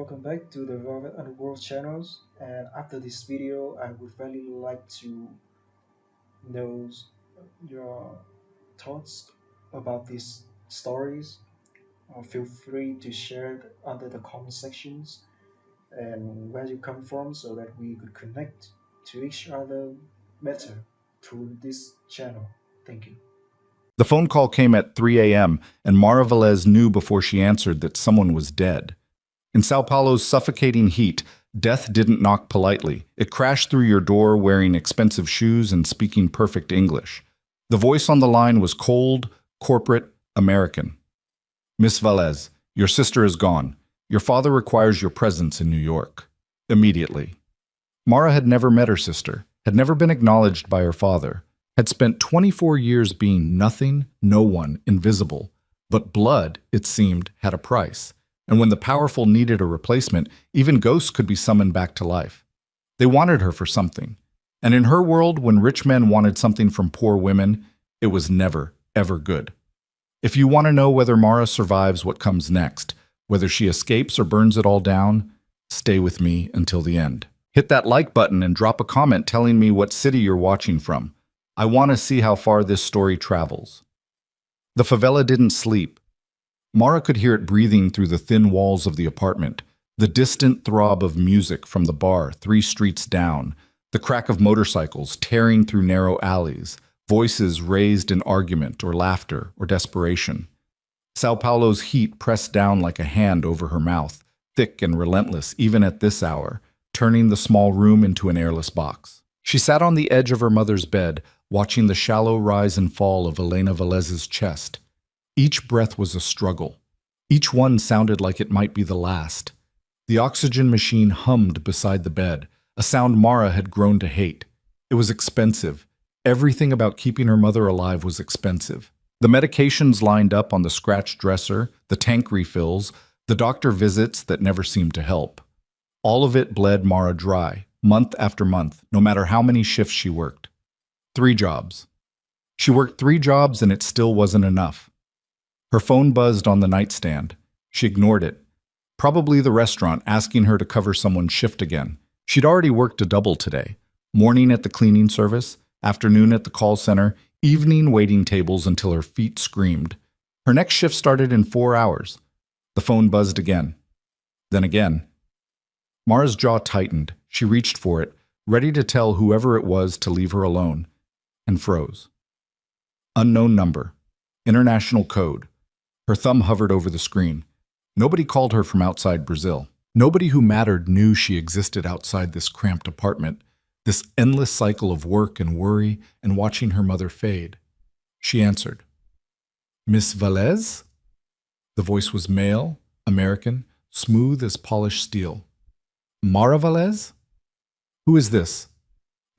welcome back to the Velvet Underworld channels. And after this video, I would really like to know your thoughts about these stories. Feel free to share it under the comment sections and where you come from so that we could connect to each other better through this channel. Thank you. The phone call came at 3 a.m., and Mara Velez knew before she answered that someone was dead. In Sao Paulo's suffocating heat, death didn't knock politely. It crashed through your door wearing expensive shoes and speaking perfect English. The voice on the line was cold, corporate, American. Miss Velez, your sister is gone. Your father requires your presence in New York. Immediately. Mara had never met her sister, had never been acknowledged by her father, had spent 24 years being nothing, no one, invisible. But blood, it seemed, had a price. And when the powerful needed a replacement, even ghosts could be summoned back to life. They wanted her for something. And in her world, when rich men wanted something from poor women, it was never, ever good. If you want to know whether Mara survives what comes next, whether she escapes or burns it all down, stay with me until the end. Hit that like button and drop a comment telling me what city you're watching from. I want to see how far this story travels. The favela didn't sleep. Mara could hear it breathing through the thin walls of the apartment, the distant throb of music from the bar 3 streets down, the crack of motorcycles tearing through narrow alleys, voices raised in argument or laughter or desperation. Sao Paulo's heat pressed down like a hand over her mouth, thick and relentless even at this hour, turning the small room into an airless box. She sat on the edge of her mother's bed, watching the shallow rise and fall of Elena Velez's chest. Each breath was a struggle. Each one sounded like it might be the last. The oxygen machine hummed beside the bed, a sound Mara had grown to hate. It was expensive. Everything about keeping her mother alive was expensive. The medications lined up on the scratched dresser, the tank refills, the doctor visits that never seemed to help. All of it bled Mara dry, month after month, no matter how many shifts she worked. 3 jobs. She worked 3 jobs and it still wasn't enough. Her phone buzzed on the nightstand. She ignored it. Probably the restaurant asking her to cover someone's shift again. She'd already worked a double today. Morning at the cleaning service, afternoon at the call center, evening waiting tables until her feet screamed. Her next shift started in 4 hours. The phone buzzed again. Then again. Mara's jaw tightened. She reached for it, ready to tell whoever it was to leave her alone, and froze. Unknown number. International code. Her thumb hovered over the screen. Nobody called her from outside Brazil. Nobody who mattered knew she existed outside this cramped apartment, this endless cycle of work and worry and watching her mother fade. She answered. Miss Velez? The voice was male, American, smooth as polished steel. Mara Velez? Who is this?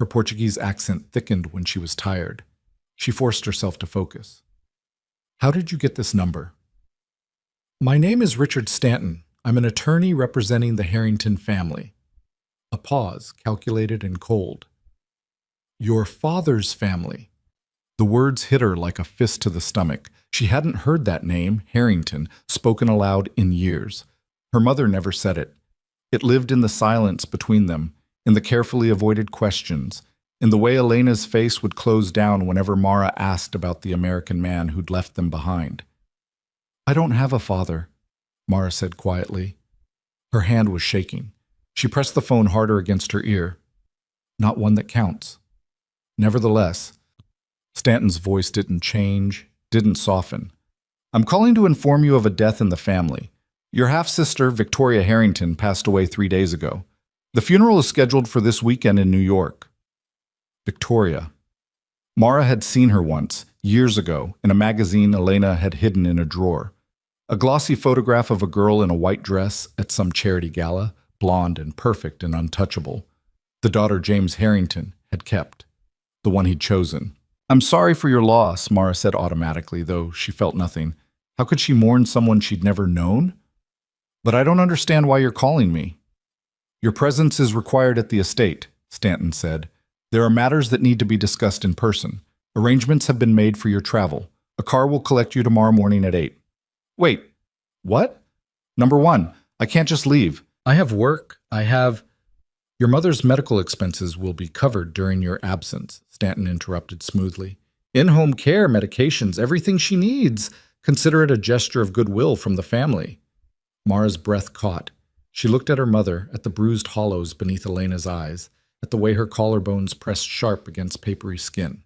Her Portuguese accent thickened when she was tired. She forced herself to focus. How did you get this number? My name is Richard Stanton. I'm an attorney representing the Harrington family. A pause, calculated and cold. Your father's family. The words hit her like a fist to the stomach. She hadn't heard that name, Harrington, spoken aloud in years. Her mother never said it. It lived in the silence between them, in the carefully avoided questions, in the way Elena's face would close down whenever Mara asked about the American man who'd left them behind. I don't have a father, Mara said quietly. Her hand was shaking. She pressed the phone harder against her ear. Not one that counts. Nevertheless, Stanton's voice didn't change, didn't soften. I'm calling to inform you of a death in the family. Your half-sister, Victoria Harrington, passed away 3 days ago. The funeral is scheduled for this weekend in New York. Victoria. Mara had seen her once, years ago, in a magazine Elena had hidden in a drawer. A glossy photograph of a girl in a white dress at some charity gala, blonde and perfect and untouchable. The daughter James Harrington had kept. The one he'd chosen. I'm sorry for your loss, Mara said automatically, though she felt nothing. How could she mourn someone she'd never known? But I don't understand why you're calling me. Your presence is required at the estate, Stanton said. There are matters that need to be discussed in person. Arrangements have been made for your travel. A car will collect you tomorrow morning at 8. Wait, what? Number 1, I can't just leave. I have work. I have. Your mother's medical expenses will be covered during your absence, Stanton interrupted smoothly. In-home care, medications, everything she needs. Consider it a gesture of goodwill from the family. Mara's breath caught. She looked at her mother, at the bruised hollows beneath Elena's eyes, at the way her collarbones pressed sharp against papery skin.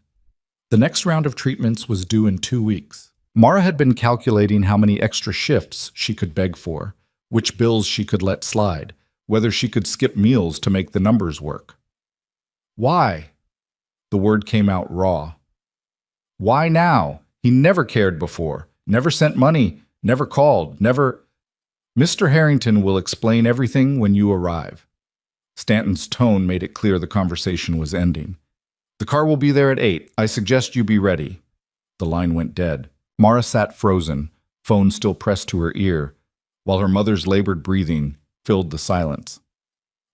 The next round of treatments was due in 2 weeks. Mara had been calculating how many extra shifts she could beg for, which bills she could let slide, whether she could skip meals to make the numbers work. Why? The word came out raw. Why now? He never cared before, never sent money, never called, never... Mr. Harrington will explain everything when you arrive. Stanton's tone made it clear the conversation was ending. The car will be there at 8. I suggest you be ready. The line went dead. Mara sat frozen, phone still pressed to her ear, while her mother's labored breathing filled the silence.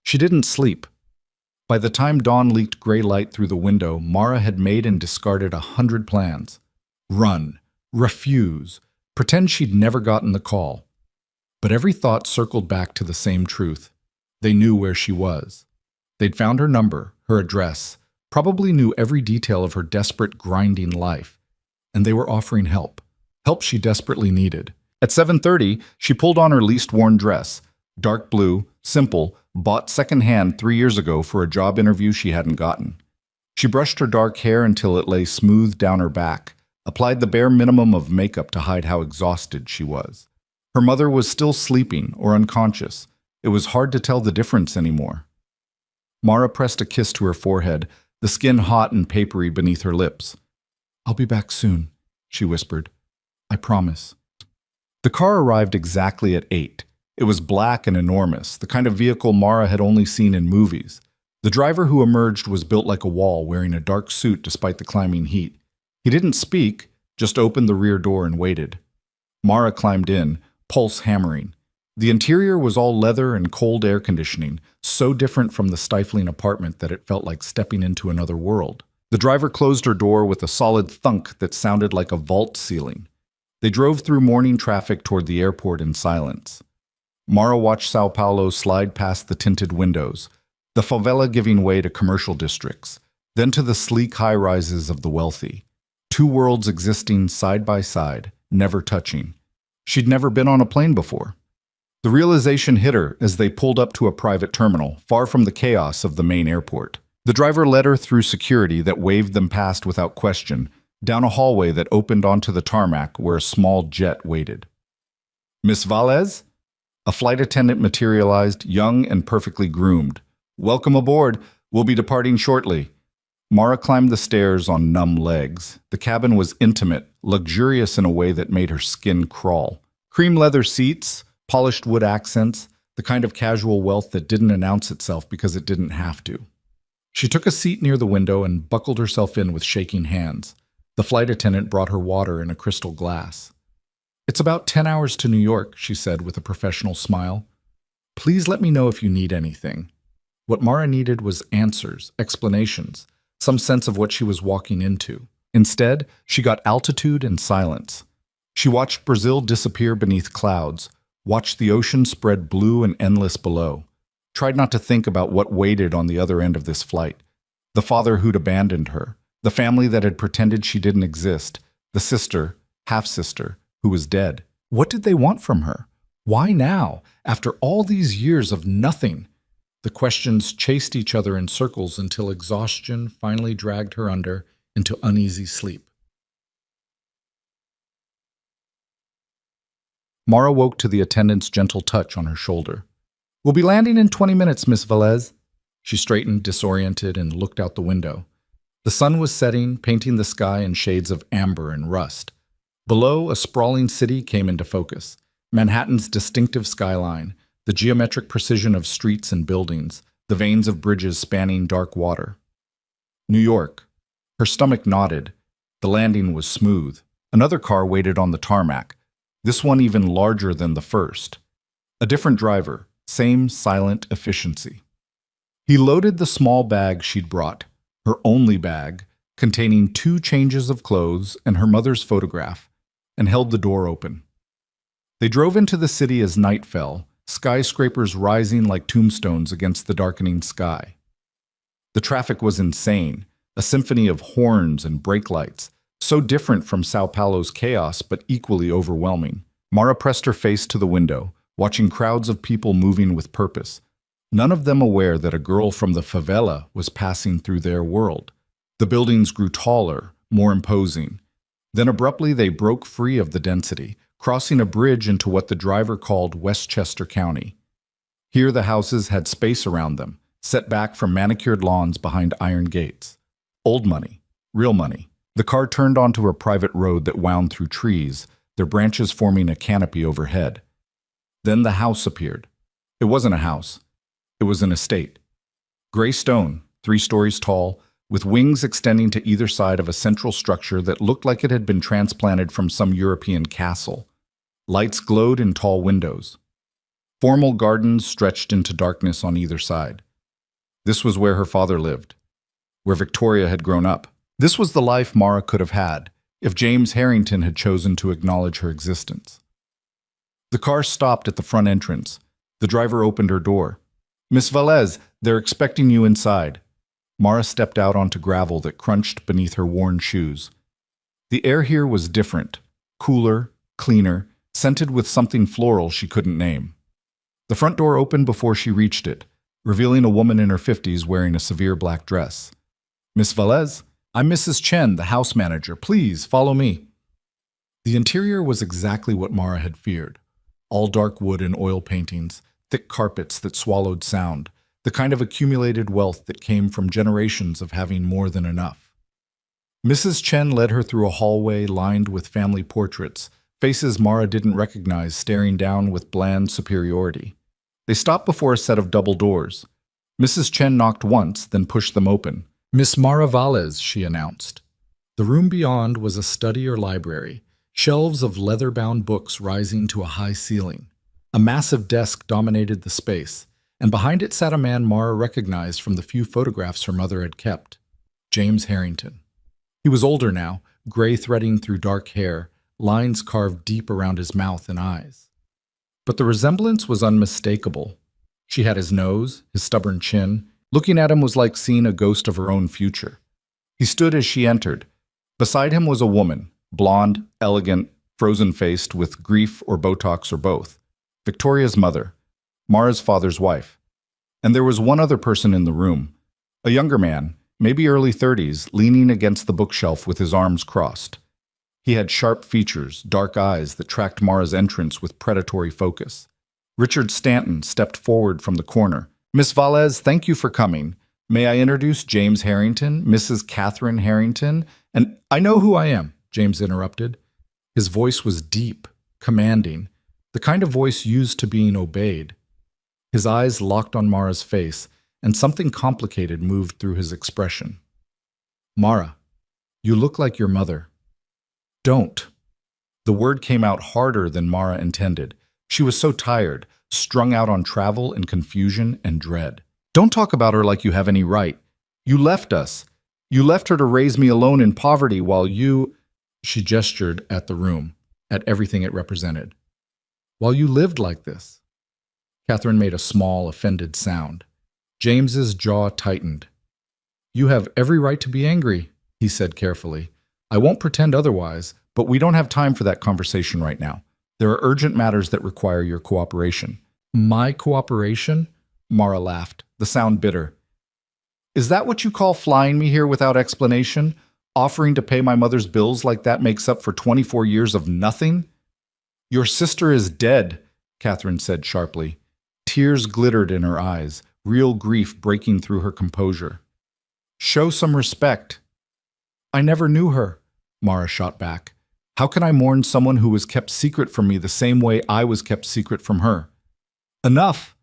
She didn't sleep. By the time dawn leaked gray light through the window, Mara had made and discarded 100 plans. Run, refuse, pretend she'd never gotten the call. But every thought circled back to the same truth. They knew where she was. They'd found her number, her address, probably knew every detail of her desperate, grinding life. And they were offering help. Help she desperately needed. At 7:30, she pulled on her least-worn dress. Dark blue, simple, bought secondhand 3 years ago for a job interview she hadn't gotten. She brushed her dark hair until it lay smooth down her back, applied the bare minimum of makeup to hide how exhausted she was. Her mother was still sleeping or unconscious. It was hard to tell the difference anymore. Mara pressed a kiss to her forehead, the skin hot and papery beneath her lips. I'll be back soon, she whispered. I promise. The car arrived exactly at 8. It was black and enormous, the kind of vehicle Mara had only seen in movies. The driver who emerged was built like a wall, wearing a dark suit despite the climbing heat. He didn't speak, just opened the rear door and waited. Mara climbed in, pulse hammering. The interior was all leather and cold air conditioning, so different from the stifling apartment that it felt like stepping into another world. The driver closed her door with a solid thunk that sounded like a vault ceiling. They drove through morning traffic toward the airport in silence. Mara watched Sao Paulo slide past the tinted windows, the favela giving way to commercial districts, then to the sleek high-rises of the wealthy. Two worlds existing side by side, never touching. She'd never been on a plane before. The realization hit her as they pulled up to a private terminal, far from the chaos of the main airport. The driver led her through security that waved them past without question, down a hallway that opened onto the tarmac where a small jet waited. Miss Valles? A flight attendant materialized, young and perfectly groomed. Welcome aboard. We'll be departing shortly. Mara climbed the stairs on numb legs. The cabin was intimate, luxurious in a way that made her skin crawl. Cream leather seats, polished wood accents, the kind of casual wealth that didn't announce itself because it didn't have to. She took a seat near the window and buckled herself in with shaking hands. The flight attendant brought her water in a crystal glass. It's about 10 hours to New York, she said with a professional smile. Please let me know if you need anything. What Mara needed was answers, explanations, some sense of what she was walking into. Instead, she got altitude and silence. She watched Brazil disappear beneath clouds, watched the ocean spread blue and endless below, tried not to think about what waited on the other end of this flight. The father who'd abandoned her, the family that had pretended she didn't exist, the sister, half-sister, who was dead. What did they want from her? Why now, after all these years of nothing? The questions chased each other in circles until exhaustion finally dragged her under into uneasy sleep. Mara woke to the attendant's gentle touch on her shoulder. We'll be landing in 20 minutes, Miss Velez. She straightened, disoriented, and looked out the window. The sun was setting, painting the sky in shades of amber and rust. Below, a sprawling city came into focus. Manhattan's distinctive skyline, the geometric precision of streets and buildings, the veins of bridges spanning dark water. New York. Her stomach knotted. The landing was smooth. Another car waited on the tarmac, this one even larger than the first. A different driver, same silent efficiency. He loaded the small bag she'd brought, her only bag, containing 2 changes of clothes and her mother's photograph, and held the door open. They drove into the city as night fell, skyscrapers rising like tombstones against the darkening sky. The traffic was insane, a symphony of horns and brake lights, so different from Sao Paulo's chaos but equally overwhelming. Mara pressed her face to the window, watching crowds of people moving with purpose, none of them aware that a girl from the favela was passing through their world. The buildings grew taller, more imposing. Then abruptly they broke free of the density, crossing a bridge into what the driver called Westchester County. Here the houses had space around them, set back from manicured lawns behind iron gates. Old money, real money. The car turned onto a private road that wound through trees, their branches forming a canopy overhead. Then the house appeared. It wasn't a house. It was an estate. Gray stone, 3 stories tall, with wings extending to either side of a central structure that looked like it had been transplanted from some European castle. Lights glowed in tall windows. Formal gardens stretched into darkness on either side. This was where her father lived, where Victoria had grown up. This was the life Mara could have had if James Harrington had chosen to acknowledge her existence. The car stopped at the front entrance. The driver opened her door. "Miss Velez, they're expecting you inside." Mara stepped out onto gravel that crunched beneath her worn shoes. The air here was different, cooler, cleaner, scented with something floral she couldn't name. The front door opened before she reached it, revealing a woman in her 50s wearing a severe black dress. "Miss Velez, I'm Mrs. Chen, the house manager. Please, follow me." The interior was exactly what Mara had feared. All dark wood and oil paintings, thick carpets that swallowed sound, the kind of accumulated wealth that came from generations of having more than enough. Mrs. Chen led her through a hallway lined with family portraits, faces Mara didn't recognize staring down with bland superiority. They stopped before a set of double doors. Mrs. Chen knocked once, then pushed them open. "Miss Mara Valles," she announced. The room beyond was a study or library, shelves of leather-bound books rising to a high ceiling. A massive desk dominated the space, and behind it sat a man Mara recognized from the few photographs her mother had kept, James Harrington. He was older now, gray threading through dark hair, lines carved deep around his mouth and eyes. But the resemblance was unmistakable. She had his nose, his stubborn chin. Looking at him was like seeing a ghost of her own future. He stood as she entered. Beside him was a woman, blonde, elegant, frozen-faced, with grief or Botox or both. Victoria's mother, Mara's father's wife. And there was one other person in the room, a younger man, maybe early 30s, leaning against the bookshelf with his arms crossed. He had sharp features, dark eyes that tracked Mara's entrance with predatory focus. Richard Stanton stepped forward from the corner. "Miss Valles, thank you for coming. May I introduce James Harrington, Mrs. Catherine Harrington?" "And I know who I am," James interrupted. His voice was deep, commanding, the kind of voice used to being obeyed. His eyes locked on Mara's face, and something complicated moved through his expression. "Mara, you look like your mother." "Don't." The word came out harder than Mara intended. She was so tired, strung out on travel and confusion and dread. "Don't talk about her like you have any right. You left us. You left her to raise me alone in poverty while you—" She gestured at the room, at everything it represented. "While you lived like this." Catherine made a small, offended sound. James's jaw tightened. "You have every right to be angry," he said carefully. "I won't pretend otherwise, but we don't have time for that conversation right now. There are urgent matters that require your cooperation." "My cooperation?" Mara laughed, the sound bitter. "Is that what you call flying me here without explanation? Offering to pay my mother's bills like that makes up for 24 years of nothing?" "Your sister is dead," Catherine said sharply. Tears glittered in her eyes, real grief breaking through her composure. "Show some respect." "I never knew her," Mara shot back. "How can I mourn someone who was kept secret from me the same way I was kept secret from her?" "Enough!"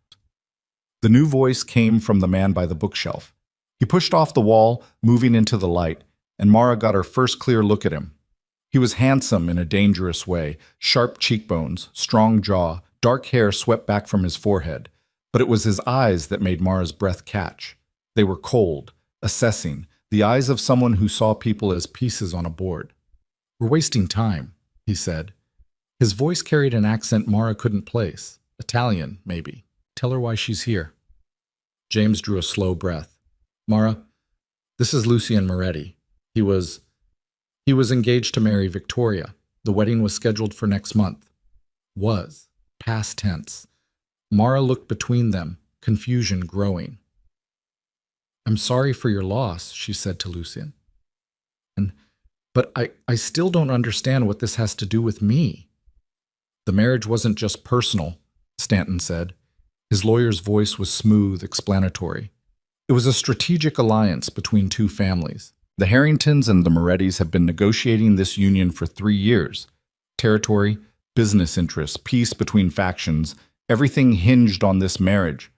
The new voice came from the man by the bookshelf. He pushed off the wall, moving into the light, and Mara got her first clear look at him. He was handsome in a dangerous way, sharp cheekbones, strong jaw, dark hair swept back from his forehead. But it was his eyes that made Mara's breath catch. They were cold, assessing, the eyes of someone who saw people as pieces on a board. "We're wasting time," he said. His voice carried an accent Mara couldn't place, Italian, maybe. Tell her why she's here. James drew a slow breath. Mara, this is Lucien Moretti. He was engaged to marry Victoria. The wedding was scheduled for next month. Was. Past tense. Mara looked between them, confusion growing. I'm sorry for your loss, she said to Lucien. But I still don't understand what this has to do with me. The marriage wasn't just personal, Stanton said. His lawyer's voice was smooth, explanatory. It was a strategic alliance between two families. The Harringtons and the Morettis have been negotiating this union for 3 years. Territory, business interests, peace between factions, everything hinged on this marriage.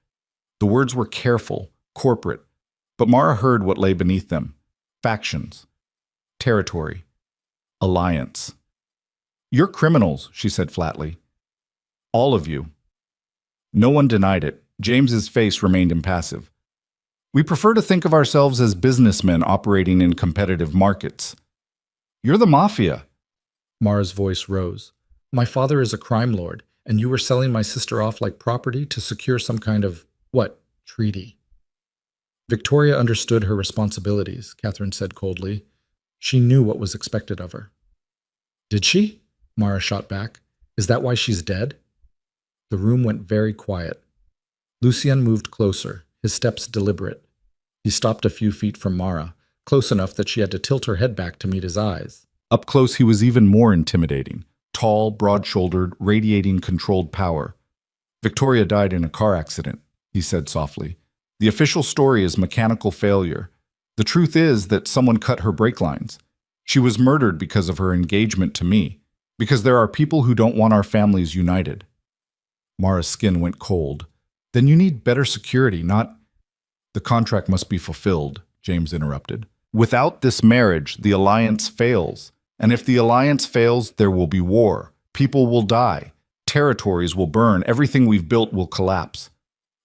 The words were careful, corporate, but Mara heard what lay beneath them. Factions. Territory. Alliance. You're criminals, she said flatly. All of you. No one denied it. James's face remained impassive. We prefer to think of ourselves as businessmen operating in competitive markets. You're the Mafia. Mara's voice rose. My father is a crime lord, and you were selling my sister off like property to secure some kind of, treaty? Victoria understood her responsibilities, Catherine said coldly. She knew what was expected of her. Did she? Mara shot back. Is that why she's dead? The room went very quiet. Lucien moved closer, his steps deliberate. He stopped a few feet from Mara, close enough that she had to tilt her head back to meet his eyes. Up close, he was even more intimidating. Tall, broad-shouldered, radiating controlled power. Victoria died in a car accident, he said softly. The official story is mechanical failure. The truth is that someone cut her brake lines. She was murdered because of her engagement to me, because there are people who don't want our families united. Mara's skin went cold. Then you need better security, not... The contract must be fulfilled, James interrupted. Without this marriage, the alliance fails. And if the alliance fails, there will be war. People will die. Territories will burn. Everything we've built will collapse.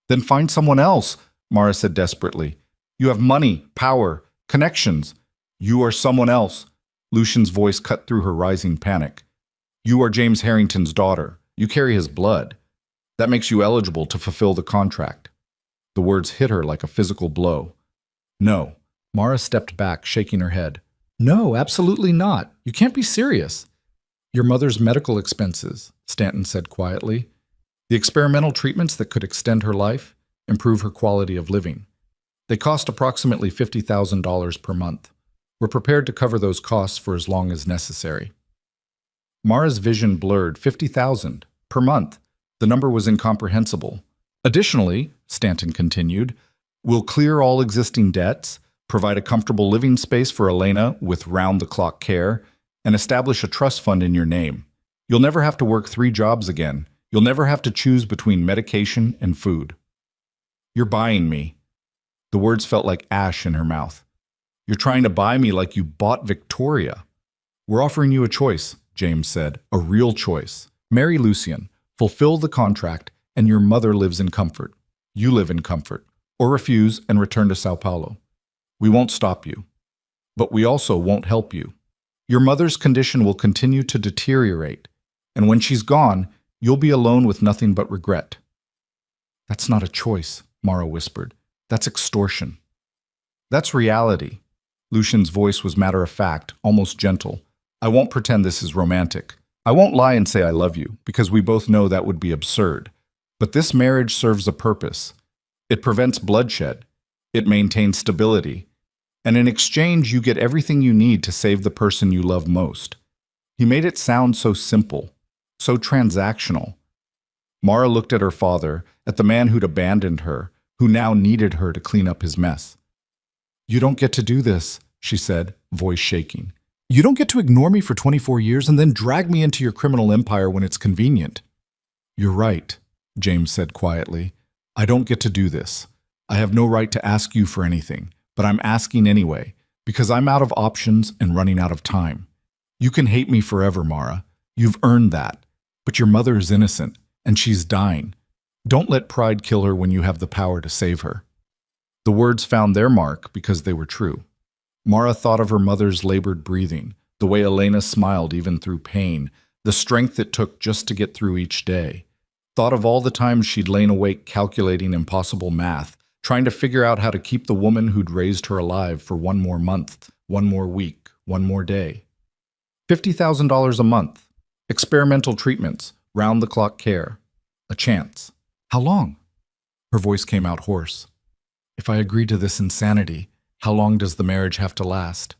Then find someone else, Mara said desperately. You have money, power, connections. You are someone else. Lucian's voice cut through her rising panic. You are James Harrington's daughter. You carry his blood. That makes you eligible to fulfill the contract. The words hit her like a physical blow. No. Mara stepped back, shaking her head. No, absolutely not. You can't be serious. Your mother's medical expenses, Stanton said quietly. The experimental treatments that could extend her life, improve her quality of living. They cost approximately $50,000 per month. We're prepared to cover those costs for as long as necessary. Mara's vision blurred. 50,000 per month. The number was incomprehensible. Additionally, Stanton continued, we'll clear all existing debts, provide a comfortable living space for Elena with round-the-clock care, and establish a trust fund in your name. You'll never have to work 3 jobs again. You'll never have to choose between medication and food. You're buying me. The words felt like ash in her mouth. You're trying to buy me like you bought Victoria. We're offering you a choice, James said, a real choice. Marry Lucien, fulfill the contract, and your mother lives in comfort. You live in comfort. Or refuse and return to Sao Paulo. We won't stop you. But we also won't help you. Your mother's condition will continue to deteriorate, and when she's gone, you'll be alone with nothing but regret. That's not a choice, Mara whispered. That's extortion. That's reality. Lucian's voice was matter-of-fact, almost gentle. I won't pretend this is romantic. I won't lie and say I love you, because we both know that would be absurd. But this marriage serves a purpose. It prevents bloodshed. It maintains stability. And in exchange, you get everything you need to save the person you love most. He made it sound so simple, so transactional. Mara looked at her father, at the man who'd abandoned her, who now needed her to clean up his mess. You don't get to do this, she said, voice shaking. You don't get to ignore me for 24 years and then drag me into your criminal empire when it's convenient. You're right, James said quietly. I don't get to do this. I have no right to ask you for anything, but I'm asking anyway, because I'm out of options and running out of time. You can hate me forever, Mara. You've earned that. But your mother is innocent, and she's dying. Don't let pride kill her when you have the power to save her. The words found their mark because they were true. Mara thought of her mother's labored breathing, the way Elena smiled even through pain, the strength it took just to get through each day. Thought of all the times she'd lain awake calculating impossible math, trying to figure out how to keep the woman who'd raised her alive for one more month, one more week, one more day. $50,000 a month. Experimental treatments, round-the-clock care. A chance. How long? Her voice came out hoarse. If I agree to this insanity, how long does the marriage have to last?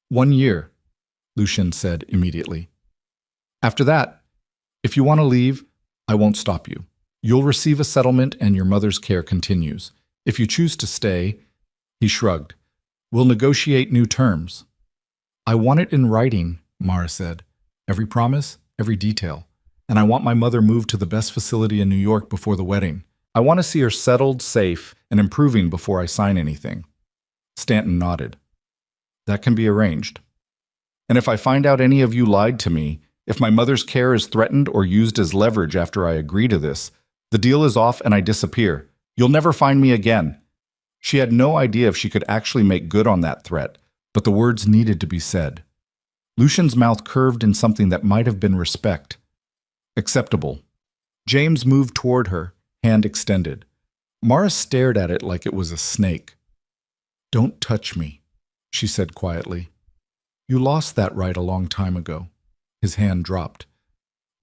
1 year, Lucien said immediately. After that, if you want to leave, I won't stop you. You'll receive a settlement and your mother's care continues. If you choose to stay, he shrugged, we'll negotiate new terms. I want it in writing, Mara said. Every promise, every detail. And I want my mother moved to the best facility in New York before the wedding. I want to see her settled, safe, and improving before I sign anything. Stanton nodded. That can be arranged. And if I find out any of you lied to me, if my mother's care is threatened or used as leverage after I agree to this, the deal is off and I disappear. You'll never find me again. She had no idea if she could actually make good on that threat, but the words needed to be said. Lucien's mouth curved in something that might have been respect. Acceptable. James moved toward her, hand extended. Mara stared at it like it was a snake. Don't touch me, she said quietly. You lost that right a long time ago. His hand dropped.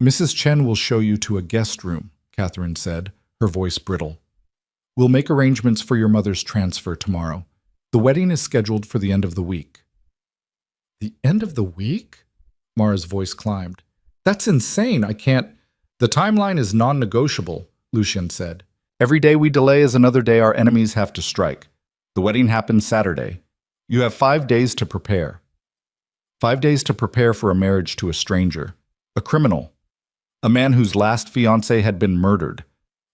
Mrs. Chen will show you to a guest room, Catherine said, her voice brittle. We'll make arrangements for your mother's transfer tomorrow. The wedding is scheduled for the end of the week. The end of the week? Mara's voice climbed. That's insane. I can't. The timeline is non-negotiable, Lucien said. Every day we delay is another day our enemies have to strike. The wedding happens Saturday. You have 5 days to prepare. 5 days to prepare for a marriage to a stranger, a criminal, a man whose last fiancé had been murdered.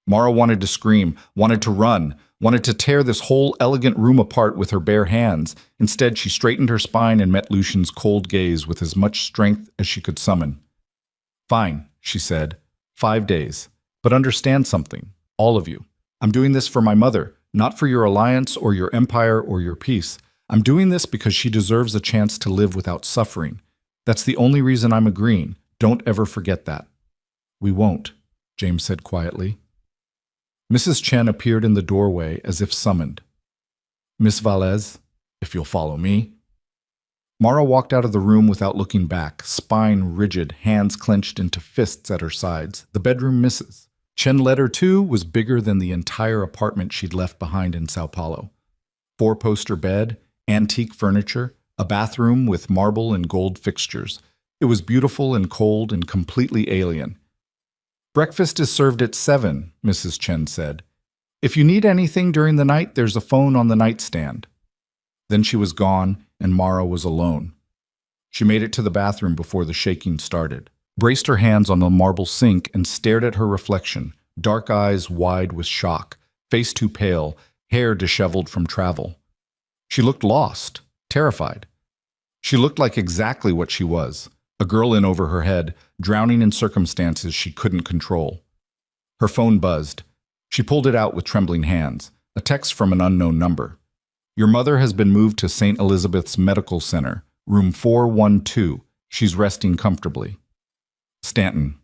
Mara wanted to scream, wanted to run, wanted to tear this whole elegant room apart with her bare hands. Instead, she straightened her spine and met Lucien's cold gaze with as much strength as she could summon. Fine, she said. 5 days. But understand something, all of you. I'm doing this for my mother, not for your alliance or your empire or your peace. I'm doing this because she deserves a chance to live without suffering. That's the only reason I'm agreeing. Don't ever forget that. We won't, James said quietly. Mrs. Chen appeared in the doorway as if summoned. Miss Valez, if you'll follow me. Mara walked out of the room without looking back, spine rigid, hands clenched into fists at her sides. The bedroom misses. Chen led her to was bigger than the entire apartment she'd left behind in Sao Paulo. 4-poster bed, antique furniture, a bathroom with marble and gold fixtures. It was beautiful and cold and completely alien. Breakfast is served at 7, Mrs. Chen said. If you need anything during the night, there's a phone on the nightstand. Then she was gone, and Mara was alone. She made it to the bathroom before the shaking started, braced her hands on the marble sink, and stared at her reflection, dark eyes wide with shock, face too pale, hair disheveled from travel. She looked lost, terrified. She looked like exactly what she was, a girl in over her head, drowning in circumstances she couldn't control. Her phone buzzed. She pulled it out with trembling hands, a text from an unknown number. Your mother has been moved to St. Elizabeth's Medical Center, room 412. She's resting comfortably. Stanton.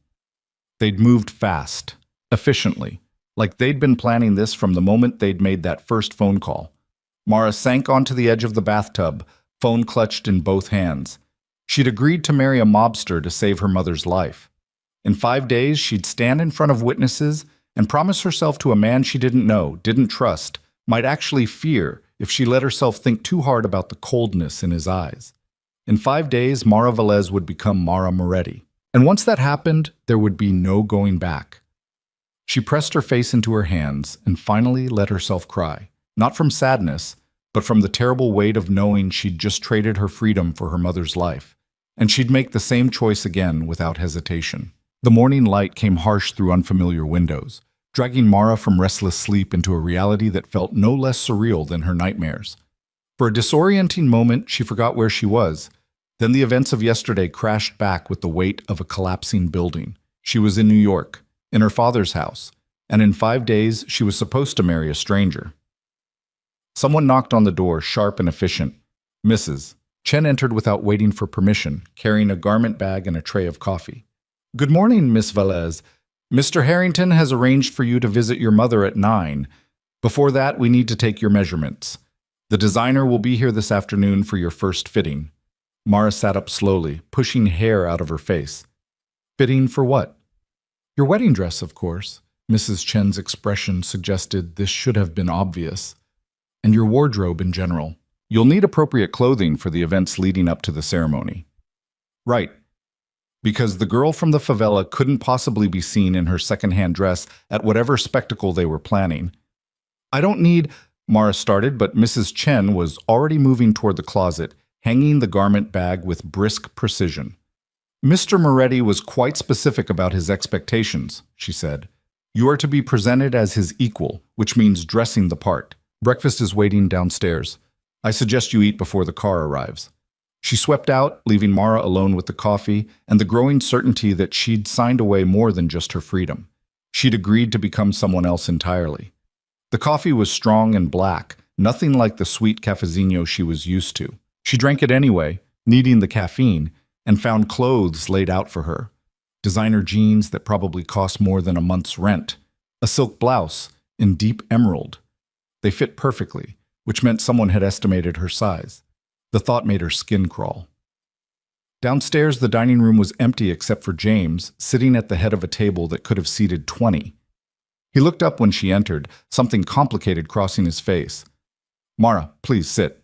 They'd moved fast, efficiently, like they'd been planning this from the moment they'd made that first phone call. Mara sank onto the edge of the bathtub, phone clutched in both hands. She'd agreed to marry a mobster to save her mother's life. In 5 days, she'd stand in front of witnesses and promise herself to a man she didn't know, didn't trust, might actually fear if she let herself think too hard about the coldness in his eyes. In 5 days, Mara Velez would become Mara Moretti. And once that happened, there would be no going back. She pressed her face into her hands and finally let herself cry, not from sadness, but from the terrible weight of knowing she'd just traded her freedom for her mother's life, and she'd make the same choice again without hesitation. The morning light came harsh through unfamiliar windows, dragging Mara from restless sleep into a reality that felt no less surreal than her nightmares. For a disorienting moment, she forgot where she was. Then the events of yesterday crashed back with the weight of a collapsing building. She was in New York, in her father's house, and in 5 days she was supposed to marry a stranger. Someone knocked on the door, sharp and efficient. Mrs. Chen entered without waiting for permission, carrying a garment bag and a tray of coffee. Good morning, Miss Velez. Mr. Harrington has arranged for you to visit your mother at 9. Before that, we need to take your measurements. The designer will be here this afternoon for your first fitting. Mara sat up slowly, pushing hair out of her face. Fitting for what? Your wedding dress, of course. Mrs. Chen's expression suggested this should have been obvious. And your wardrobe in general. You'll need appropriate clothing for the events leading up to the ceremony. Right. Because the girl from the favela couldn't possibly be seen in her second-hand dress at whatever spectacle they were planning. I don't need, Mara started, but Mrs. Chen was already moving toward the closet, hanging the garment bag with brisk precision. Mr. Moretti was quite specific about his expectations, she said. You are to be presented as his equal, which means dressing the part. Breakfast is waiting downstairs. I suggest you eat before the car arrives. She swept out, leaving Mara alone with the coffee and the growing certainty that she'd signed away more than just her freedom. She'd agreed to become someone else entirely. The coffee was strong and black, nothing like the sweet cafezinho she was used to. She drank it anyway, needing the caffeine, and found clothes laid out for her. Designer jeans that probably cost more than a month's rent. A silk blouse in deep emerald. They fit perfectly, which meant someone had estimated her size. The thought made her skin crawl. Downstairs, the dining room was empty except for James, sitting at the head of a table that could have seated 20. He looked up when she entered, something complicated crossing his face. Mara, please sit.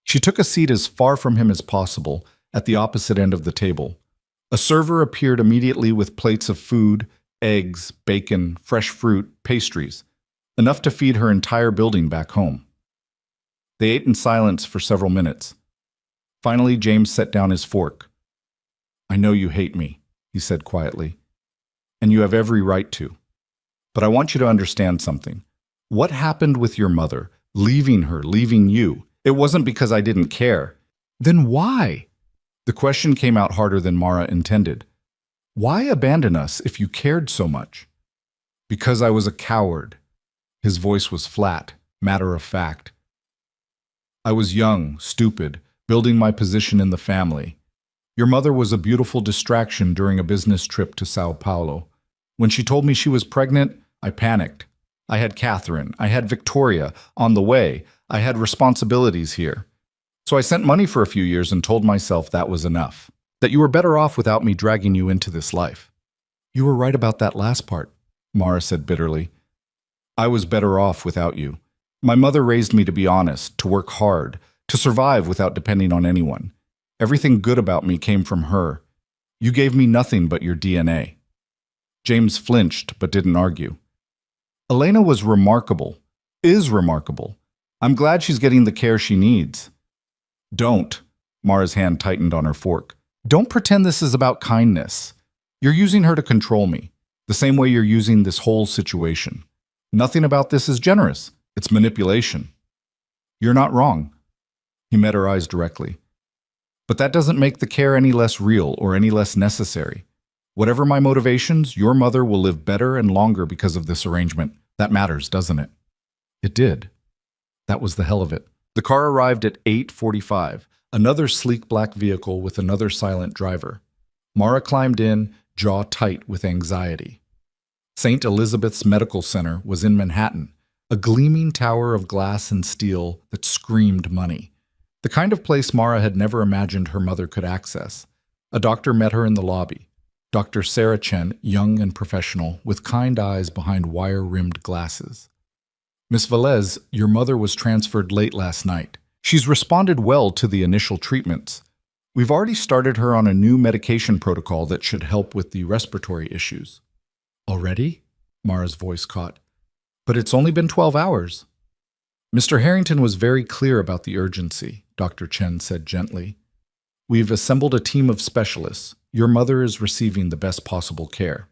She took a seat as far from him as possible, at the opposite end of the table. A server appeared immediately with plates of food, eggs, bacon, fresh fruit, pastries, enough to feed her entire building back home. They ate in silence for several minutes. Finally, James set down his fork. I know you hate me, he said quietly, and you have every right to. But I want you to understand something. What happened with your mother, leaving her, leaving you? It wasn't because I didn't care. Then why? The question came out harder than Mara intended. Why abandon us if you cared so much? Because I was a coward. His voice was flat, matter of fact. I was young, stupid, building my position in the family. Your mother was a beautiful distraction during a business trip to Sao Paulo. When she told me she was pregnant, I panicked. I had Catherine, I had Victoria on the way, I had responsibilities here. So I sent money for a few years and told myself that was enough, that you were better off without me dragging you into this life. You were right about that last part, Mara said bitterly. I was better off without you. My mother raised me to be honest, to work hard, to survive without depending on anyone. Everything good about me came from her. You gave me nothing but your DNA. James flinched but didn't argue. Elena was remarkable, is remarkable. I'm glad she's getting the care she needs. Don't. Mara's hand tightened on her fork. Don't pretend this is about kindness. You're using her to control me, the same way you're using this whole situation. Nothing about this is generous. It's manipulation. You're not wrong. He met her eyes directly. But that doesn't make the care any less real or any less necessary. Whatever my motivations, your mother will live better and longer because of this arrangement. That matters, doesn't it? It did. That was the hell of it. The car arrived at 8:45, another sleek black vehicle with another silent driver. Mara climbed in, jaw tight with anxiety. St. Elizabeth's Medical Center was in Manhattan, a gleaming tower of glass and steel that screamed money. The kind of place Mara had never imagined her mother could access. A doctor met her in the lobby. Dr. Sarah Chen, young and professional, with kind eyes behind wire-rimmed glasses. Miss Velez, your mother was transferred late last night. She's responded well to the initial treatments. We've already started her on a new medication protocol that should help with the respiratory issues. Already? Mara's voice caught. But it's only been 12 hours. Mr. Harrington was very clear about the urgency, Dr. Chen said gently. We've assembled a team of specialists. Your mother is receiving the best possible care.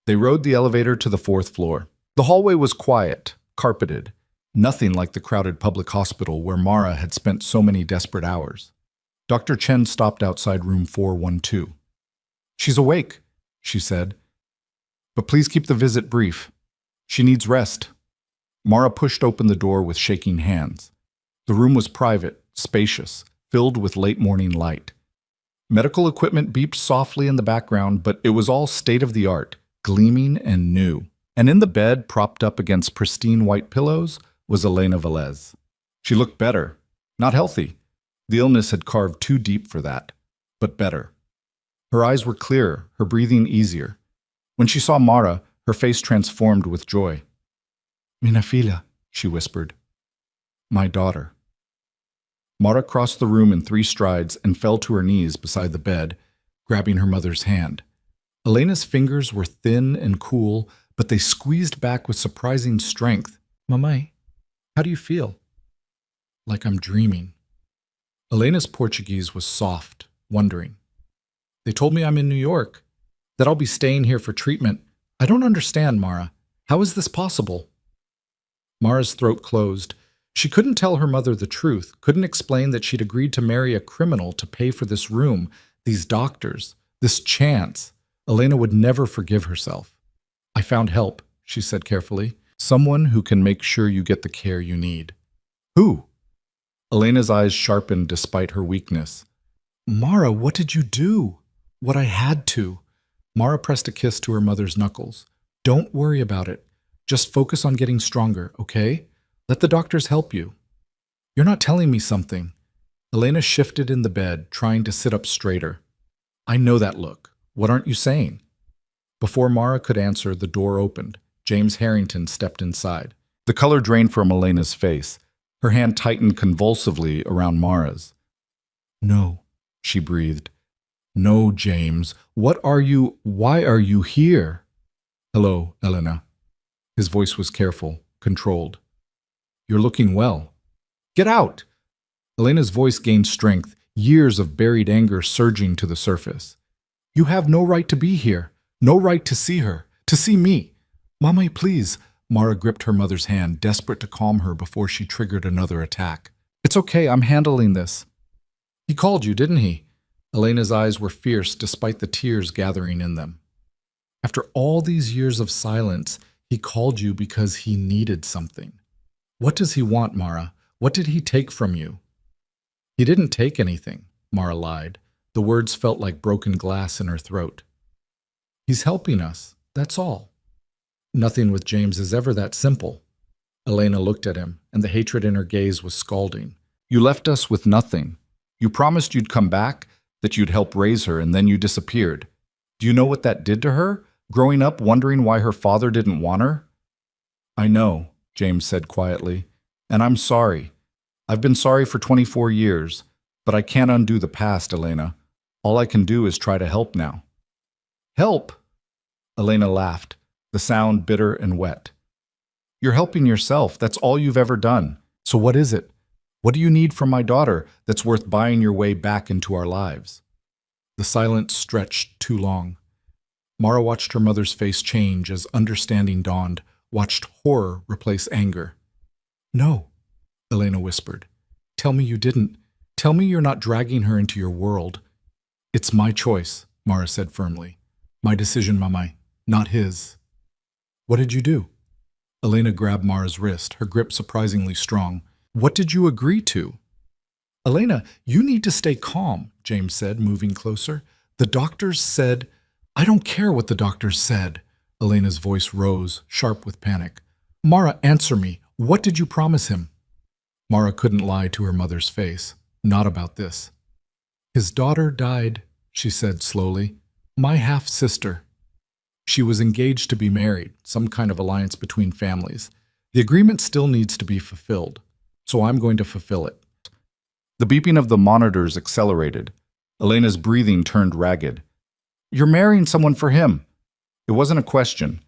They rode the elevator to the 4th floor. The hallway was quiet, carpeted, nothing like the crowded public hospital where Mara had spent so many desperate hours. Dr. Chen stopped outside room 412. She's awake, she said. But please keep the visit brief. She needs rest. Mara pushed open the door with shaking hands. The room was private, spacious, filled with late morning light. Medical equipment beeped softly in the background, but it was all state-of-the-art, gleaming and new. And in the bed, propped up against pristine white pillows, was Elena Velez. She looked better, not healthy. The illness had carved too deep for that, but better. Her eyes were clearer, her breathing easier. When she saw Mara, her face transformed with joy. Minha filha, she whispered. My daughter. Mara crossed the room in 3 strides and fell to her knees beside the bed, grabbing her mother's hand. Elena's fingers were thin and cool, but they squeezed back with surprising strength. Mamãe, how do you feel? Like I'm dreaming. Elena's Portuguese was soft, wondering. They told me I'm in New York, that I'll be staying here for treatment. I don't understand, Mara. How is this possible? Mara's throat closed. She couldn't tell her mother the truth, couldn't explain that she'd agreed to marry a criminal to pay for this room, these doctors, this chance. Elena would never forgive herself. I found help, she said carefully. Someone who can make sure you get the care you need. Who? Elena's eyes sharpened despite her weakness. Mara, what did you do? What I had to. Mara pressed a kiss to her mother's knuckles. Don't worry about it. Just focus on getting stronger, okay? Let the doctors help you. You're not telling me something. Elena shifted in the bed, trying to sit up straighter. I know that look. What aren't you saying? Before Mara could answer, the door opened. James Harrington stepped inside. The color drained from Elena's face. Her hand tightened convulsively around Mara's. No, she breathed. No, James. Why are you here? Hello, Elena. His voice was careful, controlled. You're looking well. Get out! Elena's voice gained strength, years of buried anger surging to the surface. You have no right to be here. No right to see her, to see me. Mamãe, please. Mara gripped her mother's hand, desperate to calm her before she triggered another attack. It's okay, I'm handling this. He called you, didn't he? Elena's eyes were fierce despite the tears gathering in them. After all these years of silence, he called you because he needed something. What does he want, Mara? What did he take from you? He didn't take anything, Mara lied. The words felt like broken glass in her throat. He's helping us, that's all. Nothing with James is ever that simple. Elena looked at him, and the hatred in her gaze was scalding. You left us with nothing. You promised you'd come back, that you'd help raise her, and then you disappeared. Do you know what that did to her? Growing up wondering why her father didn't want her? I know, James said quietly, and I'm sorry. I've been sorry for 24 years, but I can't undo the past, Elena. All I can do is try to help now. Help? Elena laughed, the sound bitter and wet. You're helping yourself. That's all you've ever done. So what is it? What do you need from my daughter that's worth buying your way back into our lives? The silence stretched too long. Mara watched her mother's face change as understanding dawned, watched horror replace anger. No, Elena whispered. Tell me you didn't. Tell me you're not dragging her into your world. It's my choice, Mara said firmly. My decision, Mamãe, not his. What did you do? Elena grabbed Mara's wrist, her grip surprisingly strong. What did you agree to? Elena, you need to stay calm, James said, moving closer. The doctors said... I don't care what the doctors said. Elena's voice rose, sharp with panic. Mara, answer me. What did you promise him? Mara couldn't lie to her mother's face. Not about this. His daughter died, she said slowly. My half-sister. She was engaged to be married, some kind of alliance between families. The agreement still needs to be fulfilled, so I'm going to fulfill it. The beeping of the monitors accelerated. Elena's breathing turned ragged. You're marrying someone for him. It wasn't a question.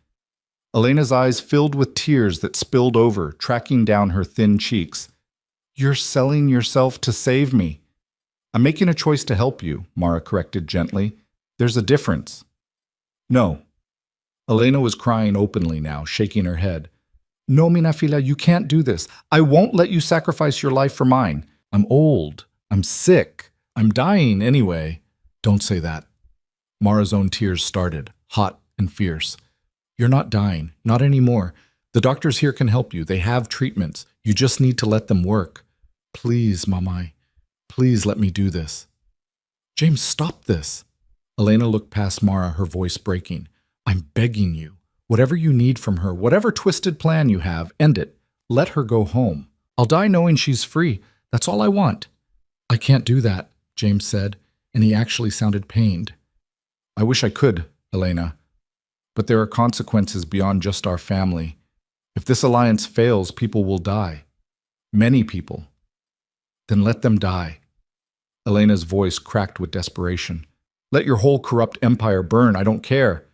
Elena's eyes filled with tears that spilled over, tracking down her thin cheeks. You're selling yourself to save me. I'm making a choice to help you, Mara corrected gently. There's a difference. No. Elena was crying openly now, shaking her head. No, minha filha, you can't do this. I won't let you sacrifice your life for mine. I'm old. I'm sick. I'm dying anyway. Don't say that. Mara's own tears started, hot and fierce. You're not dying, not anymore. The doctors here can help you. They have treatments. You just need to let them work. Please, Mamãe, please let me do this. James, stop this. Elena looked past Mara, her voice breaking. I'm begging you. Whatever you need from her, whatever twisted plan you have, end it. Let her go home. I'll die knowing she's free. That's all I want. I can't do that, James said, and he actually sounded pained. I wish I could, Elena. But there are consequences beyond just our family. If this alliance fails, people will die. Many people. Then let them die. Elena's voice cracked with desperation. Let your whole corrupt empire burn. I don't care.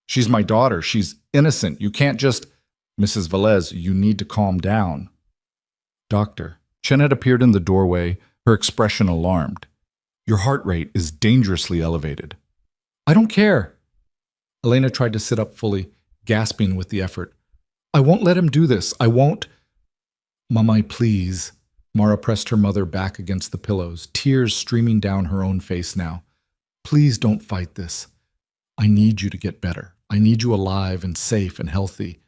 She's my daughter. She's innocent. You can't just... Mrs. Velez, you need to calm down. Doctor. Chen had appeared in the doorway, her expression alarmed. Your heart rate is dangerously elevated. I don't care. Elena tried to sit up fully, gasping with the effort. I won't let him do this. I won't. Mamai, please. Mara pressed her mother back against the pillows, tears streaming down her own face now. Please don't fight this. I need you to get better. I need you alive and safe and healthy.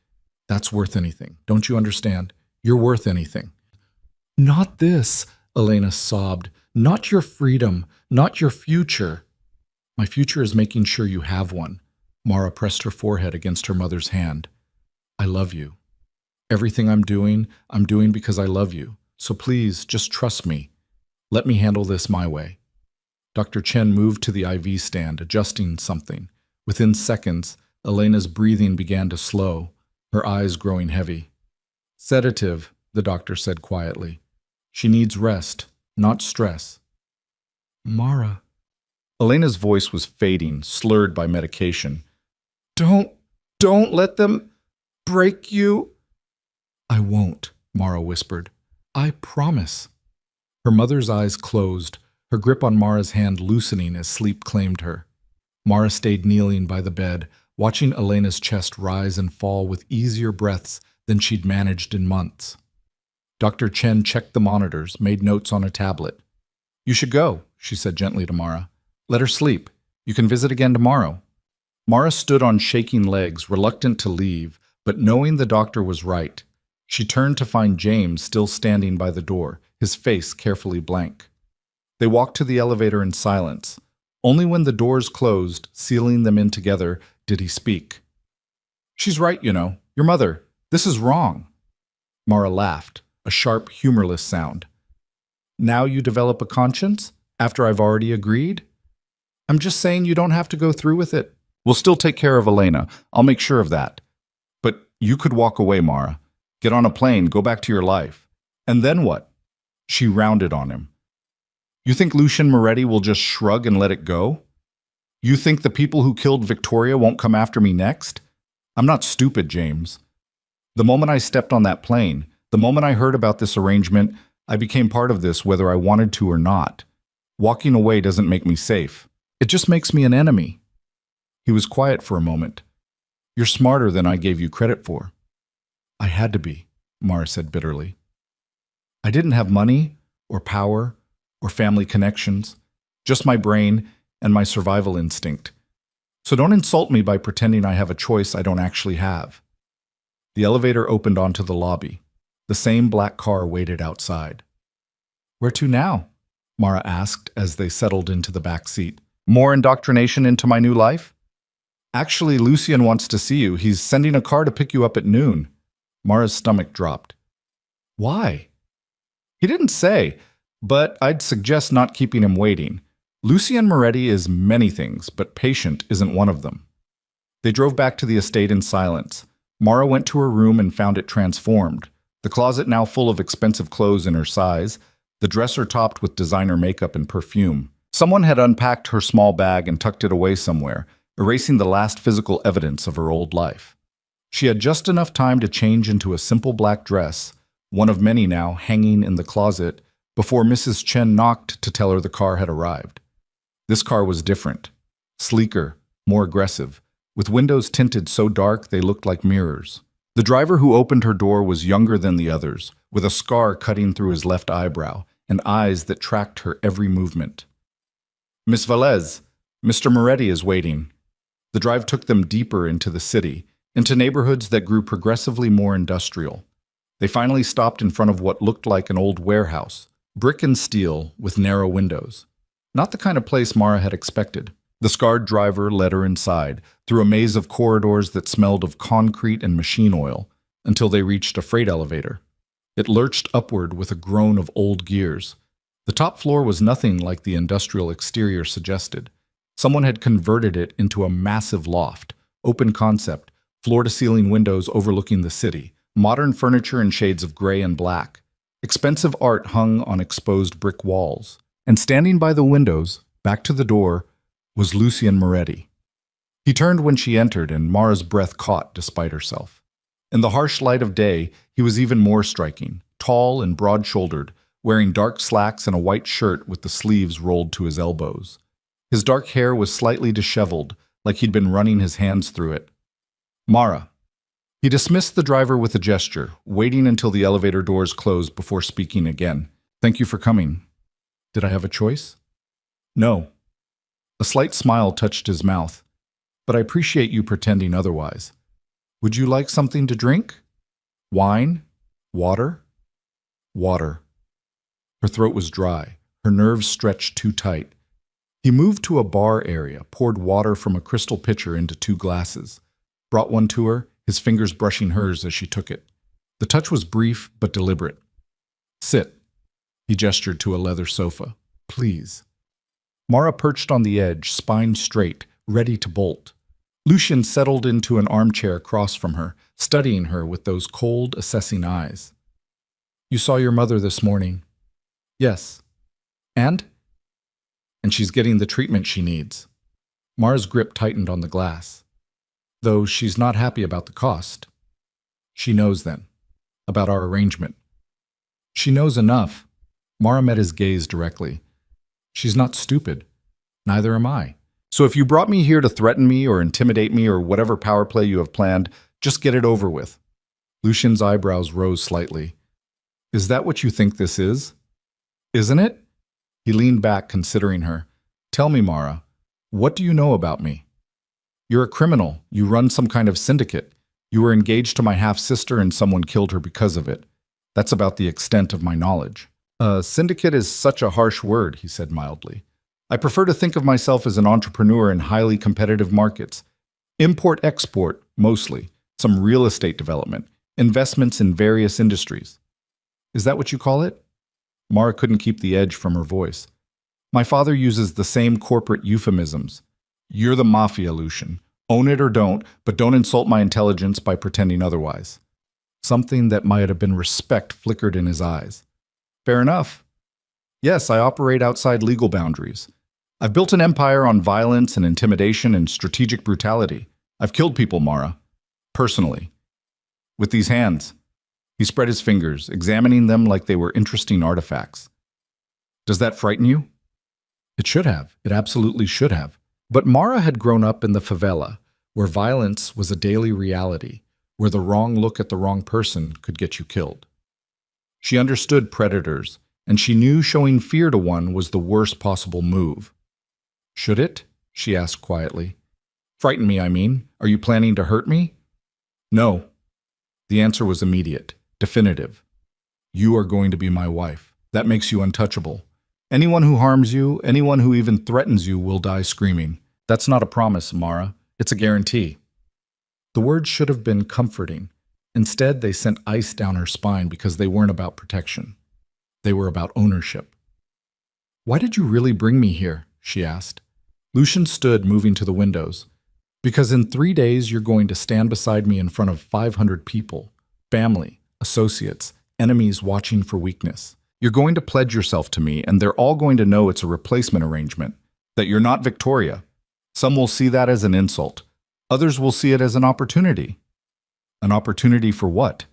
That's worth anything. Don't you understand? You're worth anything. Not this, Elena sobbed. Not your freedom. Not your future. My future is making sure you have one. Mara pressed her forehead against her mother's hand. I love you. Everything I'm doing because I love you. So please, just trust me. Let me handle this my way. Dr. Chen moved to the IV stand, adjusting something. Within seconds, Elena's breathing began to slow, her eyes growing heavy. Sedative, the doctor said quietly. She needs rest, not stress. Mara. Elena's voice was fading, slurred by medication. Don't let them break you. I won't, Mara whispered. I promise. Her mother's eyes closed, her grip on Mara's hand loosening as sleep claimed her. Mara stayed kneeling by the bed, watching Elena's chest rise and fall with easier breaths than she'd managed in months. Dr. Chen checked the monitors, made notes on a tablet. You should go, she said gently to Mara. Let her sleep. You can visit again tomorrow. Mara stood on shaking legs, reluctant to leave, but knowing the doctor was right. She turned to find James still standing by the door, his face carefully blank. They walked to the elevator in silence. Only when the doors closed, sealing them in together, did he speak. She's right, you know. Your mother. This is wrong. Mara laughed, a sharp, humorless sound. Now you develop a conscience? After I've already agreed? I'm just saying you don't have to go through with it. We'll still take care of Elena. I'll make sure of that. But you could walk away, Mara. Get on a plane, go back to your life. And then what? She rounded on him. You think Lucien Moretti will just shrug and let it go? You think the people who killed Victoria won't come after me next? I'm not stupid, James. The moment I stepped on that plane, the moment I heard about this arrangement, I became part of this whether I wanted to or not. Walking away doesn't make me safe. It just makes me an enemy. He was quiet for a moment. You're smarter than I gave you credit for. I had to be, Mara said bitterly. I didn't have money or power or family connections, just my brain and my survival instinct. So don't insult me by pretending I have a choice I don't actually have. The elevator opened onto the lobby. The same black car waited outside. Where to now? Mara asked as they settled into the back seat. More indoctrination into my new life? Actually, Lucien wants to see you. He's sending a car to pick you up at noon. Mara's stomach dropped. Why? He didn't say, but I'd suggest not keeping him waiting. Lucien Moretti is many things, but patient isn't one of them. They drove back to the estate in silence. Mara went to her room and found it transformed. The closet now full of expensive clothes in her size, the dresser topped with designer makeup and perfume. Someone had unpacked her small bag and tucked it away somewhere, erasing the last physical evidence of her old life. She had just enough time to change into a simple black dress, one of many now hanging in the closet, before Mrs. Chen knocked to tell her the car had arrived. This car was different, sleeker, more aggressive, with windows tinted so dark they looked like mirrors. The driver who opened her door was younger than the others, with a scar cutting through his left eyebrow and eyes that tracked her every movement. Miss Velez, Mr. Moretti is waiting. The drive took them deeper into the city, into neighborhoods that grew progressively more industrial. They finally stopped in front of what looked like an old warehouse, brick and steel with narrow windows. Not the kind of place Mara had expected. The scarred driver led her inside, through a maze of corridors that smelled of concrete and machine oil, until they reached a freight elevator. It lurched upward with a groan of old gears. The top floor was nothing like the industrial exterior suggested. Someone had converted it into a massive loft, open concept, floor-to-ceiling windows overlooking the city, modern furniture in shades of gray and black. Expensive art hung on exposed brick walls. And standing by the windows, back to the door, was Lucien Moretti. He turned when she entered, and Mara's breath caught despite herself. In the harsh light of day, he was even more striking, tall and broad-shouldered, wearing dark slacks and a white shirt with the sleeves rolled to his elbows. His dark hair was slightly disheveled, like he'd been running his hands through it. Mara. He dismissed the driver with a gesture, waiting until the elevator doors closed before speaking again. Thank you for coming. Did I have a choice? No. A slight smile touched his mouth. But I appreciate you pretending otherwise. Would you like something to drink? Wine? Water? Water. Her throat was dry, her nerves stretched too tight. He moved to a bar area, poured water from a crystal pitcher into 2 glasses, brought one to her, his fingers brushing hers as she took it. The touch was brief but deliberate. Sit. He gestured to a leather sofa. Please. Mara perched on the edge, spine straight, ready to bolt. Lucien settled into an armchair across from her, studying her with those cold, assessing eyes. You saw your mother this morning. Yes. And? And she's getting the treatment she needs. Mara's grip tightened on the glass. Though she's not happy about the cost. She knows then. About our arrangement. She knows enough. Mara met his gaze directly. She's not stupid. Neither am I. So if you brought me here to threaten me or intimidate me or whatever power play you have planned, just get it over with. Lucien's eyebrows rose slightly. Is that what you think this is? Isn't it? He leaned back, considering her. Tell me, Mara, what do you know about me? You're a criminal. You run some kind of syndicate. You were engaged to my half-sister and someone killed her because of it. That's about the extent of my knowledge. Syndicate is such a harsh word, he said mildly. I prefer to think of myself as an entrepreneur in highly competitive markets. Import-export, mostly. Some real estate development. Investments in various industries. Is that what you call it? Mara couldn't keep the edge from her voice. My father uses the same corporate euphemisms. You're the Mafia, Lucien. Own it or don't, but don't insult my intelligence by pretending otherwise. Something that might have been respect flickered in his eyes. Fair enough. Yes, I operate outside legal boundaries. I've built an empire on violence and intimidation and strategic brutality. I've killed people, Mara. Personally. With these hands. He spread his fingers, examining them like they were interesting artifacts. Does that frighten you? It should have. It absolutely should have. But Mara had grown up in the favela, where violence was a daily reality, where the wrong look at the wrong person could get you killed. She understood predators, and she knew showing fear to one was the worst possible move. Should it? She asked quietly. Frighten me, I mean. Are you planning to hurt me? No. The answer was immediate, definitive. You are going to be my wife. That makes you untouchable. Anyone who harms you, anyone who even threatens you will die screaming. That's not a promise, Mara. It's a guarantee. The words should have been comforting. Instead, they sent ice down her spine because they weren't about protection. They were about ownership. Why did you really bring me here? She asked. Lucien stood, moving to the windows. Because in 3 days you're going to stand beside me in front of 500 people. Family, associates, enemies watching for weakness. You're going to pledge yourself to me, and they're all going to know it's a replacement arrangement, that you're not Victoria. Some will see that as an insult. Others will see it as an opportunity. An opportunity for what?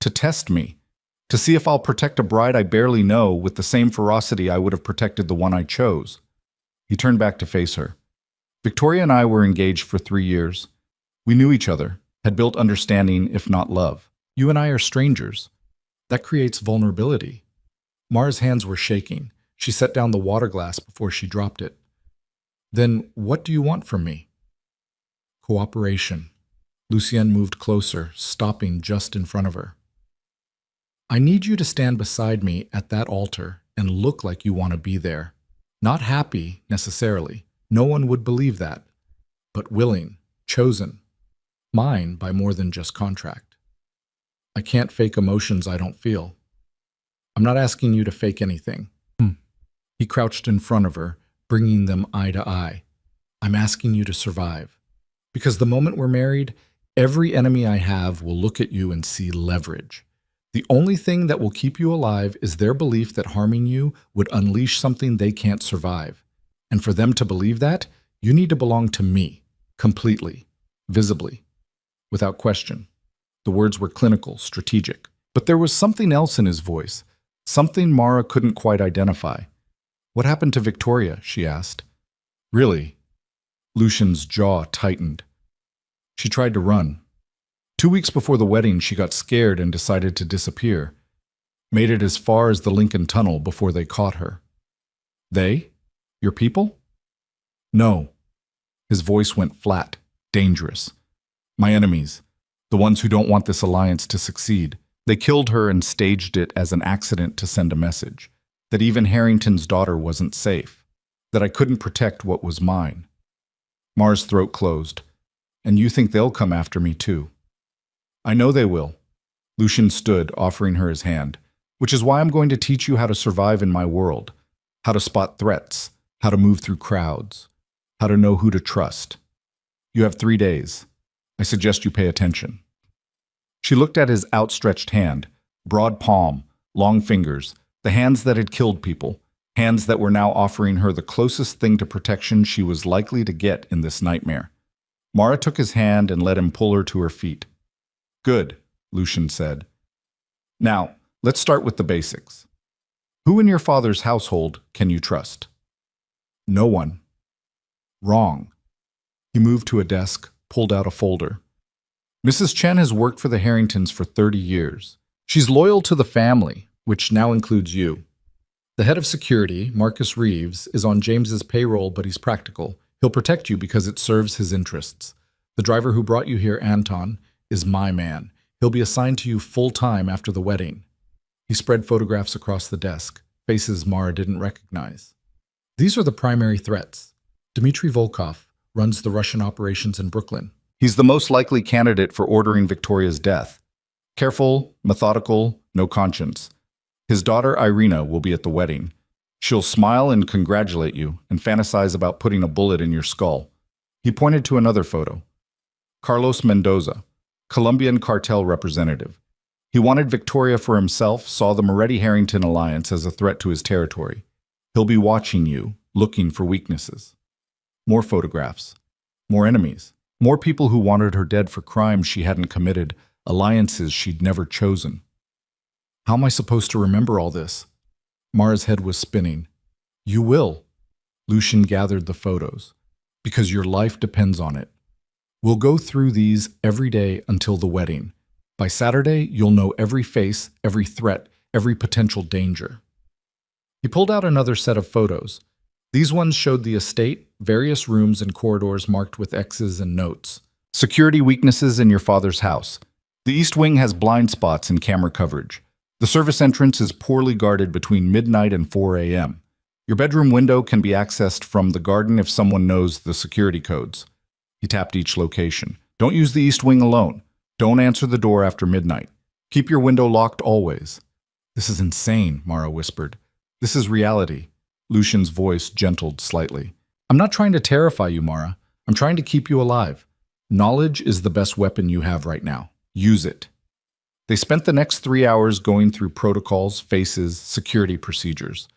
To test me. To see if I'll protect a bride I barely know with the same ferocity I would have protected the one I chose. He turned back to face her. Victoria and I were engaged for 3 years. We knew each other, had built understanding, if not love. You and I are strangers. That creates vulnerability. Mara's hands were shaking. She set down the water glass before she dropped it. Then what do you want from me? Cooperation. Lucien moved closer, stopping just in front of her. I need you to stand beside me at that altar and look like you want to be there. Not happy, necessarily, No one would believe that, but willing, chosen, mine by more than just contract. I can't fake emotions I don't feel. I'm not asking you to fake anything. He crouched in front of her, bringing them eye to eye. I'm asking you to survive. Because the moment we're married, every enemy I have will look at you and see leverage. The only thing that will keep you alive is their belief that harming you would unleash something they can't survive. And for them to believe that, you need to belong to me, completely, visibly, without question. The words were clinical, strategic. But there was something else in his voice, something Mara couldn't quite identify. What happened to Victoria? She asked. Really? Lucian's jaw tightened. She tried to run. 2 weeks before the wedding, she got scared and decided to disappear. Made it as far as the Lincoln Tunnel before they caught her. They? Your people? No. His voice went flat, dangerous. My enemies, the ones who don't want this alliance to succeed. They killed her and staged it as an accident to send a message. That even Harrington's daughter wasn't safe. That I couldn't protect what was mine. Mara's throat closed. And you think they'll come after me too? I know they will. Lucian stood, offering her his hand, which is why I'm going to teach you how to survive in my world, how to spot threats, how to move through crowds, how to know who to trust. You have 3 days. I suggest you pay attention. She looked at his outstretched hand, broad palm, long fingers, the hands that had killed people, hands that were now offering her the closest thing to protection she was likely to get in this nightmare. Mara took his hand and let him pull her to her feet. Good, Lucian said. Now, let's start with the basics. Who in your father's household can you trust? No one. Wrong. He moved to a desk, pulled out a folder. Mrs. Chen has worked for the Harringtons for 30 years. She's loyal to the family, which now includes you. The head of security, Marcus Reeves, is on James's payroll, but he's practical. He'll protect you because it serves his interests. The driver who brought you here, Anton, is my man. He'll be assigned to you full-time after the wedding. He spread photographs across the desk, faces Mara didn't recognize. These are the primary threats. Dmitry Volkov runs the Russian operations in Brooklyn. He's the most likely candidate for ordering Victoria's death. Careful, methodical, no conscience. His daughter Irina will be at the wedding. She'll smile and congratulate you and fantasize about putting a bullet in your skull. He pointed to another photo. Carlos Mendoza, Colombian cartel representative. He wanted Victoria for himself, saw the Moretti-Harrington alliance as a threat to his territory. He'll be watching you, looking for weaknesses. More photographs. More enemies. More people who wanted her dead for crimes she hadn't committed, alliances she'd never chosen. How am I supposed to remember all this? Mara's head was spinning. You will. Lucian gathered the photos. Because your life depends on it. We'll go through these every day until the wedding. By Saturday, you'll know every face, every threat, every potential danger. He pulled out another set of photos. These ones showed the estate, various rooms and corridors marked with X's and notes. Security weaknesses in your father's house. The East Wing has blind spots in camera coverage. The service entrance is poorly guarded between midnight and 4 a.m. Your bedroom window can be accessed from the garden if someone knows the security codes. He tapped each location. Don't use the East Wing alone. Don't answer the door after midnight. Keep your window locked always. This is insane, Mara whispered. This is reality. Lucian's voice gentled slightly. I'm not trying to terrify you, Mara. I'm trying to keep you alive. Knowledge is the best weapon you have right now. Use it. They spent the next 3 hours going through protocols, faces, security procedures.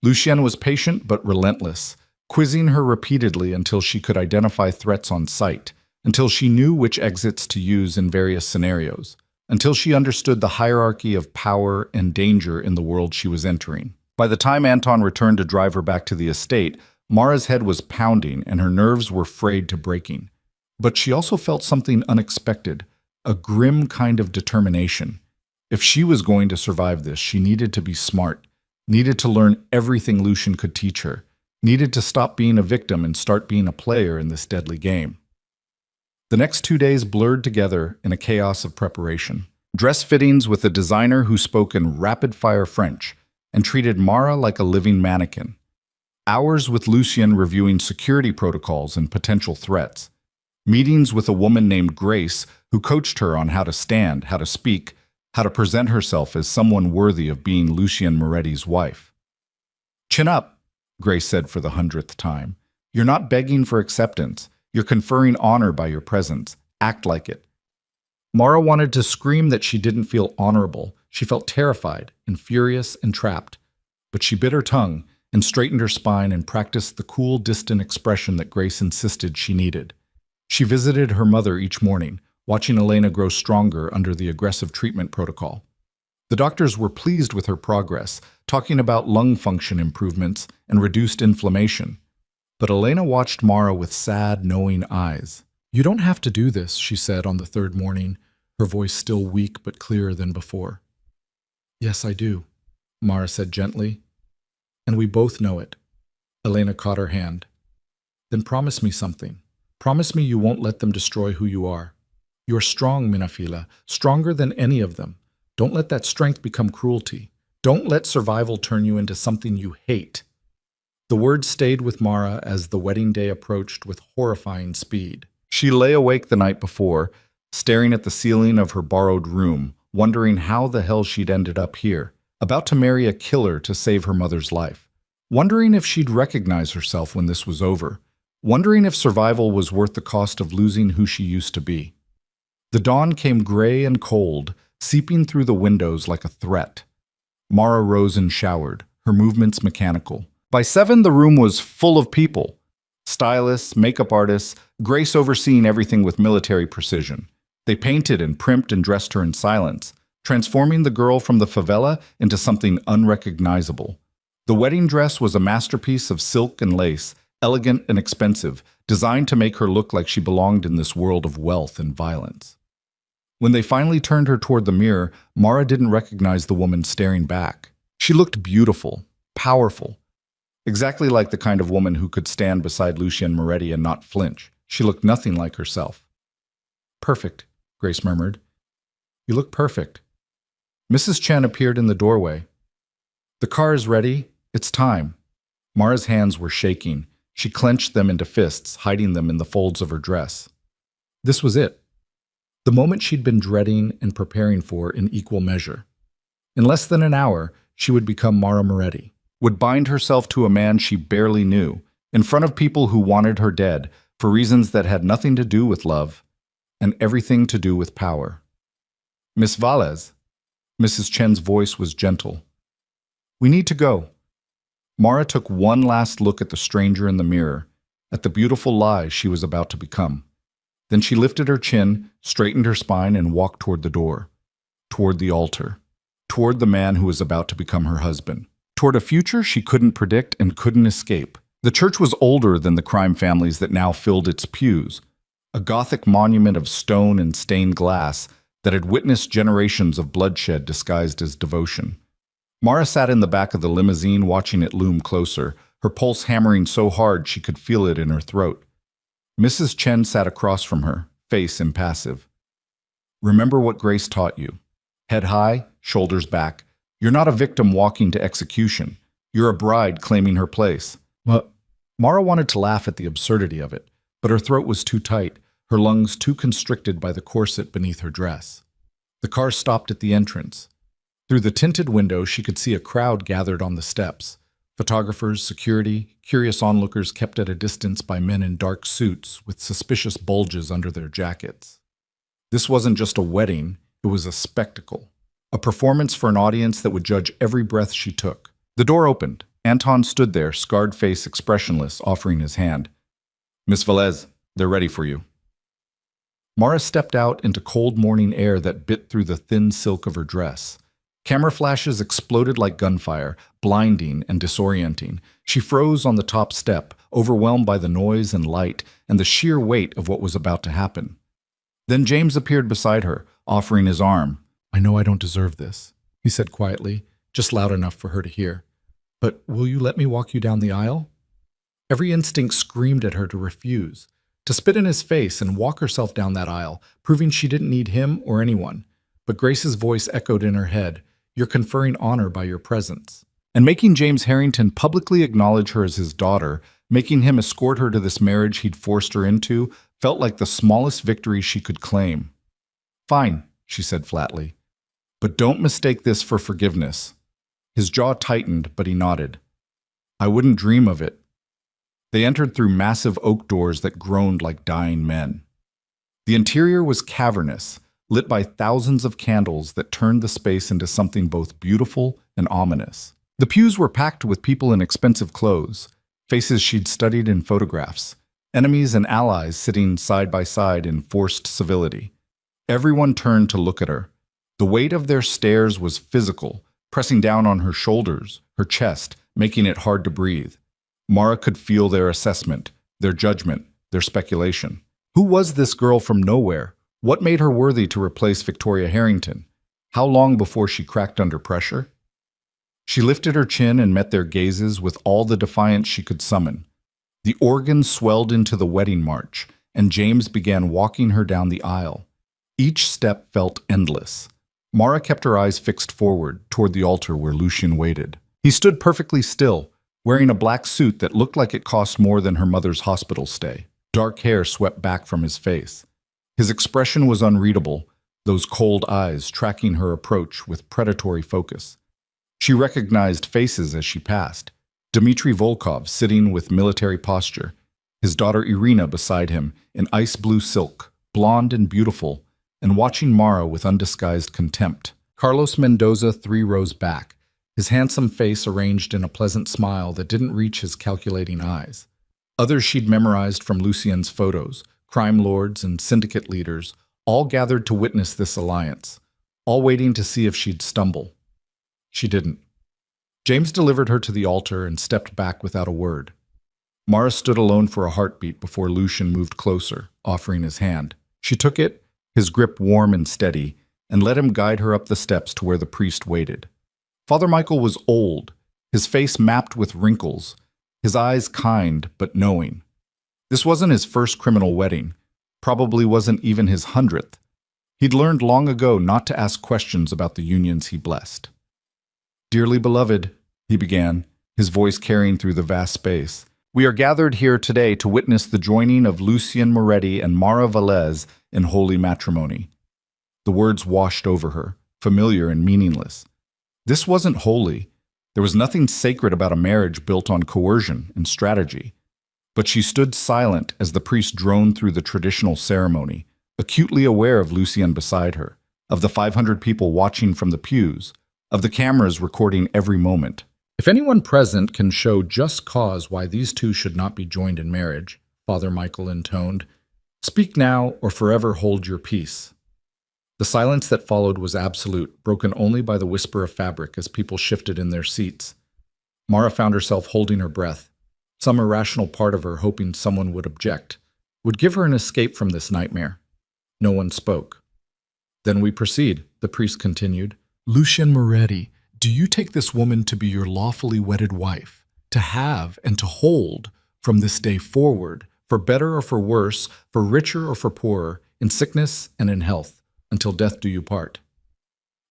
Lucienne was patient but relentless, quizzing her repeatedly until she could identify threats on sight, until she knew which exits to use in various scenarios, until she understood the hierarchy of power and danger in the world she was entering. By the time Anton returned to drive her back to the estate, Mara's head was pounding and her nerves were frayed to breaking. But she also felt something unexpected, a grim kind of determination. If she was going to survive this, she needed to be smart, needed to learn everything Lucian could teach her, needed to stop being a victim and start being a player in this deadly game. The next 2 days blurred together in a chaos of preparation. Dress fittings with a designer who spoke in rapid-fire French and treated Mara like a living mannequin. Hours with Lucien reviewing security protocols and potential threats. Meetings with a woman named Grace who coached her on how to stand, how to speak, how to present herself as someone worthy of being Lucien Moretti's wife. Chin up, Grace said for the 100th time. You're not begging for acceptance. You're conferring honor by your presence. Act like it. Mara wanted to scream that she didn't feel honorable. She felt terrified and furious and trapped. But she bit her tongue and straightened her spine and practiced the cool, distant expression that Grace insisted she needed. She visited her mother each morning, watching Elena grow stronger under the aggressive treatment protocol. The doctors were pleased with her progress, talking about lung function improvements and reduced inflammation. But Elena watched Mara with sad, knowing eyes. You don't have to do this, she said on the third morning, her voice still weak but clearer than before. Yes, I do, Mara said gently. And we both know it. Elena caught her hand. Then promise me something. Promise me you won't let them destroy who you are. You're strong, Minafila, stronger than any of them. Don't let that strength become cruelty. Don't let survival turn you into something you hate. The words stayed with Mara as the wedding day approached with horrifying speed. She lay awake the night before, staring at the ceiling of her borrowed room, wondering how the hell she'd ended up here, about to marry a killer to save her mother's life, wondering if she'd recognize herself when this was over, wondering if survival was worth the cost of losing who she used to be. The dawn came gray and cold, seeping through the windows like a threat. Mara rose and showered, her movements mechanical. By 7, the room was full of people. Stylists, makeup artists, Grace overseeing everything with military precision. They painted and primped and dressed her in silence, transforming the girl from the favela into something unrecognizable. The wedding dress was a masterpiece of silk and lace, elegant and expensive, designed to make her look like she belonged in this world of wealth and violence. When they finally turned her toward the mirror, Mara didn't recognize the woman staring back. She looked beautiful, powerful, exactly like the kind of woman who could stand beside Lucien Moretti and not flinch. She looked nothing like herself. Perfect, Grace murmured. You look perfect. Mrs. Chen appeared in the doorway. The car is ready. It's time. Mara's hands were shaking. She clenched them into fists, hiding them in the folds of her dress. This was it. The moment she'd been dreading and preparing for in equal measure. In less than an hour, she would become Mara Moretti, would bind herself to a man she barely knew, in front of people who wanted her dead, for reasons that had nothing to do with love, and everything to do with power. Miss Valles, Mrs. Chen's voice was gentle. We need to go. Mara took one last look at the stranger in the mirror, at the beautiful lie she was about to become. Then she lifted her chin, straightened her spine, and walked toward the door, toward the altar, toward the man who was about to become her husband, toward a future she couldn't predict and couldn't escape. The church was older than the crime families that now filled its pews, a Gothic monument of stone and stained glass that had witnessed generations of bloodshed disguised as devotion. Mara sat in the back of the limousine watching it loom closer, her pulse hammering so hard she could feel it in her throat. Mrs. Chen sat across from her, face impassive. Remember what Grace taught you. Head high, shoulders back. You're not a victim walking to execution. You're a bride claiming her place. Mara wanted to laugh at the absurdity of it, but her throat was too tight, her lungs too constricted by the corset beneath her dress. The car stopped at the entrance. Through the tinted window, she could see a crowd gathered on the steps. Photographers, security, curious onlookers kept at a distance by men in dark suits with suspicious bulges under their jackets. This wasn't just a wedding, it was a spectacle. A performance for an audience that would judge every breath she took. The door opened. Anton stood there, scarred face expressionless, offering his hand. Miss Velez, they're ready for you. Mara stepped out into cold morning air that bit through the thin silk of her dress. Camera flashes exploded like gunfire, blinding and disorienting. She froze on the top step, overwhelmed by the noise and light and the sheer weight of what was about to happen. Then James appeared beside her, offering his arm. I know I don't deserve this, he said quietly, just loud enough for her to hear. But will you let me walk you down the aisle? Every instinct screamed at her to refuse, to spit in his face and walk herself down that aisle, proving she didn't need him or anyone. But Grace's voice echoed in her head. You're conferring honor by your presence. And making James Harrington publicly acknowledge her as his daughter, making him escort her to this marriage he'd forced her into, felt like the smallest victory she could claim. Fine, she said flatly. But don't mistake this for forgiveness. His jaw tightened, but he nodded. I wouldn't dream of it. They entered through massive oak doors that groaned like dying men. The interior was cavernous, lit by thousands of candles that turned the space into something both beautiful and ominous. The pews were packed with people in expensive clothes, faces she'd studied in photographs, enemies and allies sitting side by side in forced civility. Everyone turned to look at her. The weight of their stares was physical, pressing down on her shoulders, her chest, making it hard to breathe. Mara could feel their assessment, their judgment, their speculation. Who was this girl from nowhere? What made her worthy to replace Victoria Harrington? How long before she cracked under pressure? She lifted her chin and met their gazes with all the defiance she could summon. The organ swelled into the wedding march, and James began walking her down the aisle. Each step felt endless. Mara kept her eyes fixed forward, toward the altar where Lucien waited. He stood perfectly still, wearing a black suit that looked like it cost more than her mother's hospital stay. Dark hair swept back from his face. His expression was unreadable, those cold eyes tracking her approach with predatory focus. She recognized faces as she passed. Dmitry Volkov sitting with military posture, his daughter Irina beside him in ice blue silk, blonde and beautiful, and watching Mara with undisguised contempt. Carlos Mendoza 3 rows back, his handsome face arranged in a pleasant smile that didn't reach his calculating eyes. Others she'd memorized from Lucien's photos, crime lords and syndicate leaders, all gathered to witness this alliance, all waiting to see if she'd stumble. She didn't. James delivered her to the altar and stepped back without a word. Mara stood alone for a heartbeat before Lucien moved closer, offering his hand. She took it, his grip warm and steady, and let him guide her up the steps to where the priest waited. Father Michael was old, his face mapped with wrinkles, his eyes kind but knowing. This wasn't his first criminal wedding, probably wasn't even his 100th. He'd learned long ago not to ask questions about the unions he blessed. Dearly beloved, he began, his voice carrying through the vast space, we are gathered here today to witness the joining of Lucien Moretti and Mara Velez in holy matrimony. The words washed over her, familiar and meaningless. This wasn't holy. There was nothing sacred about a marriage built on coercion and strategy. But she stood silent as the priest droned through the traditional ceremony, acutely aware of Lucien beside her, of the 500 people watching from the pews, of the cameras recording every moment. If anyone present can show just cause why these two should not be joined in marriage, Father Michael intoned, speak now or forever hold your peace. The silence that followed was absolute, broken only by the whisper of fabric as people shifted in their seats. Mara found herself holding her breath, some irrational part of her hoping someone would object, would give her an escape from this nightmare. No one spoke. Then we proceed, the priest continued. Lucien Moretti, do you take this woman to be your lawfully wedded wife, to have and to hold from this day forward, for better or for worse, for richer or for poorer, in sickness and in health, until death do you part?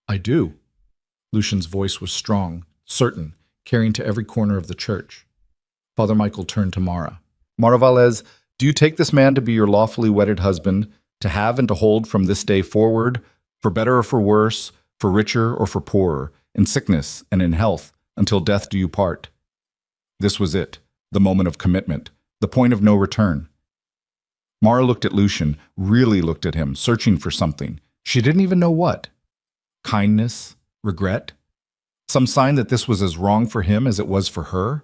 I do. Lucien's voice was strong, certain, carrying to every corner of the church. Father Michael turned to Mara. Mara Velez, do you take this man to be your lawfully wedded husband, to have and to hold from this day forward, for better or for worse, for richer or for poorer, in sickness and in health, until death do you part? This was it, the moment of commitment, the point of no return. Mara looked at Lucien, really looked at him, searching for something. She didn't even know what. Kindness? Regret? Some sign that this was as wrong for him as it was for her?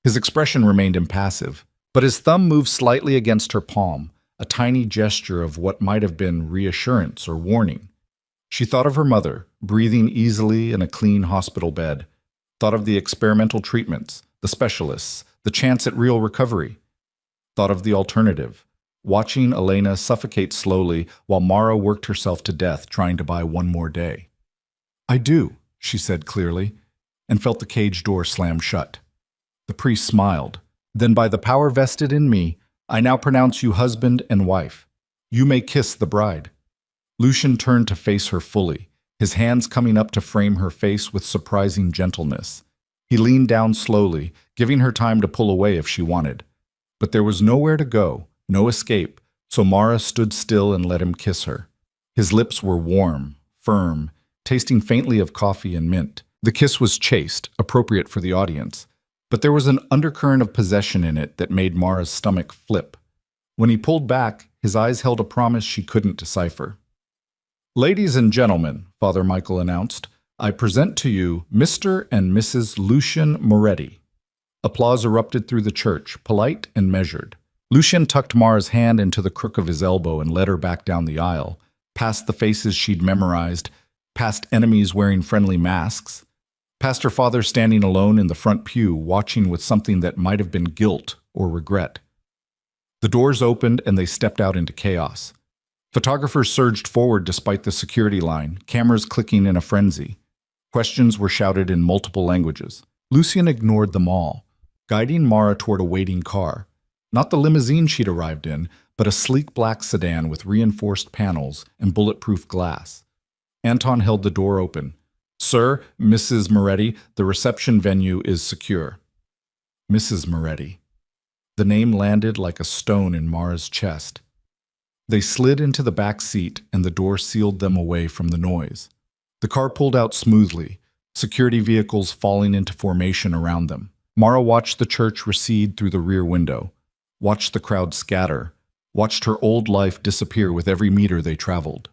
His expression remained impassive, but his thumb moved slightly against her palm, a tiny gesture of what might have been reassurance or warning. She thought of her mother, breathing easily in a clean hospital bed, thought of the experimental treatments, the specialists, the chance at real recovery, thought of the alternative, watching Elena suffocate slowly while Mara worked herself to death trying to buy one more day. I do, she said clearly, and felt the cage door slam shut. The priest smiled. Then by the power vested in me, I now pronounce you husband and wife. You may kiss the bride. Lucien turned to face her fully, his hands coming up to frame her face with surprising gentleness. He leaned down slowly, giving her time to pull away if she wanted. But there was nowhere to go, no escape, so Mara stood still and let him kiss her. His lips were warm, firm, tasting faintly of coffee and mint. The kiss was chaste, appropriate for the audience, but there was an undercurrent of possession in it that made Mara's stomach flip. When he pulled back, his eyes held a promise she couldn't decipher. "Ladies and gentlemen," Father Michael announced, "I present to you Mr. and Mrs. Lucien Moretti." Applause erupted through the church, polite and measured. Lucien tucked Mara's hand into the crook of his elbow and led her back down the aisle, past the faces she'd memorized, past enemies wearing friendly masks, past her father standing alone in the front pew, watching with something that might have been guilt or regret. The doors opened and they stepped out into chaos. Photographers surged forward despite the security line, cameras clicking in a frenzy. Questions were shouted in multiple languages. Lucien ignored them all, guiding Mara toward a waiting car. Not the limousine she'd arrived in, but a sleek black sedan with reinforced panels and bulletproof glass. Anton held the door open. "Sir, Mrs. Moretti, the reception venue is secure." Mrs. Moretti. The name landed like a stone in Mara's chest. They slid into the back seat and the door sealed them away from the noise. The car pulled out smoothly, security vehicles falling into formation around them. Mara watched the church recede through the rear window, watched the crowd scatter, watched her old life disappear with every meter they traveled.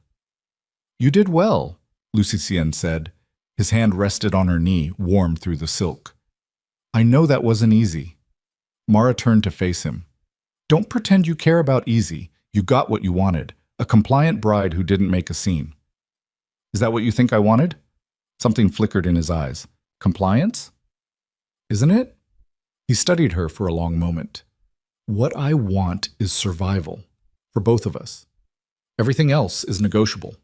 "You did well," Lucien said. His hand rested on her knee, warm through the silk. "I know that wasn't easy." Mara turned to face him. "Don't pretend you care about easy. You got what you wanted. A compliant bride who didn't make a scene." "Is that what you think I wanted?" Something flickered in his eyes. "Compliance? Isn't it?" He studied her for a long moment. "What I want is survival, for both of us. Everything else is negotiable."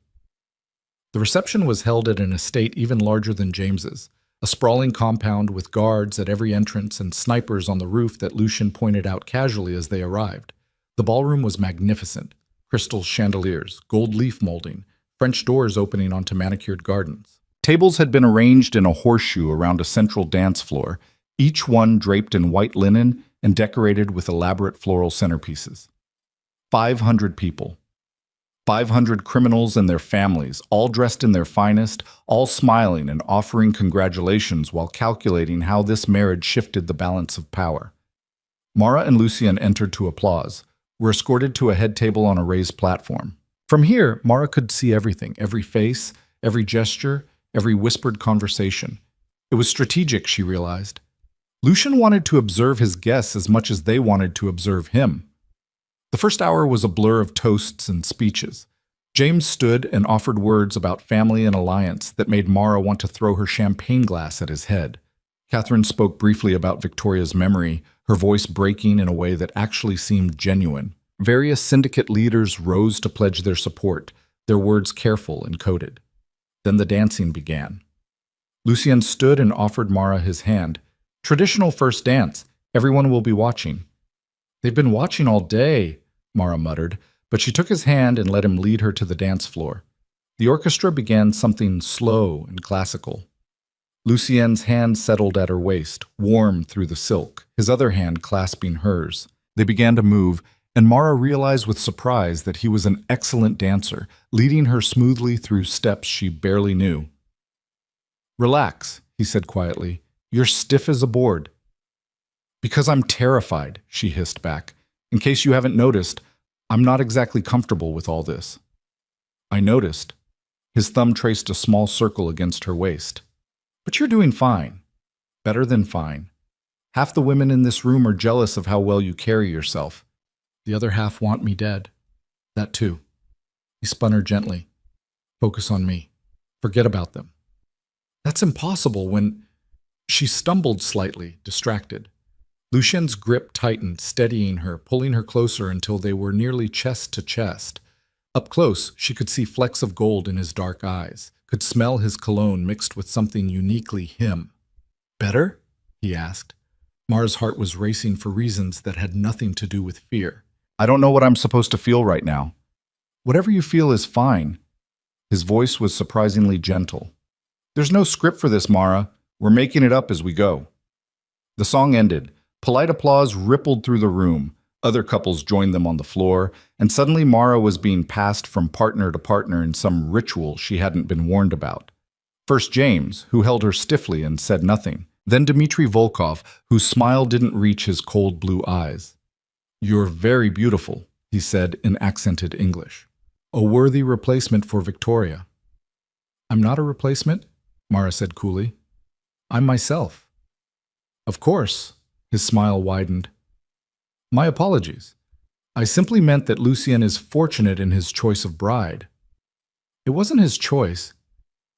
The reception was held at an estate even larger than James's, a sprawling compound with guards at every entrance and snipers on the roof that Lucien pointed out casually as they arrived. The ballroom was magnificent: crystal chandeliers, gold leaf molding, French doors opening onto manicured gardens. Tables had been arranged in a horseshoe around a central dance floor, each one draped in white linen and decorated with elaborate floral centerpieces. 500 people. 500 criminals and their families, all dressed in their finest, all smiling and offering congratulations while calculating how this marriage shifted the balance of power. Mara and Lucien entered to applause, were escorted to a head table on a raised platform. From here, Mara could see everything, every face, every gesture, every whispered conversation. It was strategic, she realized. Lucien wanted to observe his guests as much as they wanted to observe him. The first hour was a blur of toasts and speeches. James stood and offered words about family and alliance that made Mara want to throw her champagne glass at his head. Catherine spoke briefly about Victoria's memory, her voice breaking in a way that actually seemed genuine. Various syndicate leaders rose to pledge their support, their words careful and coded. Then the dancing began. Lucien stood and offered Mara his hand. "Traditional first dance. Everyone will be watching." "They've been watching all day," Mara muttered, but she took his hand and let him lead her to the dance floor. The orchestra began something slow and classical. Lucien's hand settled at her waist, warm through the silk, his other hand clasping hers. They began to move, and Mara realized with surprise that he was an excellent dancer, leading her smoothly through steps she barely knew. "Relax," he said quietly. "You're stiff as a board." "Because I'm terrified," she hissed back. "In case you haven't noticed, I'm not exactly comfortable with all this." "I noticed." His thumb traced a small circle against her waist. "But you're doing fine. Better than fine. Half the women in this room are jealous of how well you carry yourself. The other half want me dead. That too." He spun her gently. "Focus on me. Forget about them." "That's impossible when—" She stumbled slightly, distracted. Lucien's grip tightened, steadying her, pulling her closer until they were nearly chest to chest. Up close, she could see flecks of gold in his dark eyes, could smell his cologne mixed with something uniquely him. "Better?" he asked. Mara's heart was racing for reasons that had nothing to do with fear. "I don't know what I'm supposed to feel right now." "Whatever you feel is fine." His voice was surprisingly gentle. "There's no script for this, Mara. We're making it up as we go. The song ended. Polite applause rippled through the room. Other couples joined them on the floor, and suddenly Mara was being passed from partner to partner in some ritual she hadn't been warned about. First James, who held her stiffly and said nothing. Then Dmitri Volkov, whose smile didn't reach his cold blue eyes. "You're very beautiful," he said in accented English. "A worthy replacement for Victoria." "I'm not a replacement," Mara said coolly. "I'm myself." "Of course." His smile widened. "My apologies. I simply meant that Lucien is fortunate in his choice of bride." "It wasn't his choice.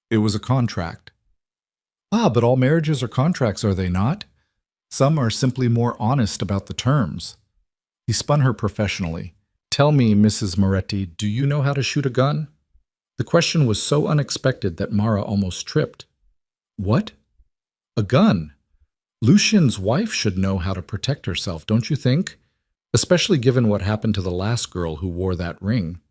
It was a contract." "Ah, but all marriages are contracts, are they not? Some are simply more honest about the terms." He spun her professionally. "Tell me, Mrs. Moretti, do you know how to shoot a gun?" The question was so unexpected that Mara almost tripped. "What? A gun? Lucien's wife should know how to protect herself, don't you think? Especially given what happened to the last girl who wore that ring."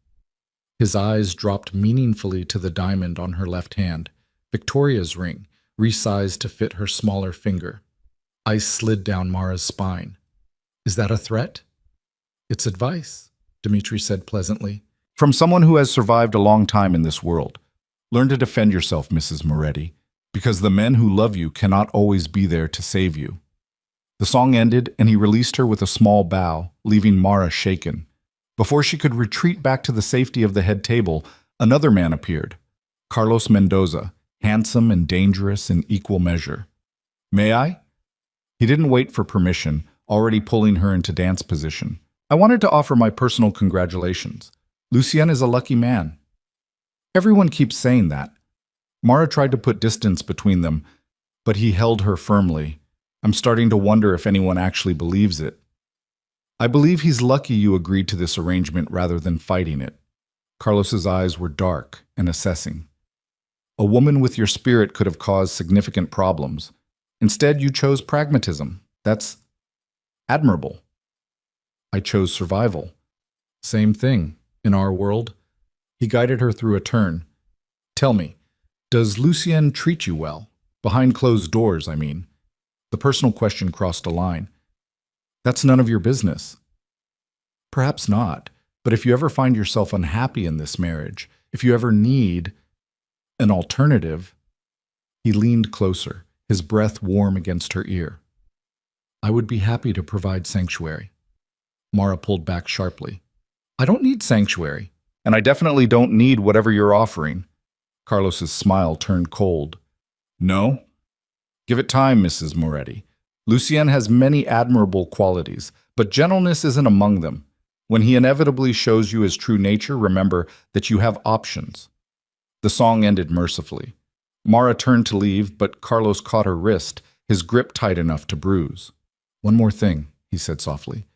His eyes dropped meaningfully to the diamond on her left hand, Victoria's ring, resized to fit her smaller finger. Ice slid down Mara's spine. "Is that a threat?" "It's advice," Dmitri said pleasantly. "From someone who has survived a long time in this world. Learn to defend yourself, Mrs. Moretti, because the men who love you cannot always be there to save you." The song ended, and he released her with a small bow, leaving Mara shaken. Before she could retreat back to the safety of the head table, another man appeared. Carlos Mendoza, handsome and dangerous in equal measure. "May I?" He didn't wait for permission, already pulling her into dance position. "I wanted to offer my personal congratulations. Lucien is a lucky man." Everyone keeps saying that. Mara tried to put distance between them, but he held her firmly. "I'm starting to wonder if anyone actually believes it." "I believe he's lucky you agreed to this arrangement rather than fighting it." Carlos's eyes were dark and assessing. "A woman with your spirit could have caused significant problems. Instead, you chose pragmatism. That's admirable." "I chose survival." "Same thing, in our world." He guided her through a turn. "Tell me, does Lucien treat you well? Behind closed doors, I mean." The personal question crossed a line. "That's none of your business." "Perhaps not, but if you ever find yourself unhappy in this marriage, if you ever need an alternative." He leaned closer, his breath warm against her ear. "I would be happy to provide sanctuary." Mara pulled back sharply. "I don't need sanctuary, and I definitely don't need whatever you're offering." Carlos's smile turned cold. "No? Give it time, Mrs. Moretti. Lucien has many admirable qualities, but gentleness isn't among them. When he inevitably shows you his true nature, remember that you have options." The song ended mercifully. Mara turned to leave, but Carlos caught her wrist, his grip tight enough to bruise. "One more thing," he said softly.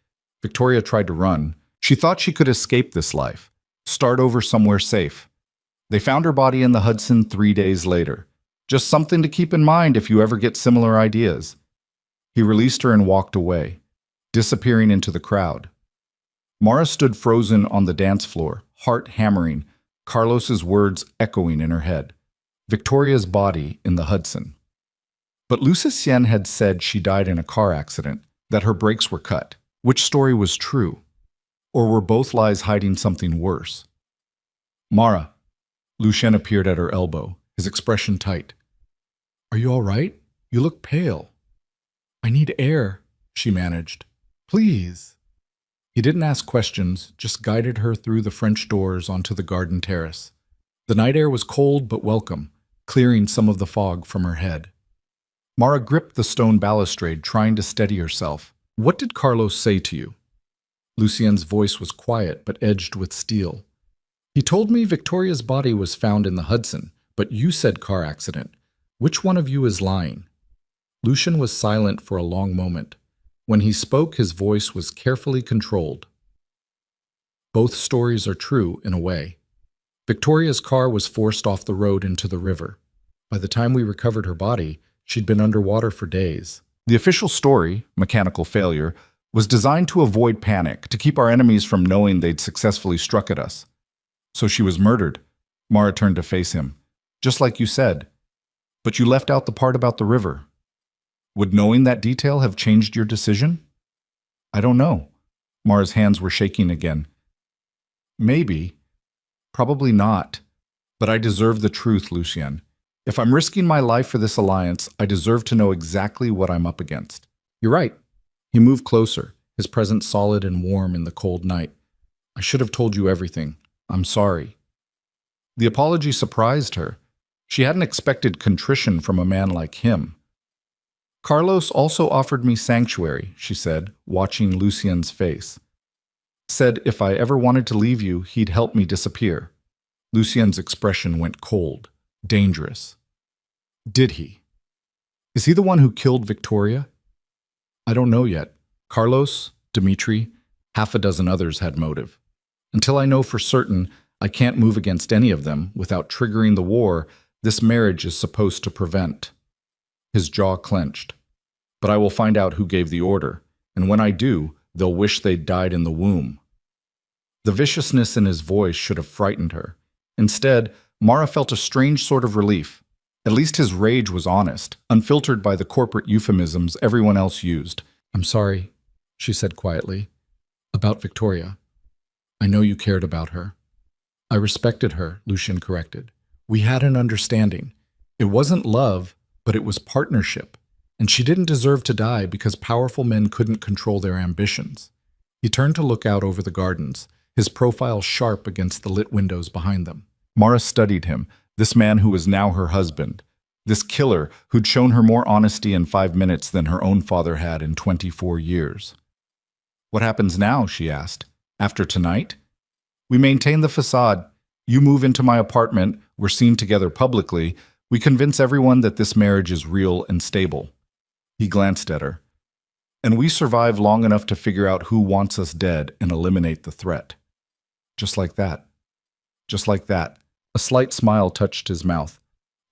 "Victoria tried to run. She thought she could escape this life, start over somewhere safe. They found her body in the Hudson 3 days later. Just something to keep in mind if you ever get similar ideas." He released her and walked away, disappearing into the crowd. Mara stood frozen on the dance floor, heart hammering, Carlos's words echoing in her head. Victoria's body in the Hudson. But Lucien had said she died in a car accident, that her brakes were cut. Which story was true? Or were both lies hiding something worse? "Mara." Lucien appeared at her elbow, his expression tight. "Are you all right? You look pale." "I need air," she managed. "Please." He didn't ask questions, just guided her through the French doors onto the garden terrace. The night air was cold but welcome, clearing some of the fog from her head. Mara gripped the stone balustrade, trying to steady herself. "What did Carlos say to you?" Lucien's voice was quiet but edged with steel. "He told me Victoria's body was found in the Hudson, but you said car accident. Which one of you is lying?" Lucien was silent for a long moment. When he spoke, his voice was carefully controlled. "Both stories are true, in a way. Victoria's car was forced off the road into the river. By the time we recovered her body, she'd been underwater for days. The official story, mechanical failure, was designed to avoid panic, to keep our enemies from knowing they'd successfully struck at us. So she was murdered." Mara turned to face him. "Just like you said." But you left out the part about the river. Would knowing that detail have changed your decision? I don't know. Mara's hands were shaking again. Maybe. Probably not. But I deserve the truth, Lucien. If I'm risking my life for this alliance, I deserve to know exactly what I'm up against. You're right. He moved closer, his presence solid and warm in the cold night. I should have told you everything. I'm sorry. The apology surprised her. She hadn't expected contrition from a man like him. Carlos also offered me sanctuary, she said, watching Lucien's face. Said if I ever wanted to leave you, he'd help me disappear. Lucien's expression went cold, dangerous. Did he? Is he the one who killed Victoria? I don't know yet. Carlos, Dmitri, half a dozen others had motive. Until I know for certain I can't move against any of them without triggering the war this marriage is supposed to prevent. His jaw clenched. But I will find out who gave the order, and when I do, they'll wish they'd died in the womb. The viciousness in his voice should have frightened her. Instead, Mara felt a strange sort of relief. At least his rage was honest, unfiltered by the corporate euphemisms everyone else used. I'm sorry, she said quietly. About Victoria. I know you cared about her. I respected her, Lucien corrected. We had an understanding. It wasn't love, but it was partnership. And she didn't deserve to die because powerful men couldn't control their ambitions. He turned to look out over the gardens, his profile sharp against the lit windows behind them. Mara studied him, this man who was now her husband, this killer who'd shown her more honesty in 5 minutes than her own father had in 24 years. What happens now, she asked. After tonight? We maintain the facade. You move into my apartment, we're seen together publicly, we convince everyone that this marriage is real and stable. He glanced at her. And we survive long enough to figure out who wants us dead and eliminate the threat. Just like that. Just like that. A slight smile touched his mouth.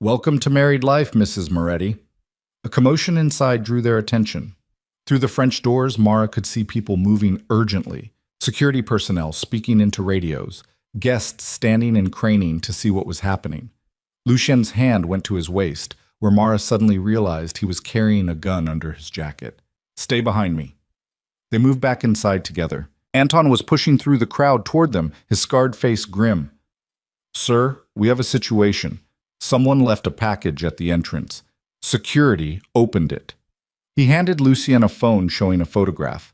Welcome to married life, Mrs. Moretti. A commotion inside drew their attention. Through the French doors, Mara could see people moving urgently, security personnel speaking into radios, guests standing and craning to see what was happening. Lucien's hand went to his waist, where Mara suddenly realized he was carrying a gun under his jacket. Stay behind me. They moved back inside together. Anton was pushing through the crowd toward them, his scarred face grim. Sir, we have a situation. Someone left a package at the entrance. Security opened it. He handed Lucien a phone showing a photograph.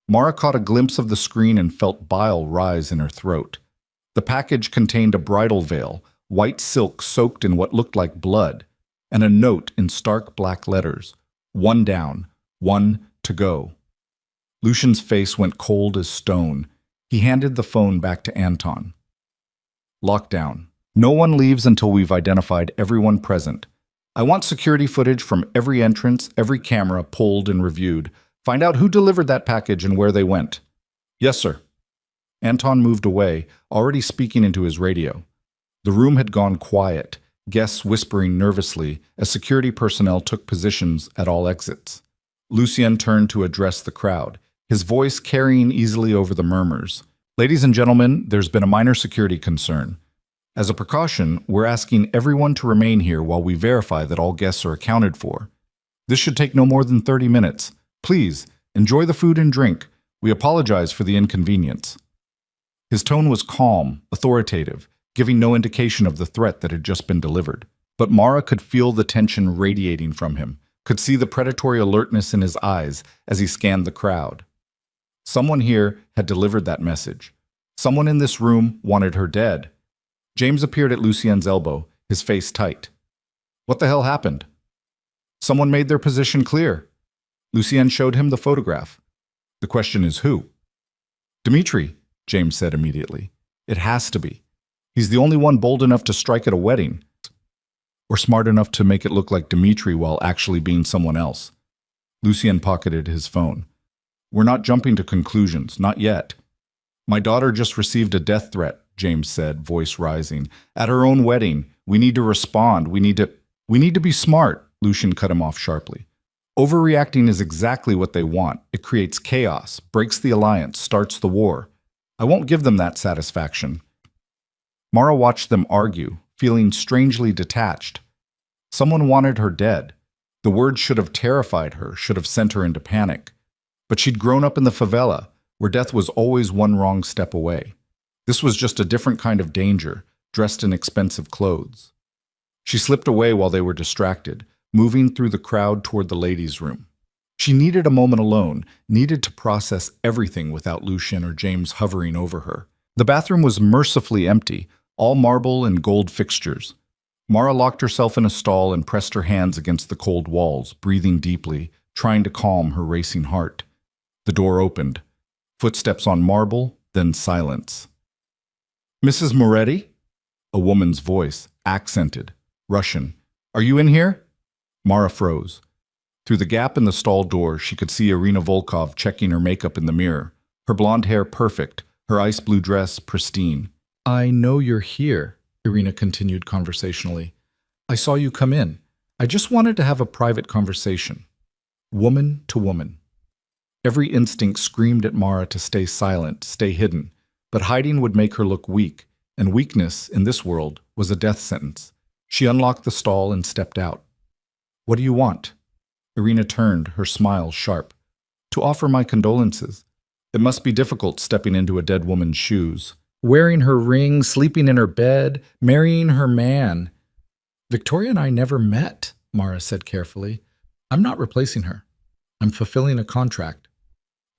Mara caught a glimpse of the screen and felt bile rise in her throat. The package contained a bridal veil, white silk soaked in what looked like blood, and a note in stark black letters. 1 down, 1 to go. Lucien's face went cold as stone. He handed the phone back to Anton. Lockdown. No one leaves until we've identified everyone present. I want security footage from every entrance, every camera pulled and reviewed. Find out who delivered that package and where they went. Yes, sir. Anton moved away, already speaking into his radio. The room had gone quiet, guests whispering nervously as security personnel took positions at all exits. Lucien turned to address the crowd, his voice carrying easily over the murmurs. Ladies and gentlemen, there's been a minor security concern. As a precaution, we're asking everyone to remain here while we verify that all guests are accounted for. This should take no more than 30 minutes. Please, enjoy the food and drink. We apologize for the inconvenience. His tone was calm, authoritative, giving no indication of the threat that had just been delivered. But Mara could feel the tension radiating from him, could see the predatory alertness in his eyes as he scanned the crowd. Someone here had delivered that message. Someone in this room wanted her dead. James appeared at Lucien's elbow, his face tight. What the hell happened? Someone made their position clear. Lucien showed him the photograph. The question is who? Dmitri, James said immediately. It has to be. He's the only one bold enough to strike at a wedding, or smart enough to make it look like Dmitri while actually being someone else. Lucien pocketed his phone. We're not jumping to conclusions, not yet. My daughter just received a death threat, James said, voice rising. At her own wedding, we need to respond. We need to be smart, Lucien cut him off sharply. Overreacting is exactly what they want. It creates chaos, breaks the alliance, starts the war. I won't give them that satisfaction. Mara watched them argue, feeling strangely detached. Someone wanted her dead. The word should have terrified her, should have sent her into panic. But she'd grown up in the favela, where death was always one wrong step away. This was just a different kind of danger, dressed in expensive clothes. She slipped away while they were distracted, moving through the crowd toward the ladies' room. She needed a moment alone, needed to process everything without Lucien or James hovering over her. The bathroom was mercifully empty, all marble and gold fixtures. Mara locked herself in a stall and pressed her hands against the cold walls, breathing deeply, trying to calm her racing heart. The door opened. Footsteps on marble, then silence. "Mrs. Moretti?" A woman's voice, accented, Russian. "Are you in here?" Mara froze. Through the gap in the stall door, she could see Irina Volkov checking her makeup in the mirror, her blonde hair perfect, her ice blue dress pristine. "I know you're here," Irina continued conversationally. "I saw you come in. I just wanted to have a private conversation. Woman to woman." Every instinct screamed at Mara to stay silent, stay hidden, but hiding would make her look weak, and weakness, in this world, was a death sentence. She unlocked the stall and stepped out. "What do you want?" Irina turned, her smile sharp. "To offer my condolences. It must be difficult stepping into a dead woman's shoes. Wearing her ring, sleeping in her bed, marrying her man." "Victoria and I never met," Mara said carefully. "I'm not replacing her. I'm fulfilling a contract."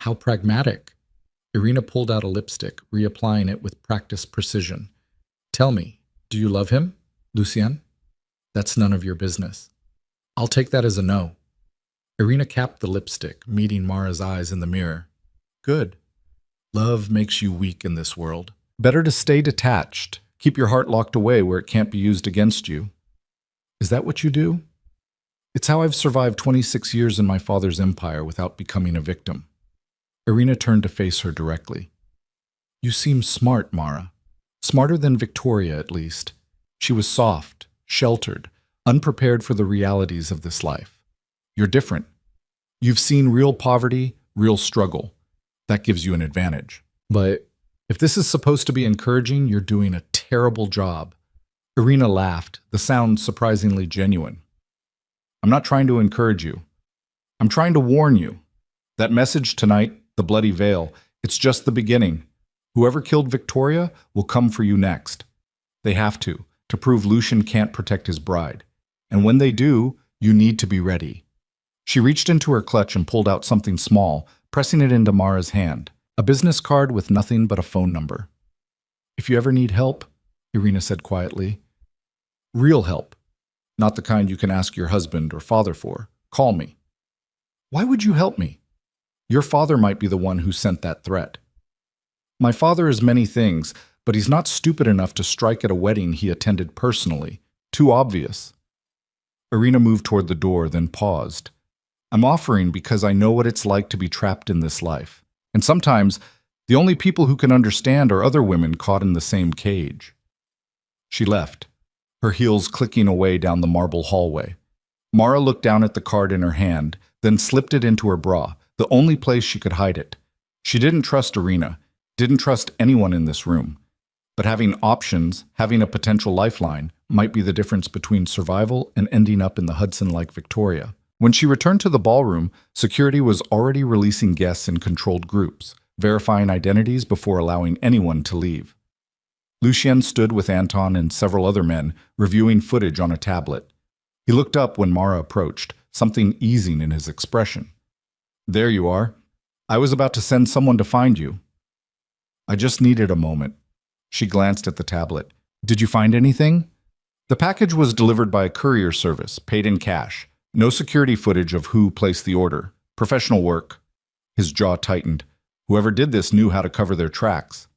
"How pragmatic." Irina pulled out a lipstick, reapplying it with practiced precision. "Tell me, do you love him, Lucien?" "That's none of your business." "I'll take that as a no." Irina capped the lipstick, meeting Mara's eyes in the mirror. "Good. Love makes you weak in this world. Better to stay detached. Keep your heart locked away where it can't be used against you." "Is that what you do?" "It's how I've survived 26 years in my father's empire without becoming a victim." Irina turned to face her directly. "You seem smart, Mara. Smarter than Victoria, at least. She was soft, sheltered, unprepared for the realities of this life. You're different. You've seen real poverty, real struggle. That gives you an advantage. But if this is supposed to be encouraging, you're doing a terrible job." Irina laughed, the sound surprisingly genuine. "I'm not trying to encourage you. I'm trying to warn you. That message tonight, the bloody veil, it's just the beginning. Whoever killed Victoria will come for you next. They have to prove Lucien can't protect his bride. And when they do, you need to be ready." She reached into her clutch and pulled out something small, pressing it into Mara's hand. A business card with nothing but a phone number. "If you ever need help," Irina said quietly, "real help, not the kind you can ask your husband or father for, call me." "Why would you help me?" "Your father might be the one who sent that threat." "My father is many things, but he's not stupid enough to strike at a wedding he attended personally. Too obvious." Irina moved toward the door, then paused. "I'm offering because I know what it's like to be trapped in this life. And sometimes, the only people who can understand are other women caught in the same cage." She left, her heels clicking away down the marble hallway. Mara looked down at the card in her hand, then slipped it into her bra, the only place she could hide it. She didn't trust Irina, didn't trust anyone in this room. But having options, having a potential lifeline, might be the difference between survival and ending up in the Hudson like Victoria. When she returned to the ballroom, security was already releasing guests in controlled groups, verifying identities before allowing anyone to leave. Lucien stood with Anton and several other men, reviewing footage on a tablet. He looked up when Mara approached, something easing in his expression. "There you are. I was about to send someone to find you." "I just needed a moment." She glanced at the tablet. "Did you find anything?" "The package was delivered by a courier service, paid in cash. No security footage of who placed the order. Professional work." His jaw tightened. Whoever did this knew how to cover their tracks.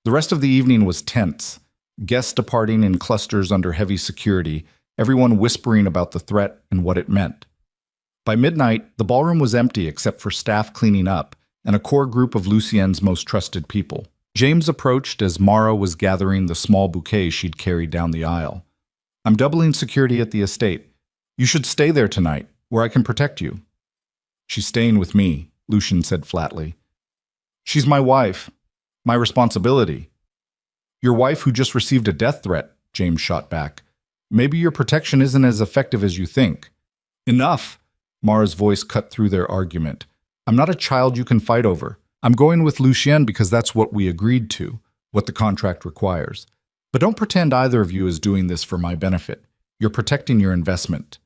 The rest of the evening was tense. Guests departing in clusters under heavy security, everyone whispering about the threat and what it meant. By midnight, the ballroom was empty except for staff cleaning up and a core group of Lucien's most trusted people. James approached as Mara was gathering the small bouquet she'd carried down the aisle. "I'm doubling security at the estate. You should stay there tonight, where I can protect you." "She's staying with me," Lucien said flatly. "She's my wife. My responsibility." "Your wife who just received a death threat," James shot back. Maybe your protection isn't as effective as you think. Enough! Mara's voice cut through their argument. I'm not a child you can fight over. I'm going with Lucien because that's what we agreed to, what the contract requires. But don't pretend either of you is doing this for my benefit. You're protecting your investment.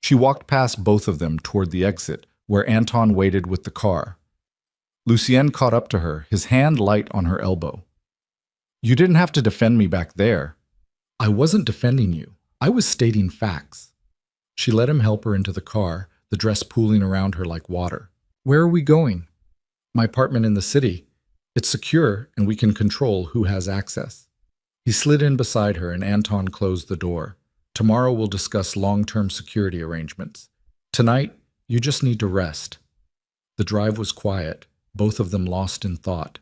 She walked past both of them toward the exit, where Anton waited with the car. Lucien caught up to her, his hand light on her elbow. You didn't have to defend me back there. I wasn't defending you. I was stating facts. She let him help her into the car, the dress pooling around her like water. Where are we going? My apartment in the city. It's secure, and we can control who has access. He slid in beside her, and Anton closed the door. Tomorrow we'll discuss long-term security arrangements. Tonight, you just need to rest. The drive was quiet, both of them lost in thought.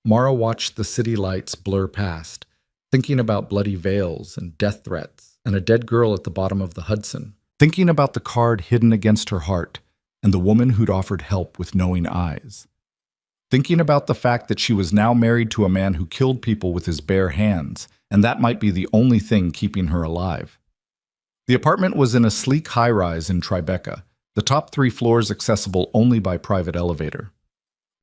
Mara watched the city lights blur past, thinking about bloody veils and death threats and a dead girl at the bottom of the Hudson, thinking about the card hidden against her heart and the woman who'd offered help with knowing eyes, thinking about the fact that she was now married to a man who killed people with his bare hands, and that might be the only thing keeping her alive. The apartment was in a sleek high-rise in Tribeca, the top 3 floors accessible only by private elevator.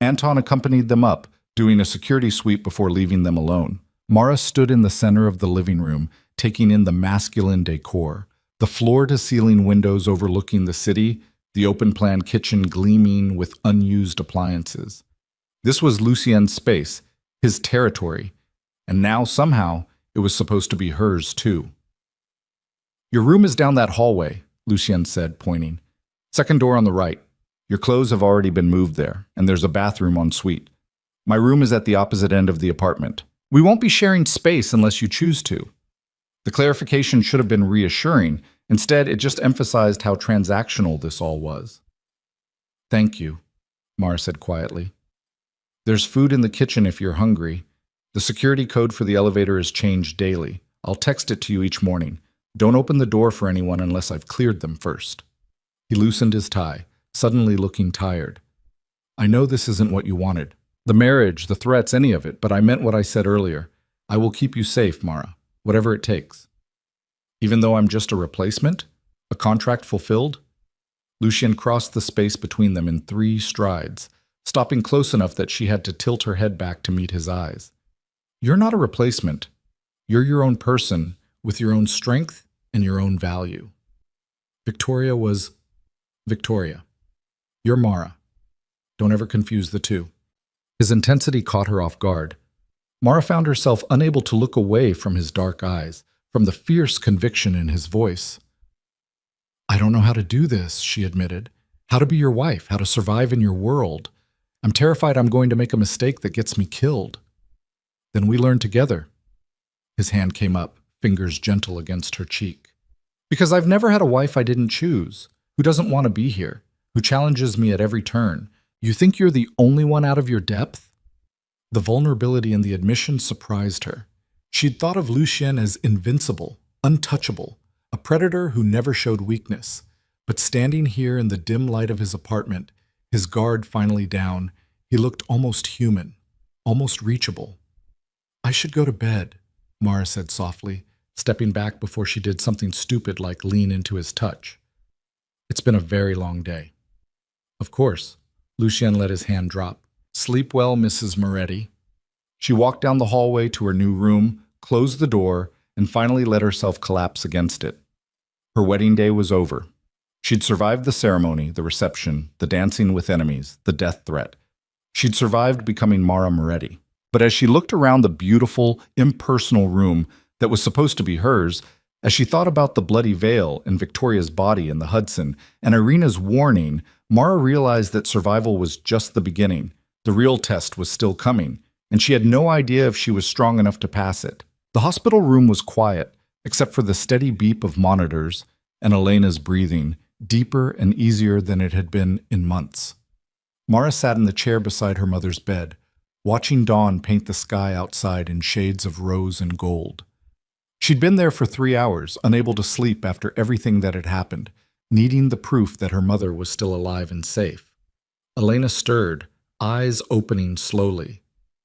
Anton accompanied them up, doing a security sweep before leaving them alone. Mara stood in the center of the living room, taking in the masculine decor, the floor-to-ceiling windows overlooking the city, the open-plan kitchen gleaming with unused appliances. This was Lucien's space, his territory, and now somehow it was supposed to be hers too. Your room is down that hallway, Lucien said, pointing. Second door on the right. Your clothes have already been moved there, and there's a bathroom en suite. My room is at the opposite end of the apartment. We won't be sharing space unless you choose to. The clarification should have been reassuring. Instead, it just emphasized how transactional this all was. Thank you, Mara said quietly. There's food in the kitchen if you're hungry. The security code for the elevator is changed daily. I'll text it to you each morning. Don't open the door for anyone unless I've cleared them first. He loosened his tie, suddenly looking tired. I know this isn't what you wanted. The marriage, the threats, any of it, but I meant what I said earlier. I will keep you safe, Mara, whatever it takes. Even though I'm just a replacement? A contract fulfilled? Lucien crossed the space between them in 3 strides, stopping close enough that she had to tilt her head back to meet his eyes. You're not a replacement. You're your own person, with your own strength and your own value. Victoria was Victoria. You're Mara. Don't ever confuse the two. His intensity caught her off guard. Mara found herself unable to look away from his dark eyes, from the fierce conviction in his voice. I don't know how to do this, she admitted. How to be your wife, how to survive in your world. I'm terrified I'm going to make a mistake that gets me killed. Then we learn together. His hand came up, fingers gentle against her cheek. Because I've never had a wife I didn't choose, who doesn't want to be here, who challenges me at every turn. You think you're the only one out of your depth? The vulnerability in the admission surprised her. She'd thought of Lucien as invincible, untouchable, a predator who never showed weakness. But standing here in the dim light of his apartment, his guard finally down, he looked almost human, almost reachable. I should go to bed, Mara said softly, stepping back before she did something stupid like lean into his touch. It's been a very long day. Of course. Lucien let his hand drop. Sleep well, Mrs. Moretti. She walked down the hallway to her new room, closed the door, and finally let herself collapse against it. Her wedding day was over. She'd survived the ceremony, the reception, the dancing with enemies, the death threat. She'd survived becoming Mara Moretti. But as she looked around the beautiful, impersonal room that was supposed to be hers, as she thought about the bloody veil and Victoria's body in the Hudson and Irina's warning, Mara realized that survival was just the beginning. The real test was still coming, and she had no idea if she was strong enough to pass it. The hospital room was quiet, except for the steady beep of monitors and Elena's breathing, deeper and easier than it had been in months. Mara sat in the chair beside her mother's bed, watching dawn paint the sky outside in shades of rose and gold. She'd been there for 3 hours, unable to sleep after everything that had happened, needing the proof that her mother was still alive and safe. Elena stirred, eyes opening slowly.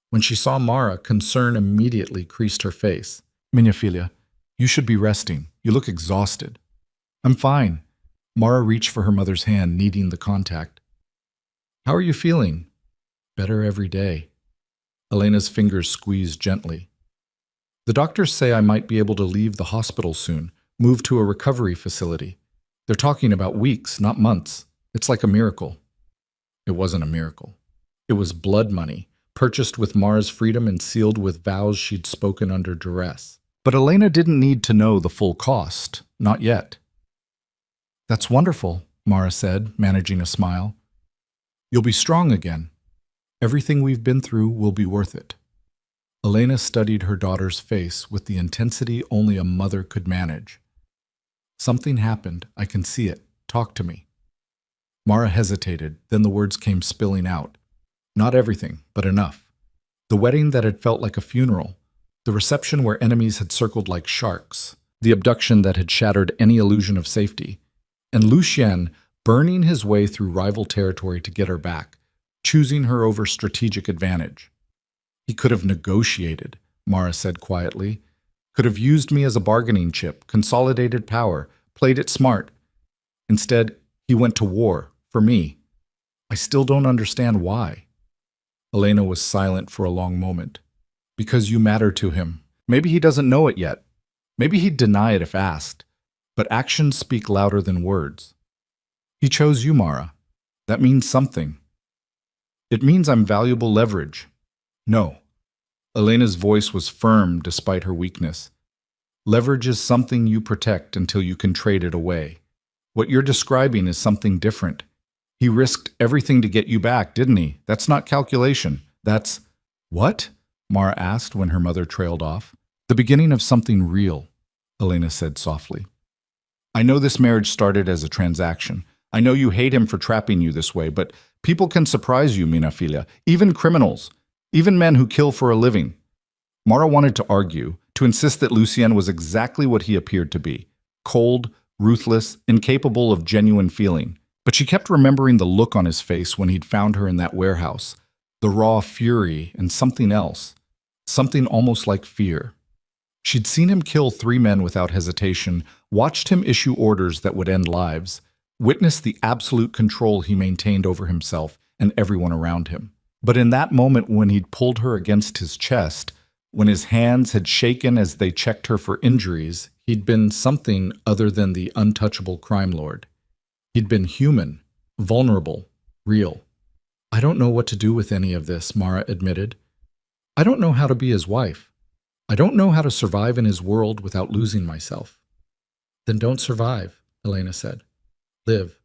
When she saw Mara, concern immediately creased her face. Minha filha, you should be resting. You look exhausted. I'm fine. Mara reached for her mother's hand, needing the contact. How are you feeling? Better every day. Elena's fingers squeezed gently. The doctors say I might be able to leave the hospital soon, move to a recovery facility. They're talking about weeks, not months. It's like a miracle. It wasn't a miracle. It was blood money, purchased with Mara's freedom and sealed with vows she'd spoken under duress. But Elena didn't need to know the full cost. Not yet. That's wonderful, Mara said, managing a smile. You'll be strong again. Everything we've been through will be worth it. Elena studied her daughter's face with the intensity only a mother could manage. Something happened. I can see it. Talk to me. Mara hesitated, then the words came spilling out. Not everything, but enough. The wedding that had felt like a funeral. The reception where enemies had circled like sharks. The abduction that had shattered any illusion of safety. And Lucien burning his way through rival territory to get her back, choosing her over strategic advantage. He could have negotiated, Mara said quietly. Could have used me as a bargaining chip, consolidated power, played it smart. Instead, he went to war, for me. I still don't understand why. Elena was silent for a long moment. Because you matter to him. Maybe he doesn't know it yet. Maybe he'd deny it if asked. But actions speak louder than words. He chose you, Mara. That means something. It means I'm valuable leverage. No. Elena's voice was firm despite her weakness. Leverage is something you protect until you can trade it away. What you're describing is something different. He risked everything to get you back, didn't he? That's not calculation. That's... What? Mara asked when her mother trailed off. The beginning of something real, Elena said softly. I know this marriage started as a transaction. I know you hate him for trapping you this way, but people can surprise you, Mina Filia. Even criminals. Even men who kill for a living. Mara wanted to argue, to insist that Lucien was exactly what he appeared to be. Cold, ruthless, incapable of genuine feeling. But she kept remembering the look on his face when he'd found her in that warehouse. The raw fury and something else. Something almost like fear. She'd seen him kill 3 men without hesitation, watched him issue orders that would end lives, witnessed the absolute control he maintained over himself and everyone around him. But in that moment when he'd pulled her against his chest, when his hands had shaken as they checked her for injuries, he'd been something other than the untouchable crime lord. He'd been human, vulnerable, real. I don't know what to do with any of this, Mara admitted. I don't know how to be his wife. I don't know how to survive in his world without losing myself. Then don't survive, Elena said. Live.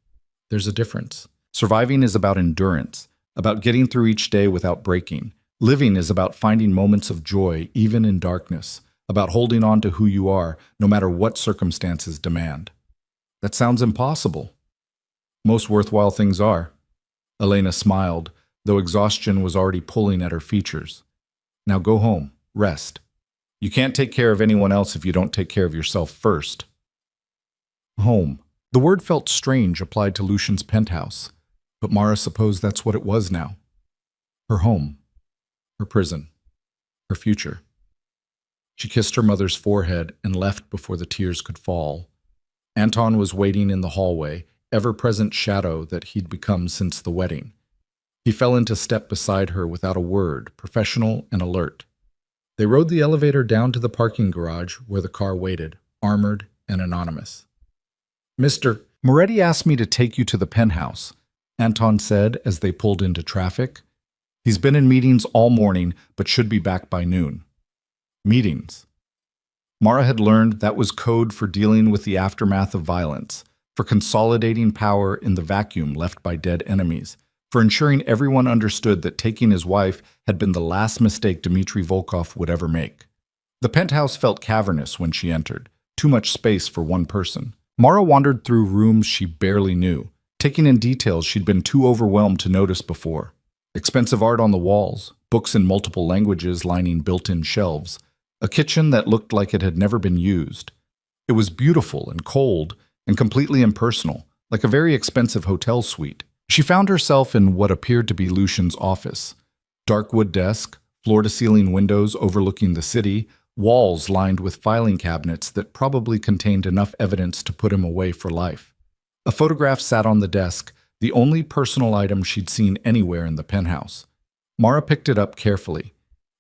There's a difference. Surviving is about endurance, about getting through each day without breaking. Living is about finding moments of joy, even in darkness, about holding on to who you are, no matter what circumstances demand. That sounds impossible. Most worthwhile things are. Elena smiled, though exhaustion was already pulling at her features. Now go home. Rest. You can't take care of anyone else if you don't take care of yourself first. Home. The word felt strange applied to Lucien's penthouse, but Mara supposed that's what it was now. Her home. Her prison. Her future. She kissed her mother's forehead and left before the tears could fall. Anton was waiting in the hallway, ever-present shadow that he'd become since the wedding. He fell into step beside her without a word, professional and alert. They rode the elevator down to the parking garage where the car waited, armored and anonymous. Mr. Moretti asked me to take you to the penthouse, Anton said as they pulled into traffic. He's been in meetings all morning, but should be back by noon. Meetings. Mara had learned that was code for dealing with the aftermath of violence, for consolidating power in the vacuum left by dead enemies, for ensuring everyone understood that taking his wife had been the last mistake Dmitry Volkov would ever make. The penthouse felt cavernous when she entered, too much space for one person. Mara wandered through rooms she barely knew, taking in details she'd been too overwhelmed to notice before. Expensive art on the walls, books in multiple languages lining built-in shelves, a kitchen that looked like it had never been used. It was beautiful and cold and completely impersonal, like a very expensive hotel suite. She found herself in what appeared to be Lucien's office. Dark wood desk, floor-to-ceiling windows overlooking the city, walls lined with filing cabinets that probably contained enough evidence to put him away for life. A photograph sat on the desk, the only personal item she'd seen anywhere in the penthouse. Mara picked it up carefully.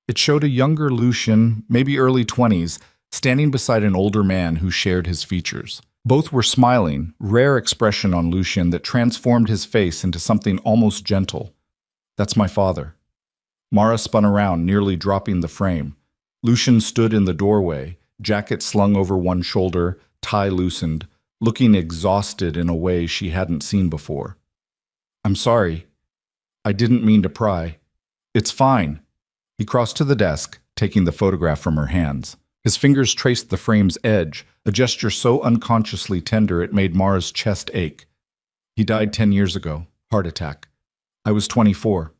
It showed a younger Lucian, maybe early 20s, standing beside an older man who shared his features. Both were smiling, rare expression on Lucian that transformed his face into something almost gentle. "That's my father." Mara spun around, nearly dropping the frame. Lucian stood in the doorway, jacket slung over one shoulder, tie loosened, looking exhausted in a way she hadn't seen before. "I'm sorry. I didn't mean to pry." "It's fine." He crossed to the desk, taking the photograph from her hands. His fingers traced the frame's edge, a gesture so unconsciously tender it made Mara's chest ache. "He died 10 years ago. Heart attack. I was 24.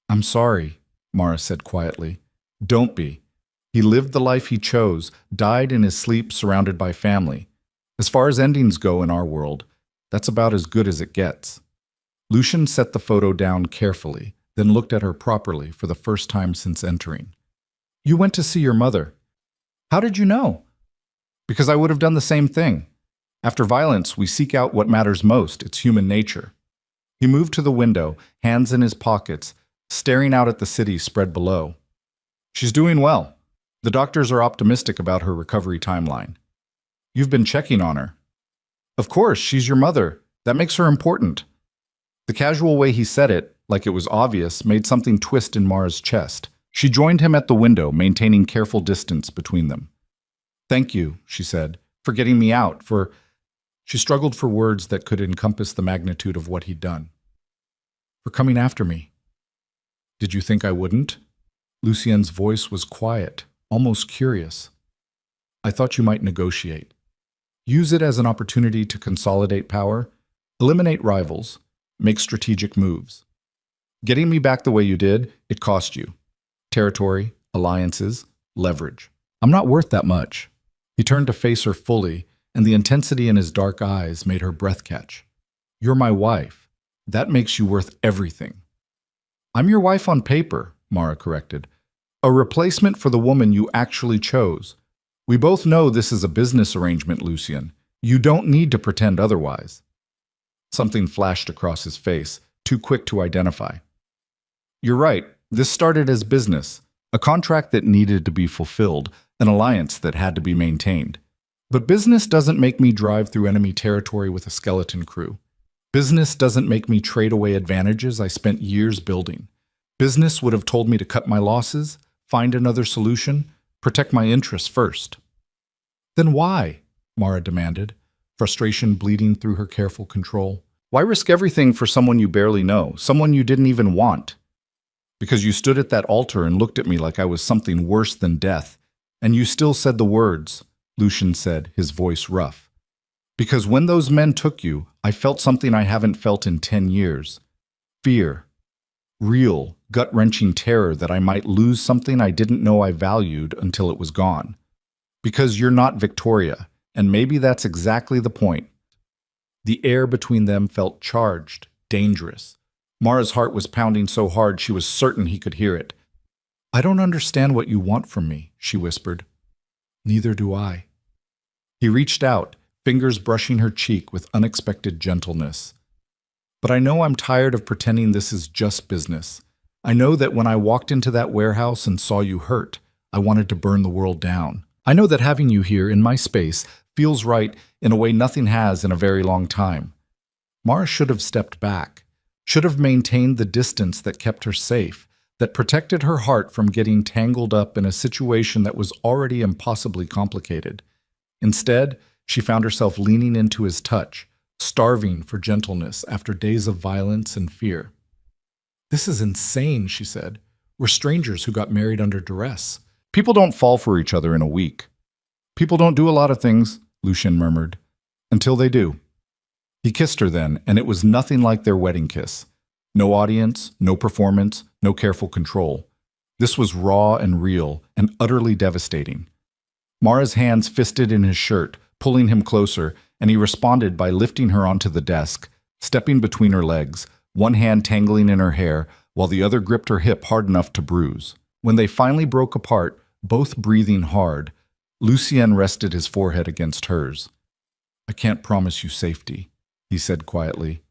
"I'm sorry," Mara said quietly. "Don't be. He lived the life he chose, died in his sleep surrounded by family. As far as endings go in our world, that's about as good as it gets." Lucian set the photo down carefully, then looked at her properly for the first time since entering. "You went to see your mother. How did you know?" "Because I would have done the same thing. After violence, we seek out what matters most. It's human nature." He moved to the window, hands in his pockets, staring out at the city spread below. "She's doing well. The doctors are optimistic about her recovery timeline." "You've been checking on her." "Of course, she's your mother. That makes her important." The casual way he said it, like it was obvious, made something twist in Mara's chest. She joined him at the window, maintaining careful distance between them. "Thank you," she said, "for getting me out, for—" She struggled for words that could encompass the magnitude of what he'd done. "For coming after me." "Did you think I wouldn't?" Lucien's voice was quiet, almost curious. "I thought you might negotiate. Use it as an opportunity to consolidate power, eliminate rivals, make strategic moves. Getting me back the way you did, it cost you. Territory, alliances, leverage. I'm not worth that much." He turned to face her fully, and the intensity in his dark eyes made her breath catch. "You're my wife. That makes you worth everything." "I'm your wife on paper," Mara corrected. "A replacement for the woman you actually chose. We both know this is a business arrangement, Lucian. You don't need to pretend otherwise." Something flashed across his face, too quick to identify. "You're right. This started as business, a contract that needed to be fulfilled, an alliance that had to be maintained. But business doesn't make me drive through enemy territory with a skeleton crew. Business doesn't make me trade away advantages I spent years building. Business would have told me to cut my losses, find another solution, protect my interests first." "Then why?" Mara demanded, frustration bleeding through her careful control. "Why risk everything for someone you barely know, someone you didn't even want?" "Because you stood at that altar and looked at me like I was something worse than death, and you still said the words," Lucian said, his voice rough. "Because when those men took you, I felt something I haven't felt in 10 years. Fear. Real, gut-wrenching terror that I might lose something I didn't know I valued until it was gone. Because you're not Victoria, and maybe that's exactly the point." The air between them felt charged, dangerous. Mara's heart was pounding so hard she was certain he could hear it. "I don't understand what you want from me," she whispered. "Neither do I." He reached out, fingers brushing her cheek with unexpected gentleness. "But I know I'm tired of pretending this is just business. I know that when I walked into that warehouse and saw you hurt, I wanted to burn the world down. I know that having you here in my space feels right in a way nothing has in a very long time." Mara should have stepped back, should have maintained the distance that kept her safe, that protected her heart from getting tangled up in a situation that was already impossibly complicated. Instead, she found herself leaning into his touch, starving for gentleness after days of violence and fear. "This is insane," she said. "We're strangers who got married under duress." "People don't fall for each other in a week. People don't do a lot of things," Lucian murmured, "until they do." He kissed her then, and it was nothing like their wedding kiss. No audience, no performance, no careful control. This was raw and real, and utterly devastating. Mara's hands fisted in his shirt, pulling him closer, and he responded by lifting her onto the desk, stepping between her legs, one hand tangling in her hair, while the other gripped her hip hard enough to bruise. When they finally broke apart, both breathing hard. Lucien rested his forehead against hers. I can't promise you safety, he said quietly.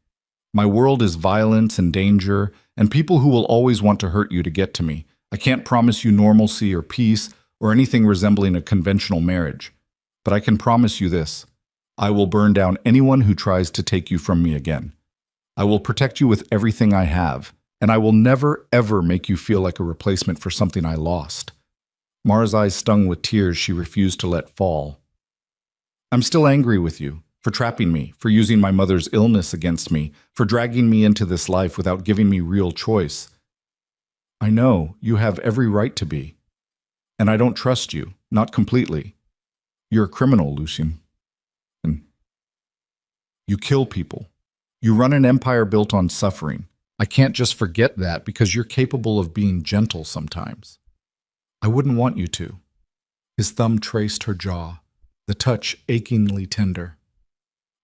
My world is violence and danger, and people who will always want to hurt you to get to me. I can't promise you normalcy or peace or anything resembling a conventional marriage. But I can promise you this. I will burn down anyone who tries to take you from me again. I will protect you with everything I have, and I will never, ever make you feel like a replacement for something I lost. Mara's eyes stung with tears she refused to let fall. I'm still angry with you, for trapping me, for using my mother's illness against me, for dragging me into this life without giving me real choice. I know you have every right to be, and I don't trust you, not completely. You're a criminal, Lucien. And you kill people. You run an empire built on suffering. I can't just forget that because you're capable of being gentle sometimes. I wouldn't want you to. His thumb traced her jaw, the touch achingly tender.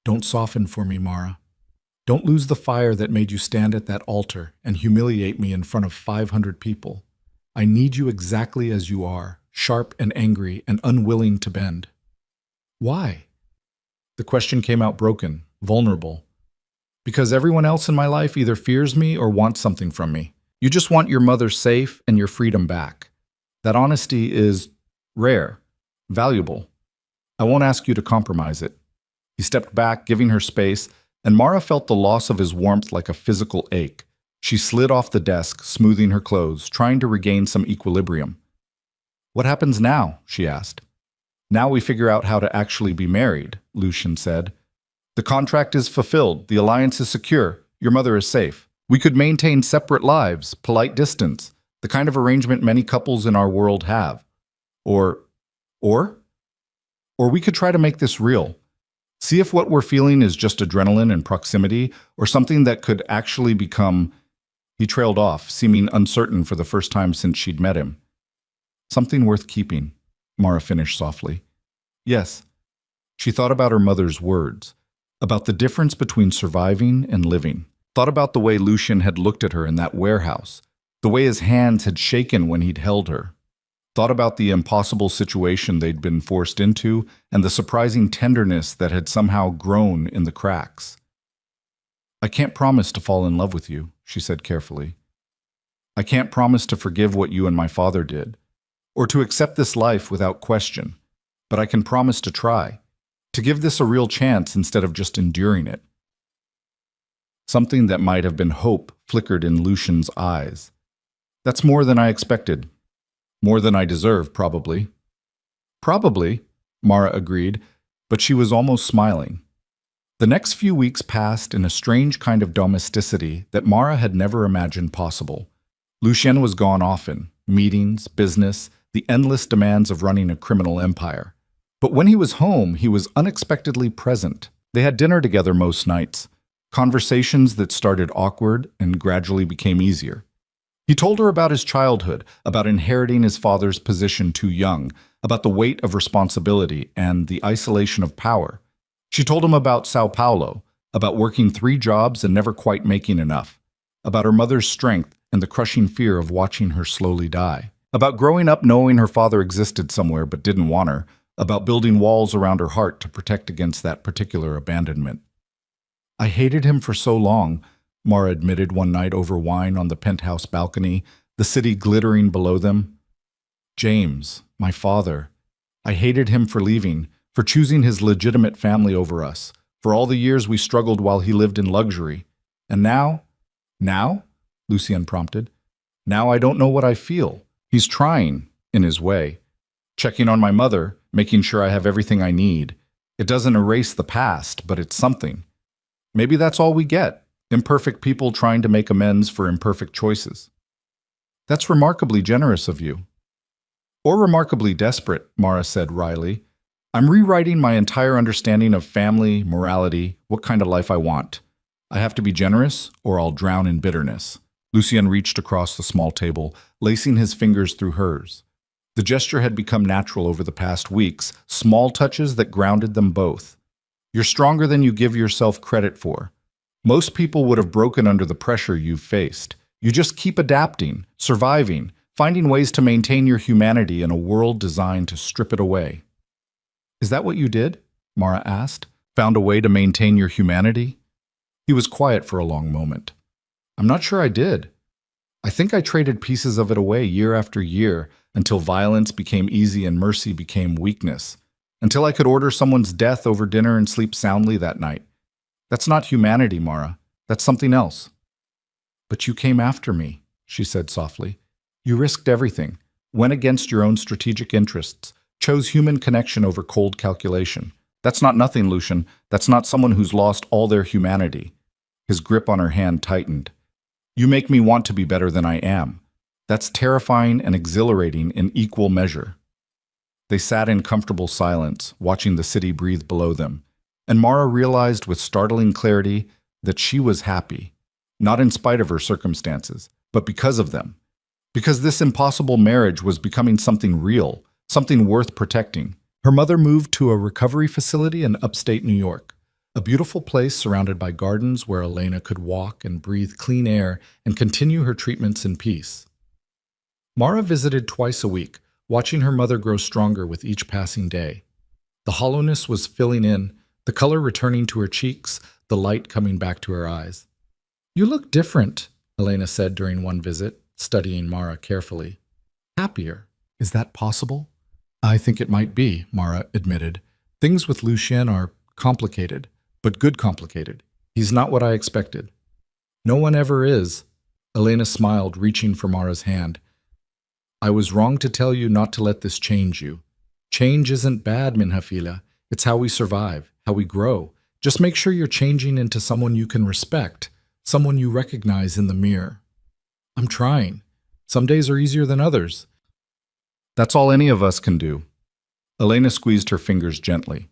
Don't soften for me, Mara. Don't lose the fire that made you stand at that altar and humiliate me in front of 500 people. I need you exactly as you are, sharp and angry and unwilling to bend. Why? The question came out broken, vulnerable. Because everyone else in my life either fears me or wants something from me. You just want your mother safe and your freedom back. That honesty is rare, valuable. I won't ask you to compromise it. He stepped back, giving her space, and Mara felt the loss of his warmth like a physical ache. She slid off the desk, smoothing her clothes, trying to regain some equilibrium. What happens now? She asked. Now we figure out how to actually be married, Lucien said. The contract is fulfilled, the alliance is secure, your mother is safe. We could maintain separate lives, polite distance, the kind of arrangement many couples in our world have. Or we could try to make this real. See if what we're feeling is just adrenaline and proximity, or something that could actually become... He trailed off, seeming uncertain for the first time since she'd met him. Something worth keeping, Mara finished softly. Yes. She thought about her mother's words, about the difference between surviving and living. Thought about the way Lucien had looked at her in that warehouse, the way his hands had shaken when he'd held her. Thought about the impossible situation they'd been forced into and the surprising tenderness that had somehow grown in the cracks. I can't promise to fall in love with you, she said carefully. I can't promise to forgive what you and my father did, or to accept this life without question, but I can promise to try, to give this a real chance instead of just enduring it. Something that might have been hope flickered in Lucien's eyes. That's more than I expected. More than I deserve, probably. Probably, Mara agreed, but she was almost smiling. The next few weeks passed in a strange kind of domesticity that Mara had never imagined possible. Lucien was gone often, meetings, business, the endless demands of running a criminal empire. But when he was home, he was unexpectedly present. They had dinner together most nights, conversations that started awkward and gradually became easier. He told her about his childhood, about inheriting his father's position too young, about the weight of responsibility and the isolation of power. She told him about Sao Paulo, about working 3 jobs and never quite making enough, about her mother's strength and the crushing fear of watching her slowly die, about growing up knowing her father existed somewhere but didn't want her, about building walls around her heart to protect against that particular abandonment. I hated him for so long, Mara admitted one night over wine on the penthouse balcony, the city glittering below them. James, my father. I hated him for leaving, for choosing his legitimate family over us, for all the years we struggled while he lived in luxury. And now? Now? Lucien prompted. Now I don't know what I feel. He's trying, in his way. Checking on my mother, making sure I have everything I need. It doesn't erase the past, but it's something. Maybe that's all we get. Imperfect people trying to make amends for imperfect choices. That's remarkably generous of you. Or remarkably desperate, Mara said wryly. I'm rewriting my entire understanding of family, morality, what kind of life I want. I have to be generous, or I'll drown in bitterness. Lucien reached across the small table, lacing his fingers through hers. The gesture had become natural over the past weeks, small touches that grounded them both. You're stronger than you give yourself credit for. Most people would have broken under the pressure you've faced. You just keep adapting, surviving, finding ways to maintain your humanity in a world designed to strip it away. Is that what you did? Mara asked. Found a way to maintain your humanity? He was quiet for a long moment. I'm not sure I did. I think I traded pieces of it away year after year until violence became easy and mercy became weakness. Until I could order someone's death over dinner and sleep soundly that night. That's not humanity, Mara. That's something else. But you came after me, she said softly. You risked everything, went against your own strategic interests, chose human connection over cold calculation. That's not nothing, Lucian. That's not someone who's lost all their humanity. His grip on her hand tightened. You make me want to be better than I am. That's terrifying and exhilarating in equal measure. They sat in comfortable silence, watching the city breathe below them, and Mara realized with startling clarity that she was happy, not in spite of her circumstances, but because of them. Because this impossible marriage was becoming something real, something worth protecting. Her mother moved to a recovery facility in upstate New York, a beautiful place surrounded by gardens where Elena could walk and breathe clean air and continue her treatments in peace. Mara visited twice a week, watching her mother grow stronger with each passing day. The hollowness was filling in, the color returning to her cheeks, the light coming back to her eyes. You look different, Elena said during one visit, studying Mara carefully. Happier. Is that possible? I think it might be, Mara admitted. Things with Lucien are complicated, but good complicated. He's not what I expected. No one ever is. Elena smiled, reaching for Mara's hand. I was wrong to tell you not to let this change you. Change isn't bad, Minhafila. It's how we survive, how we grow. Just make sure you're changing into someone you can respect, someone you recognize in the mirror. I'm trying. Some days are easier than others. That's all any of us can do. Elena squeezed her fingers gently.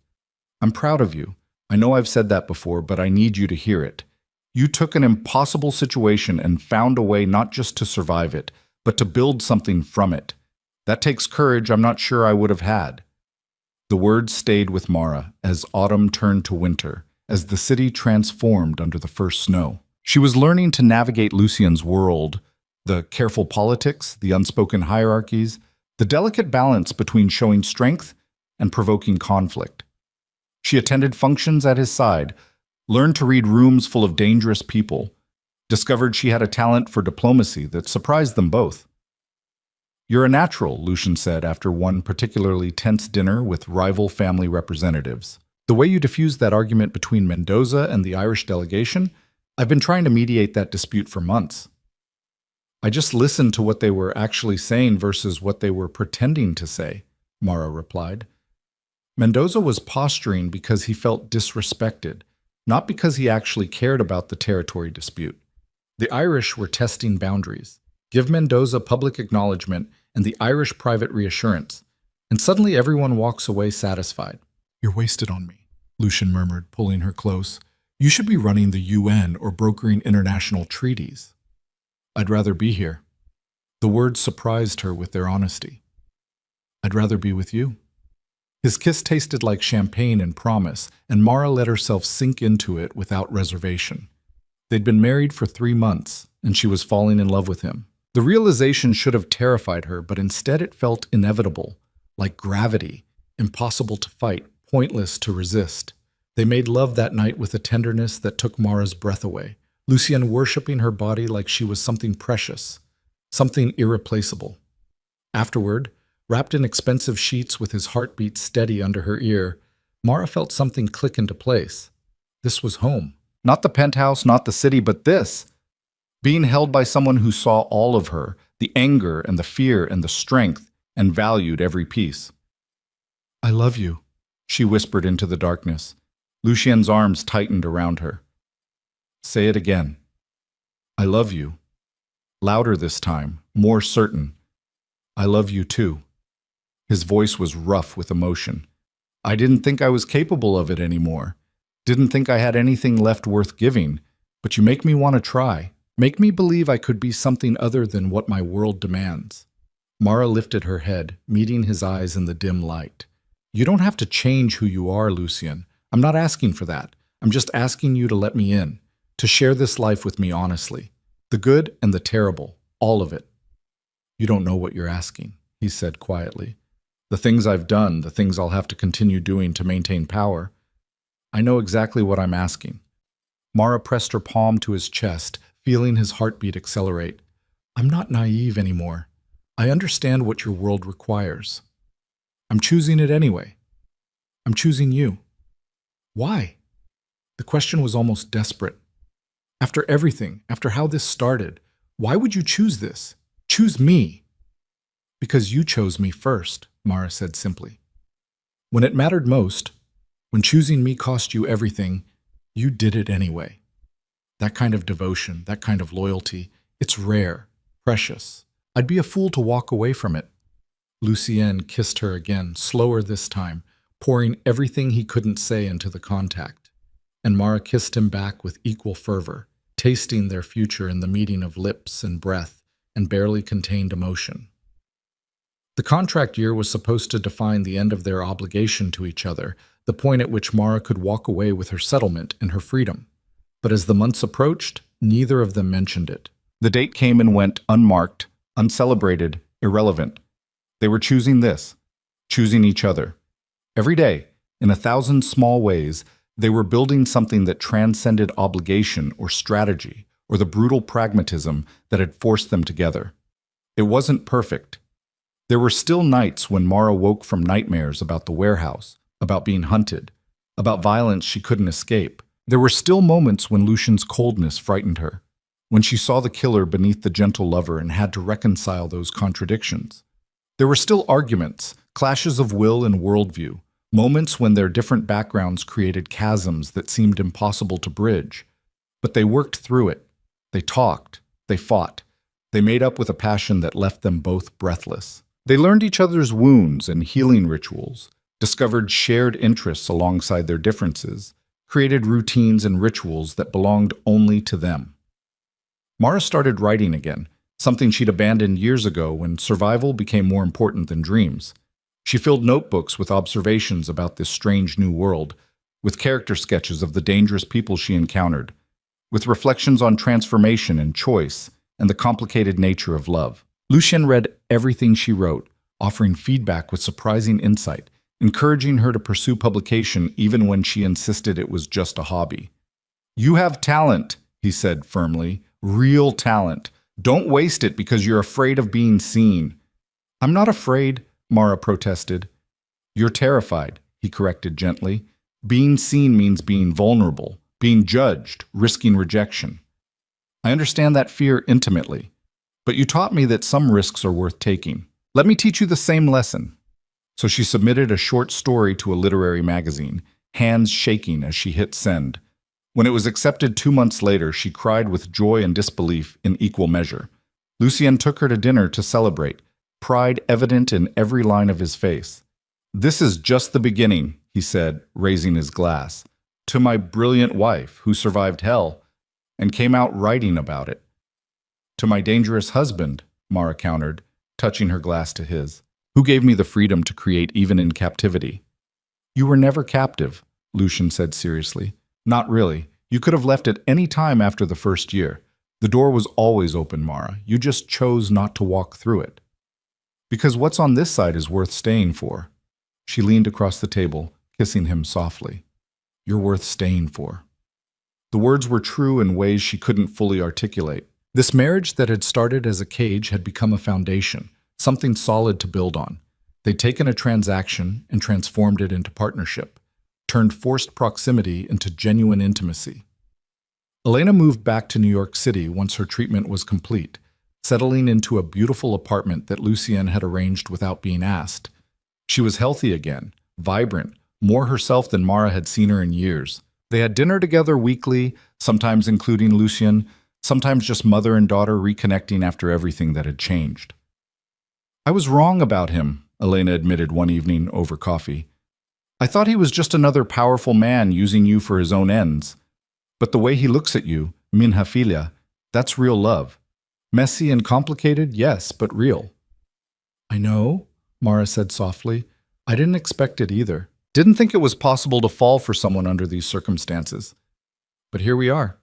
I'm proud of you. I know I've said that before, but I need you to hear it. You took an impossible situation and found a way not just to survive it, but to build something from it. That takes courage I'm not sure I would have had. The words stayed with Mara as autumn turned to winter, as the city transformed under the first snow. She was learning to navigate Lucien's world, the careful politics, the unspoken hierarchies, the delicate balance between showing strength and provoking conflict. She attended functions at his side, learned to read rooms full of dangerous people, discovered she had a talent for diplomacy that surprised them both. You're a natural, Lucian said after one particularly tense dinner with rival family representatives. The way you diffused that argument between Mendoza and the Irish delegation, I've been trying to mediate that dispute for months. I just listened to what they were actually saying versus what they were pretending to say, Mara replied. Mendoza was posturing because he felt disrespected, not because he actually cared about the territory dispute. The Irish were testing boundaries. Give Mendoza public acknowledgement and the Irish private reassurance, and suddenly everyone walks away satisfied. You're wasted on me, Lucian murmured, pulling her close. You should be running the UN or brokering international treaties. I'd rather be here. The words surprised her with their honesty. I'd rather be with you. His kiss tasted like champagne and promise, and Mara let herself sink into it without reservation. They'd been married for 3 months, and she was falling in love with him. The realization should have terrified her, but instead it felt inevitable, like gravity, impossible to fight, pointless to resist. They made love that night with a tenderness that took Mara's breath away, Lucien worshipping her body like she was something precious, something irreplaceable. Afterward, wrapped in expensive sheets with his heartbeat steady under her ear, Mara felt something click into place. This was home. Not the penthouse, not the city, but this. Being held by someone who saw all of her, the anger and the fear and the strength, and valued every piece. I love you, she whispered into the darkness. Lucien's arms tightened around her. Say it again. I love you. Louder this time, more certain. I love you too. His voice was rough with emotion. I didn't think I was capable of it anymore. Didn't think I had anything left worth giving. But you make me want to try. Make me believe I could be something other than what my world demands. Mara lifted her head, meeting his eyes in the dim light. You don't have to change who you are, Lucien. I'm not asking for that. I'm just asking you to let me in, to share this life with me honestly. The good and the terrible, all of it. You don't know what you're asking, he said quietly. The things I've done, the things I'll have to continue doing to maintain power. I know exactly what I'm asking. Mara pressed her palm to his chest, feeling his heartbeat accelerate. I'm not naive anymore. I understand what your world requires. I'm choosing it anyway. I'm choosing you. Why? The question was almost desperate. After everything, after how this started, why would you choose this? Choose me. Because you chose me first, Mara said simply. When it mattered most, when choosing me cost you everything, you did it anyway. That kind of devotion, that kind of loyalty, it's rare, precious. I'd be a fool to walk away from it. Lucien kissed her again, slower this time, pouring everything he couldn't say into the contact. And Mara kissed him back with equal fervor, tasting their future in the meeting of lips and breath and barely contained emotion. The contract year was supposed to define the end of their obligation to each other, the point at which Mara could walk away with her settlement and her freedom. But as the months approached, neither of them mentioned it. The date came and went unmarked, uncelebrated, irrelevant. They were choosing this, choosing each other. Every day, in 1,000 small ways, they were building something that transcended obligation or strategy or the brutal pragmatism that had forced them together. It wasn't perfect. There were still nights when Mara woke from nightmares about the warehouse, about being hunted, about violence she couldn't escape. There were still moments when Lucian's coldness frightened her, when she saw the killer beneath the gentle lover and had to reconcile those contradictions. There were still arguments, clashes of will and worldview, moments when their different backgrounds created chasms that seemed impossible to bridge. But they worked through it. They talked. They fought. They made up with a passion that left them both breathless. They learned each other's wounds and healing rituals, discovered shared interests alongside their differences, created routines and rituals that belonged only to them. Mara started writing again, something she'd abandoned years ago when survival became more important than dreams. She filled notebooks with observations about this strange new world, with character sketches of the dangerous people she encountered, with reflections on transformation and choice and the complicated nature of love. Lucien read everything she wrote, offering feedback with surprising insight, encouraging her to pursue publication even when she insisted it was just a hobby. You have talent, he said firmly, real talent. Don't waste it because you're afraid of being seen. I'm not afraid, Mara protested. You're terrified, he corrected gently. Being seen means being vulnerable, being judged, risking rejection. I understand that fear intimately, but you taught me that some risks are worth taking. Let me teach you the same lesson. So she submitted a short story to a literary magazine, hands shaking as she hit send. When it was accepted 2 months later, she cried with joy and disbelief in equal measure. Lucien took her to dinner to celebrate, pride evident in every line of his face. This is just the beginning, he said, raising his glass, to my brilliant wife who survived hell and came out writing about it. To my dangerous husband, Mara countered, touching her glass to his, who gave me the freedom to create even in captivity. You were never captive, Lucien said seriously. Not really. You could have left at any time after the first year. The door was always open, Mara. You just chose not to walk through it. Because what's on this side is worth staying for. She leaned across the table, kissing him softly. You're worth staying for. The words were true in ways she couldn't fully articulate. This marriage that had started as a cage had become a foundation, something solid to build on. They'd taken a transaction and transformed it into partnership, turned forced proximity into genuine intimacy. Elena moved back to New York City once her treatment was complete, settling into a beautiful apartment that Lucien had arranged without being asked. She was healthy again, vibrant, more herself than Mara had seen her in years. They had dinner together weekly, sometimes including Lucien, sometimes just mother and daughter reconnecting after everything that had changed. I was wrong about him, Elena admitted one evening over coffee. I thought he was just another powerful man using you for his own ends. But the way he looks at you, min hafilia, that's real love. Messy and complicated, yes, but real. I know, Mara said softly. I didn't expect it either. Didn't think it was possible to fall for someone under these circumstances. But here we are.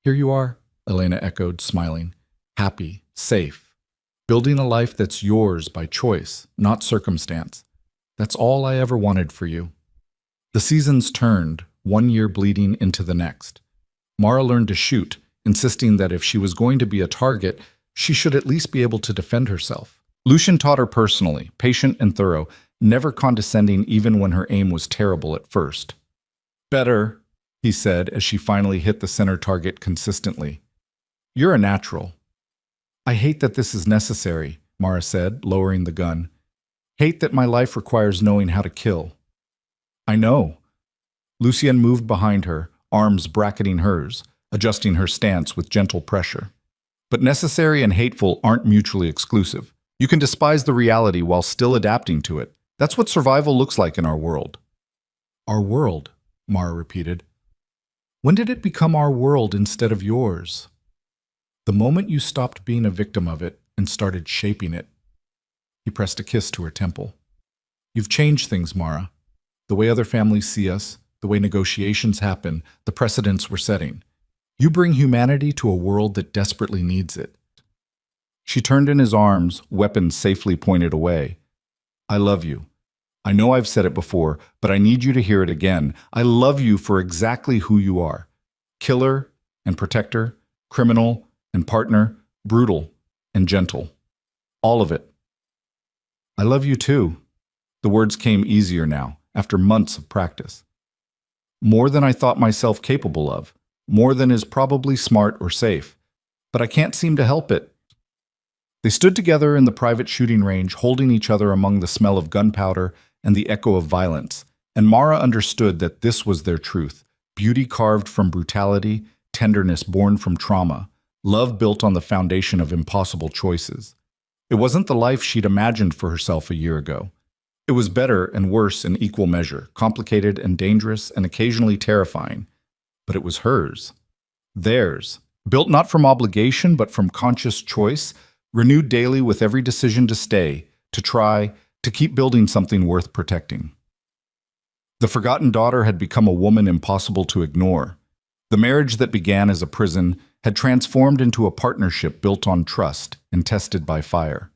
Here you are, Elena echoed, smiling. Happy, safe, building a life that's yours by choice, not circumstance. That's all I ever wanted for you. The seasons turned, one year bleeding into the next. Mara learned to shoot, insisting that if she was going to be a target, she should at least be able to defend herself. Lucian taught her personally, patient and thorough, never condescending even when her aim was terrible at first. Better, he said as she finally hit the center target consistently. You're a natural. I hate that this is necessary, Mara said, lowering the gun. Hate that my life requires knowing how to kill. I know. Lucien moved behind her, arms bracketing hers, adjusting her stance with gentle pressure. But necessary and hateful aren't mutually exclusive. You can despise the reality while still adapting to it. That's what survival looks like in our world. Our world, Mara repeated. When did it become our world instead of yours? The moment you stopped being a victim of it and started shaping it. He pressed a kiss to her temple. You've changed things, Mara. The way other families see us, the way negotiations happen, the precedents we're setting. You bring humanity to a world that desperately needs it. She turned in his arms, weapons safely pointed away. I love you. I know I've said it before, but I need you to hear it again. I love you for exactly who you are. Killer and protector, criminal and partner, brutal and gentle. All of it. I love you too. The words came easier now, after months of practice. More than I thought myself capable of. More than is probably smart or safe. But I can't seem to help it. They stood together in the private shooting range, holding each other among the smell of gunpowder and the echo of violence, and Mara understood that this was their truth. Beauty carved from brutality, tenderness born from trauma, love built on the foundation of impossible choices. It wasn't the life she'd imagined for herself a year ago. It was better and worse in equal measure, complicated and dangerous and occasionally terrifying. But it was hers. Theirs. Built not from obligation, but from conscious choice, renewed daily with every decision to stay, to try, to keep building something worth protecting. The forgotten daughter had become a woman impossible to ignore. The marriage that began as a prison had transformed into a partnership built on trust and tested by fire.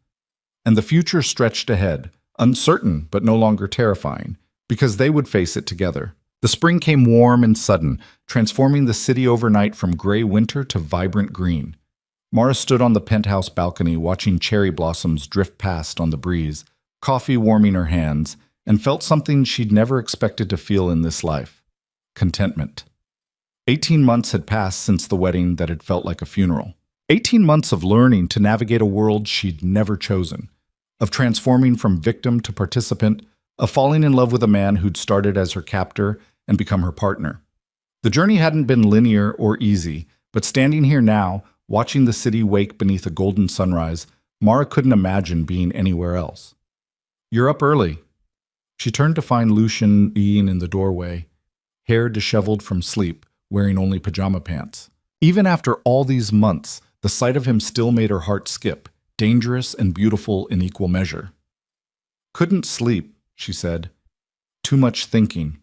And the future stretched ahead, uncertain but no longer terrifying, because they would face it together. The spring came warm and sudden, transforming the city overnight from gray winter to vibrant green. Mara stood on the penthouse balcony watching cherry blossoms drift past on the breeze, coffee warming her hands, and felt something she'd never expected to feel in this life: contentment. 18 months had passed since the wedding that had felt like a funeral. 18 months of learning to navigate a world she'd never chosen, of transforming from victim to participant, of falling in love with a man who'd started as her captor and become her partner. The journey hadn't been linear or easy, but standing here now, watching the city wake beneath a golden sunrise, Mara couldn't imagine being anywhere else. You're up early. She turned to find Lucian being in the doorway, hair disheveled from sleep, wearing only pajama pants. Even after all these months, the sight of him still made her heart skip, dangerous and beautiful in equal measure. Couldn't sleep, she said. Too much thinking.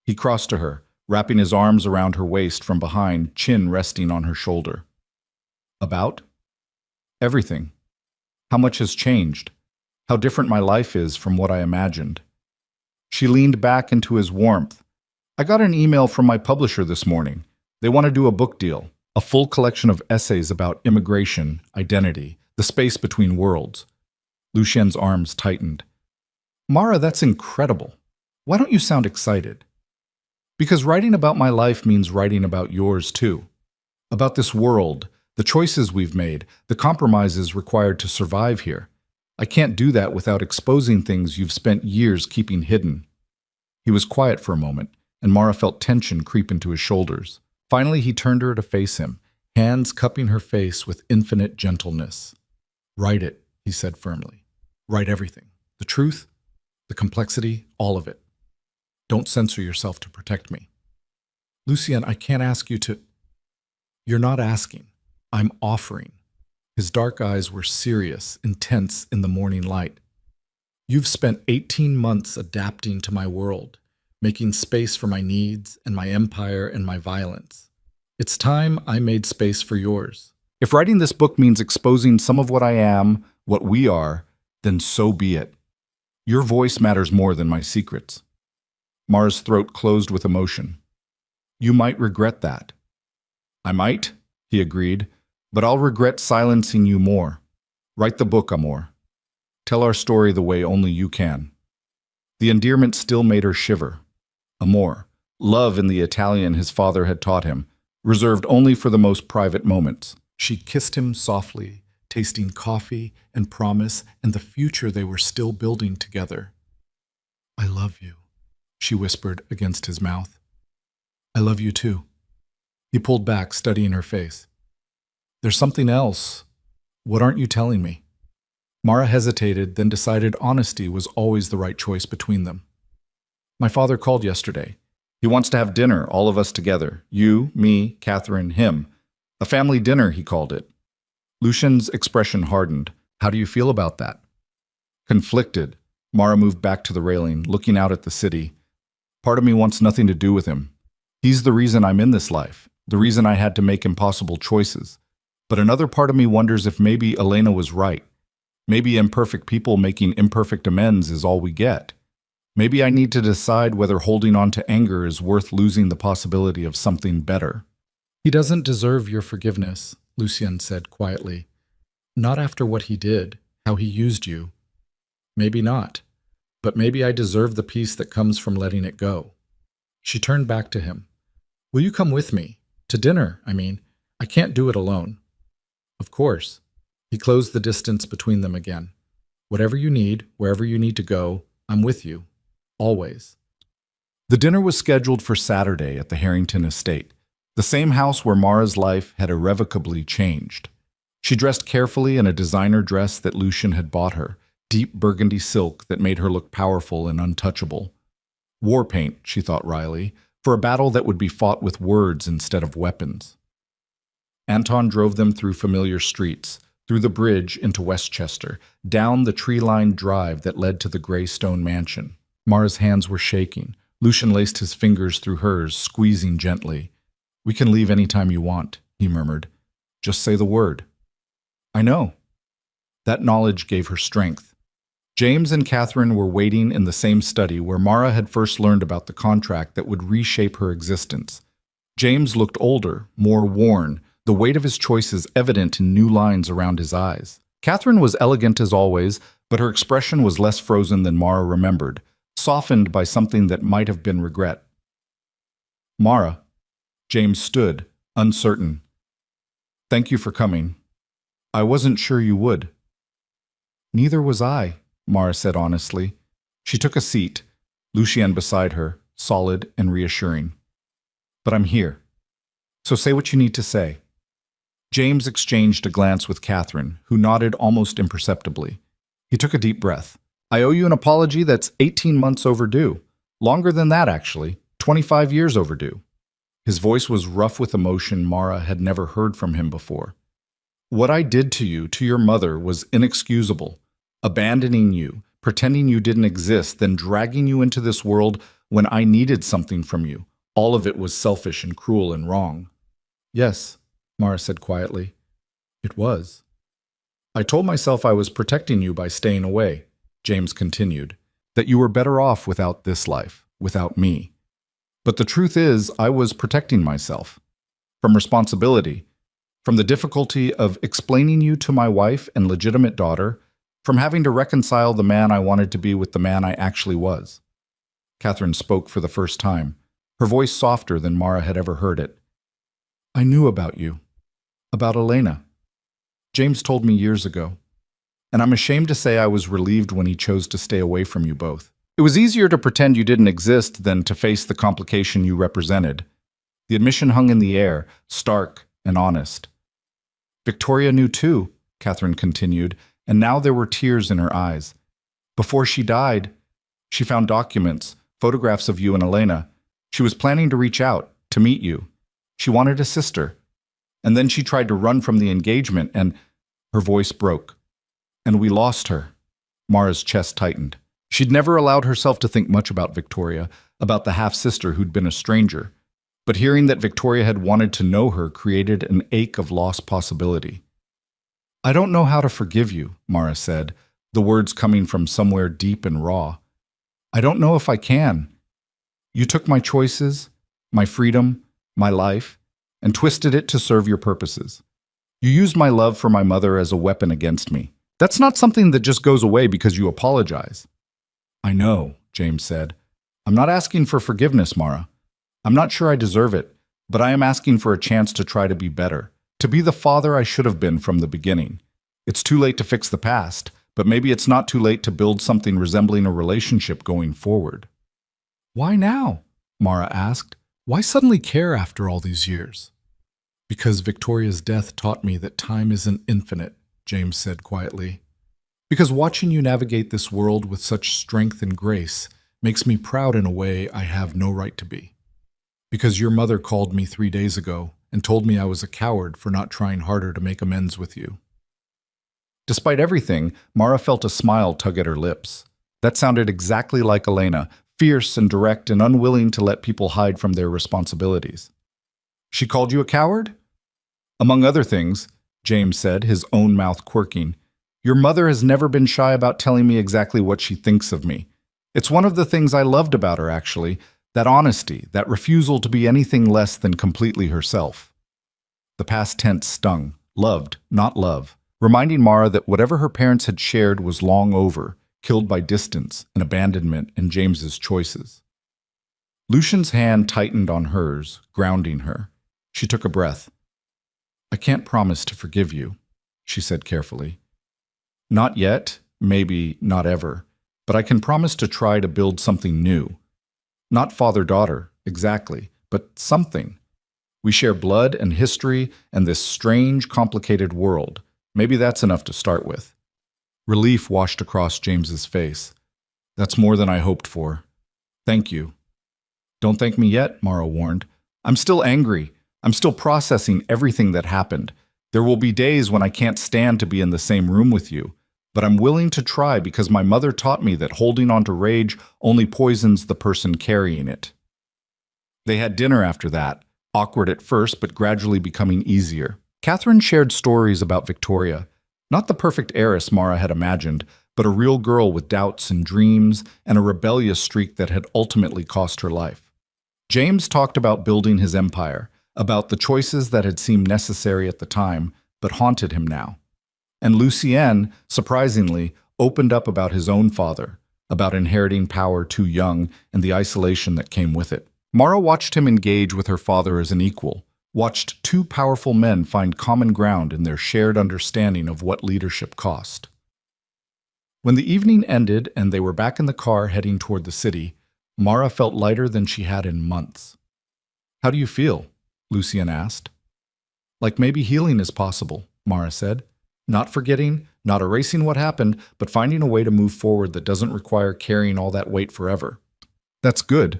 He crossed to her, wrapping his arms around her waist from behind, chin resting on her shoulder. About? Everything. How much has changed. How different my life is from what I imagined. She leaned back into his warmth. I got an email from my publisher this morning. They want to do a book deal, a full collection of essays about immigration, identity, the space between worlds. Lucien's arms tightened. Mara, that's incredible. Why don't you sound excited? Because writing about my life means writing about yours too. About this world, the choices we've made, the compromises required to survive here. I can't do that without exposing things you've spent years keeping hidden. He was quiet for a moment, and Mara felt tension creep into his shoulders. Finally, he turned her to face him, hands cupping her face with infinite gentleness. Write it, he said firmly. Write everything. The truth, the complexity, all of it. Don't censor yourself to protect me. Lucien, I can't ask you to... You're not asking. I'm offering. His dark eyes were serious, intense in the morning light. You've spent 18 months adapting to my world, making space for my needs and my empire and my violence. It's time I made space for yours. If writing this book means exposing some of what I am, what we are, then so be it. Your voice matters more than my secrets. Mara's throat closed with emotion. You might regret that. I might, he agreed, but I'll regret silencing you more. Write the book, Amor. Tell our story the way only you can. The endearment still made her shiver. Amor, love in the Italian his father had taught him, reserved only for the most private moments. She kissed him softly, tasting coffee and promise and the future they were still building together. I love you, she whispered against his mouth. I love you too. He pulled back, studying her face. There's something else. What aren't you telling me? Mara hesitated, then decided honesty was always the right choice between them. My father called yesterday. He wants to have dinner, all of us together. You, me, Catherine, him. A family dinner, he called it. Lucian's expression hardened. How do you feel about that? Conflicted. Mara moved back to the railing, looking out at the city. Part of me wants nothing to do with him. He's the reason I'm in this life, the reason I had to make impossible choices. But another part of me wonders if maybe Elena was right. Maybe imperfect people making imperfect amends is all we get. Maybe I need to decide whether holding on to anger is worth losing the possibility of something better. He doesn't deserve your forgiveness, Lucien said quietly. Not after what he did, how he used you. Maybe not, but maybe I deserve the peace that comes from letting it go. She turned back to him. Will you come with me? To dinner, I mean. I can't do it alone. Of course. He closed the distance between them again. Whatever you need, wherever you need to go, I'm with you. Always. The dinner was scheduled for Saturday at the Harrington estate, the same house where Mara's life had irrevocably changed. She dressed carefully in a designer dress that Lucien had bought her, deep burgundy silk that made her look powerful and untouchable. War paint, she thought wryly, for a battle that would be fought with words instead of weapons. Anton drove them through familiar streets, through the bridge into Westchester, down the tree-lined drive that led to the gray stone mansion. Mara's hands were shaking. Lucien laced his fingers through hers, squeezing gently. We can leave any time you want, he murmured. Just say the word. I know. That knowledge gave her strength. James and Catherine were waiting in the same study where Mara had first learned about the contract that would reshape her existence. James looked older, more worn, the weight of his choices evident in new lines around his eyes. Catherine was elegant as always, but her expression was less frozen than Mara remembered, softened by something that might have been regret. Mara. James stood, uncertain. Thank you for coming. I wasn't sure you would. Neither was I, Mara said honestly. She took a seat, Lucien beside her, solid and reassuring. But I'm here. So say what you need to say. James exchanged a glance with Catherine, who nodded almost imperceptibly. He took a deep breath. I owe you an apology that's 18 months overdue. Longer than that, actually. 25 years overdue. His voice was rough with emotion Mara had never heard from him before. What I did to you, to your mother, was inexcusable. Abandoning you, pretending you didn't exist, then dragging you into this world when I needed something from you. All of it was selfish and cruel and wrong. Yes, Mara said quietly. It was. I told myself I was protecting you by staying away, James continued, that you were better off without this life, without me. But the truth is, I was protecting myself. From responsibility, from the difficulty of explaining you to my wife and legitimate daughter, from having to reconcile the man I wanted to be with the man I actually was. Catherine spoke for the first time, her voice softer than Mara had ever heard it. I knew about you, about Elena. James told me years ago, and I'm ashamed to say I was relieved when he chose to stay away from you both. It was easier to pretend you didn't exist than to face the complication you represented. The admission hung in the air, stark and honest. Victoria knew too, Catherine continued, and now there were tears in her eyes. Before she died, she found documents, photographs of you and Elena. She was planning to reach out, to meet you. She wanted a sister. And then she tried to run from the engagement, and her voice broke. And we lost her. Mara's chest tightened. She'd never allowed herself to think much about Victoria, about the half-sister who'd been a stranger. But hearing that Victoria had wanted to know her created an ache of lost possibility. I don't know how to forgive you, Mara said, the words coming from somewhere deep and raw. I don't know if I can. You took my choices, my freedom, my life, and twisted it to serve your purposes. You used my love for my mother as a weapon against me. That's not something that just goes away because you apologize. I know, James said. I'm not asking for forgiveness, Mara. I'm not sure I deserve it, but I am asking for a chance to try to be better, to be the father I should have been from the beginning. It's too late to fix the past, but maybe it's not too late to build something resembling a relationship going forward. Why now? Mara asked. Why suddenly care after all these years? Because Victoria's death taught me that time isn't infinite, James said quietly. Because watching you navigate this world with such strength and grace makes me proud in a way I have no right to be. Because your mother called me 3 days ago and told me I was a coward for not trying harder to make amends with you. Despite everything, Mara felt a smile tug at her lips. That sounded exactly like Elena, fierce and direct and unwilling to let people hide from their responsibilities. She called you a coward? Among other things, James said, his own mouth quirking, your mother has never been shy about telling me exactly what she thinks of me. It's one of the things I loved about her, actually, that honesty, that refusal to be anything less than completely herself. The past tense stung, loved, not love, reminding Mara that whatever her parents had shared was long over, killed by distance and abandonment and James's choices. Lucian's hand tightened on hers, grounding her. She took a breath. I can't promise to forgive you, she said carefully. Not yet, maybe not ever, but I can promise to try to build something new. Not father-daughter, exactly, but something. We share blood and history and this strange, complicated world. Maybe that's enough to start with. Relief washed across James's face. That's more than I hoped for. Thank you. Don't thank me yet, Mara warned. I'm still angry. I'm still processing everything that happened. There will be days when I can't stand to be in the same room with you, but I'm willing to try because my mother taught me that holding on to rage only poisons the person carrying it. They had dinner after that, awkward at first but gradually becoming easier. Catherine shared stories about Victoria, not the perfect heiress Mara had imagined, but a real girl with doubts and dreams and a rebellious streak that had ultimately cost her life. James talked about building his empire, about the choices that had seemed necessary at the time, but haunted him now. And Lucien, surprisingly, opened up about his own father, about inheriting power too young and the isolation that came with it. Mara watched him engage with her father as an equal, watched two powerful men find common ground in their shared understanding of what leadership cost. When the evening ended and they were back in the car heading toward the city, Mara felt lighter than she had in months. How do you feel? Lucien asked. Like maybe healing is possible, Mara said. Not forgetting, not erasing what happened, but finding a way to move forward that doesn't require carrying all that weight forever. That's good.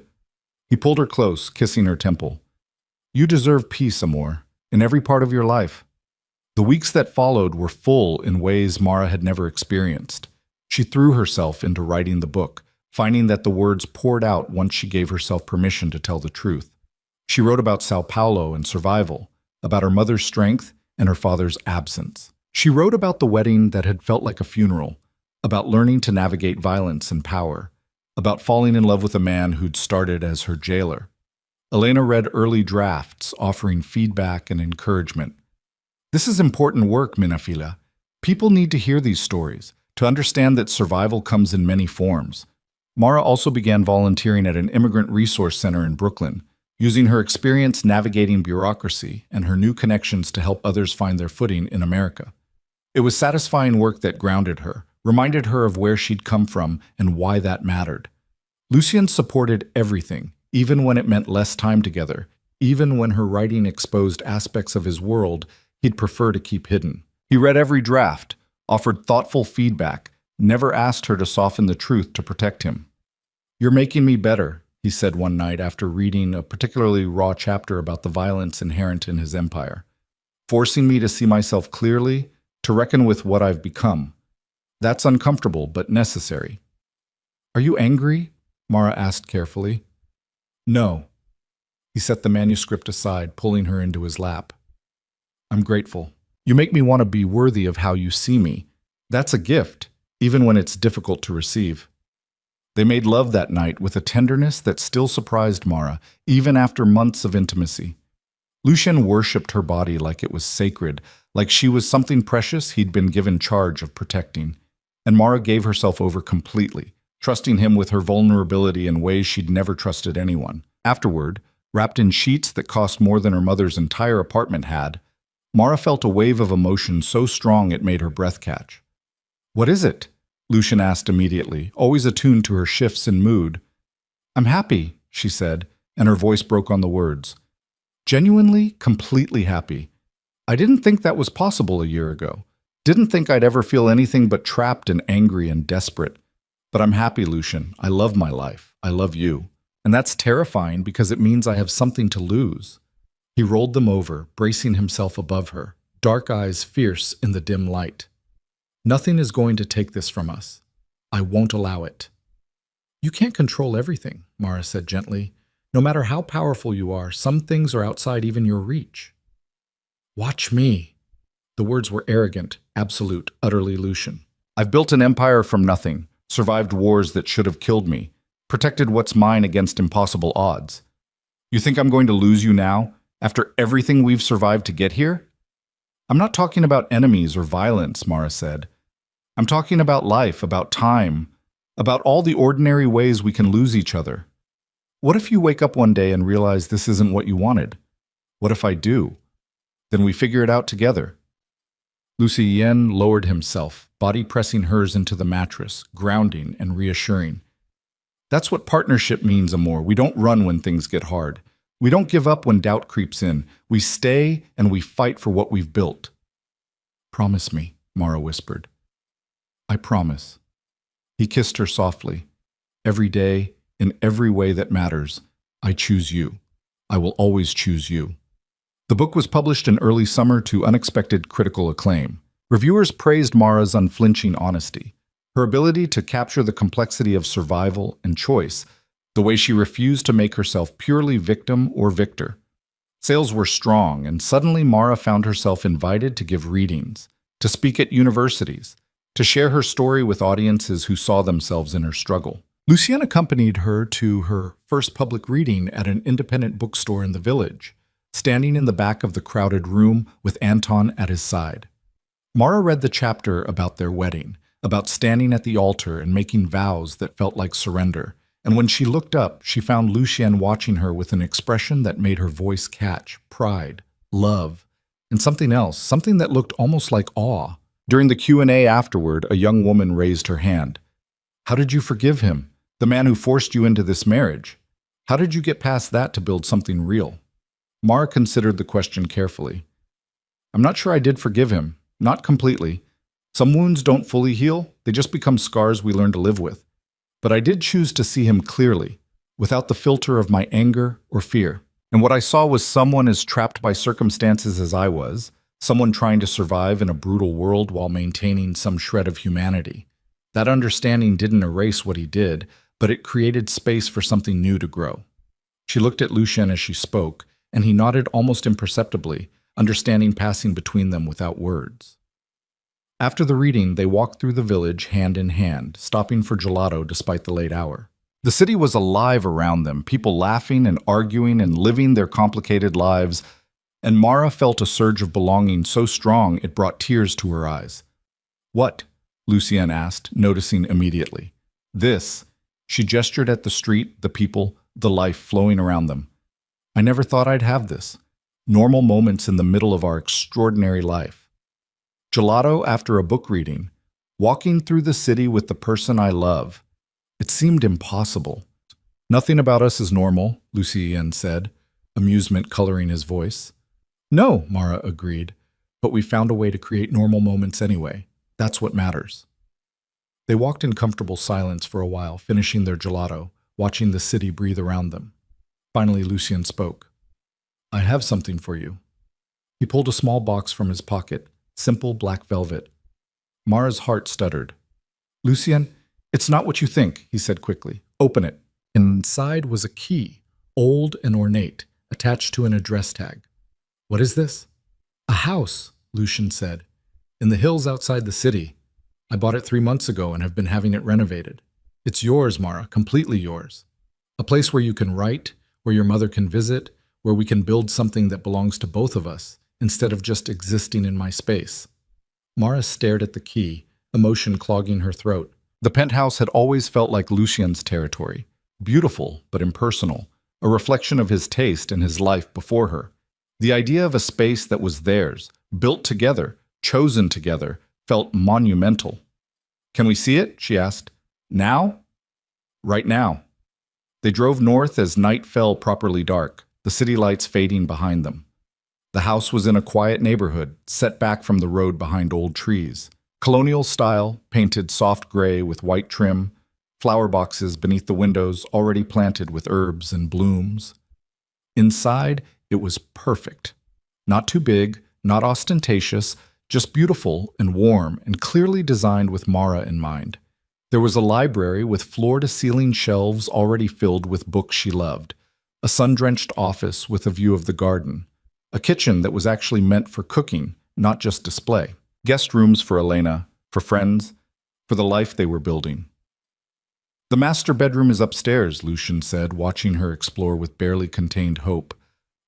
He pulled her close, kissing her temple. You deserve peace, Amor, in every part of your life. The weeks that followed were full in ways Mara had never experienced. She threw herself into writing the book, finding that the words poured out once she gave herself permission to tell the truth. She wrote about Sao Paulo and survival, about her mother's strength and her father's absence. She wrote about the wedding that had felt like a funeral, about learning to navigate violence and power, about falling in love with a man who'd started as her jailer. Elena read early drafts, offering feedback and encouragement. This is important work, Minafila. People need to hear these stories, to understand that survival comes in many forms. Mara also began volunteering at an immigrant resource center in Brooklyn, using her experience navigating bureaucracy and her new connections to help others find their footing in America. It was satisfying work that grounded her, reminded her of where she'd come from and why that mattered. Lucien supported everything, even when it meant less time together, even when her writing exposed aspects of his world he'd prefer to keep hidden. He read every draft, offered thoughtful feedback, never asked her to soften the truth to protect him. You're making me better, he said one night after reading a particularly raw chapter about the violence inherent in his empire. Forcing me to see myself clearly, to reckon with what I've become. That's uncomfortable, but necessary. Are you angry? Mara asked carefully. No. He set the manuscript aside, pulling her into his lap. I'm grateful. You make me want to be worthy of how you see me. That's a gift, even when it's difficult to receive. They made love that night with a tenderness that still surprised Mara, even after months of intimacy. Lucien worshipped her body like it was sacred, like she was something precious he'd been given charge of protecting. And Mara gave herself over completely, trusting him with her vulnerability in ways she'd never trusted anyone. Afterward, wrapped in sheets that cost more than her mother's entire apartment had, Mara felt a wave of emotion so strong it made her breath catch. What is it? Lucien asked immediately, always attuned to her shifts in mood. I'm happy, she said, and her voice broke on the words. Genuinely, completely happy. I didn't think that was possible a year ago. Didn't think I'd ever feel anything but trapped and angry and desperate. But I'm happy, Lucien. I love my life. I love you. And that's terrifying because it means I have something to lose. He rolled them over, bracing himself above her, dark eyes fierce in the dim light. Nothing is going to take this from us. I won't allow it. You can't control everything, Mara said gently. No matter how powerful you are, some things are outside even your reach. Watch me. The words were arrogant, absolute, utterly Lucien. I've built an empire from nothing, survived wars that should have killed me, protected what's mine against impossible odds. You think I'm going to lose you now, after everything we've survived to get here? I'm not talking about enemies or violence, Mara said. I'm talking about life, about time, about all the ordinary ways we can lose each other. What if you wake up one day and realize this isn't what you wanted? What if I do? Then we figure it out together. Lucien lowered himself, body pressing hers into the mattress, grounding and reassuring. That's what partnership means, Amor. We don't run when things get hard. We don't give up when doubt creeps in. We stay and we fight for what we've built. Promise me, Mara whispered. I promise. He kissed her softly. Every day, in every way that matters, I choose you. I will always choose you. The book was published in early summer to unexpected critical acclaim. Reviewers praised Mara's unflinching honesty, her ability to capture the complexity of survival and choice, the way she refused to make herself purely victim or victor. Sales were strong, and suddenly Mara found herself invited to give readings, to speak at universities, to share her story with audiences who saw themselves in her struggle. Lucien accompanied her to her first public reading at an independent bookstore in the village, standing in the back of the crowded room with Anton at his side. Mara read the chapter about their wedding, about standing at the altar and making vows that felt like surrender. And when she looked up, she found Lucien watching her with an expression that made her voice catch pride, love, and something else, something that looked almost like awe. During the Q&A afterward, a young woman raised her hand. How did you forgive him? The man who forced you into this marriage? How did you get past that to build something real? Mara considered the question carefully. I'm not sure I did forgive him. Not completely. Some wounds don't fully heal. They just become scars we learn to live with. But I did choose to see him clearly, without the filter of my anger or fear. And what I saw was someone as trapped by circumstances as I was, someone trying to survive in a brutal world while maintaining some shred of humanity. That understanding didn't erase what he did, but it created space for something new to grow. She looked at Lucien as she spoke, and he nodded almost imperceptibly, understanding passing between them without words. After the reading, they walked through the village hand in hand, stopping for gelato despite the late hour. The city was alive around them, people laughing and arguing and living their complicated lives, and Mara felt a surge of belonging so strong it brought tears to her eyes. What? Lucien asked, noticing immediately. This. She gestured at the street, the people, the life flowing around them. I never thought I'd have this. Normal moments in the middle of our extraordinary life. Gelato after a book reading. Walking through the city with the person I love. It seemed impossible. Nothing about us is normal, Lucien said, amusement coloring his voice. No, Mara agreed, but we found a way to create normal moments anyway. That's what matters. They walked in comfortable silence for a while, finishing their gelato, watching the city breathe around them. Finally, Lucien spoke. I have something for you. He pulled a small box from his pocket, simple black velvet. Mara's heart stuttered. Lucien, it's not what you think, he said quickly. Open it. Inside was a key, old and ornate, a attached to an address tag. What is this? A house, Lucian said. In the hills outside the city. I bought it 3 months ago and have been having it renovated. It's yours, Mara, completely yours. A place where you can write, where your mother can visit, where we can build something that belongs to both of us, instead of just existing in my space. Mara stared at the key, emotion clogging her throat. The penthouse had always felt like Lucian's territory, beautiful but impersonal, a reflection of his taste and his life before her. The idea of a space that was theirs, built together, chosen together, felt monumental. Can we see it? She asked. Now? Right now. They drove north as night fell properly dark, the city lights fading behind them. The house was in a quiet neighborhood, set back from the road behind old trees. Colonial style, painted soft gray with white trim, flower boxes beneath the windows already planted with herbs and blooms. Inside, it was perfect. Not too big, not ostentatious, just beautiful and warm and clearly designed with Mara in mind. There was a library with floor-to-ceiling shelves already filled with books she loved, a sun-drenched office with a view of the garden, a kitchen that was actually meant for cooking, not just display, guest rooms for Elena, for friends, for the life they were building. The master bedroom is upstairs, Lucian said, watching her explore with barely contained hope.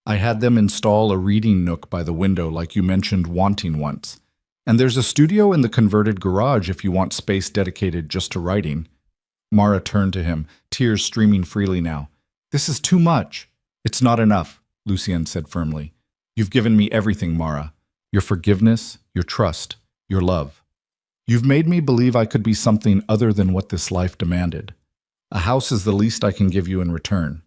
I had them install a reading nook by the window like you mentioned wanting once. And there's a studio in the converted garage if you want space dedicated just to writing. Mara turned to him, tears streaming freely now. This is too much. It's not enough, Lucian said firmly. You've given me everything, Mara. Your forgiveness, your trust, your love. You've made me believe I could be something other than what this life demanded. A house is the least I can give you in return.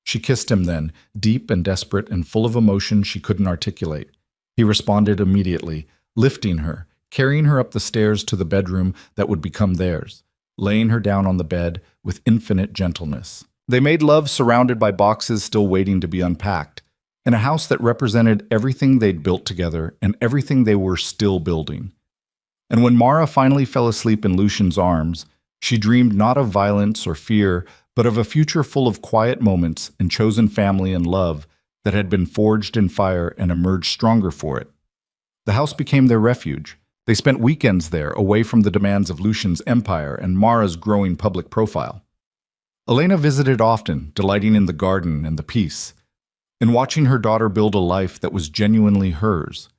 She kissed him then, deep and desperate and full of emotion she couldn't articulate. He responded immediately, lifting her, carrying her up the stairs to the bedroom that would become theirs, laying her down on the bed with infinite gentleness. They made love surrounded by boxes still waiting to be unpacked, in a house that represented everything they'd built together and everything they were still building. And when Mara finally fell asleep in Lucian's arms, she dreamed not of violence or fear, but of a future full of quiet moments and chosen family and love that had been forged in fire and emerged stronger for it. The house became their refuge. They spent weekends there, away from the demands of Lucian's empire and Mara's growing public profile. Elena visited often, delighting in the garden and the peace, in watching her daughter build a life that was genuinely hers.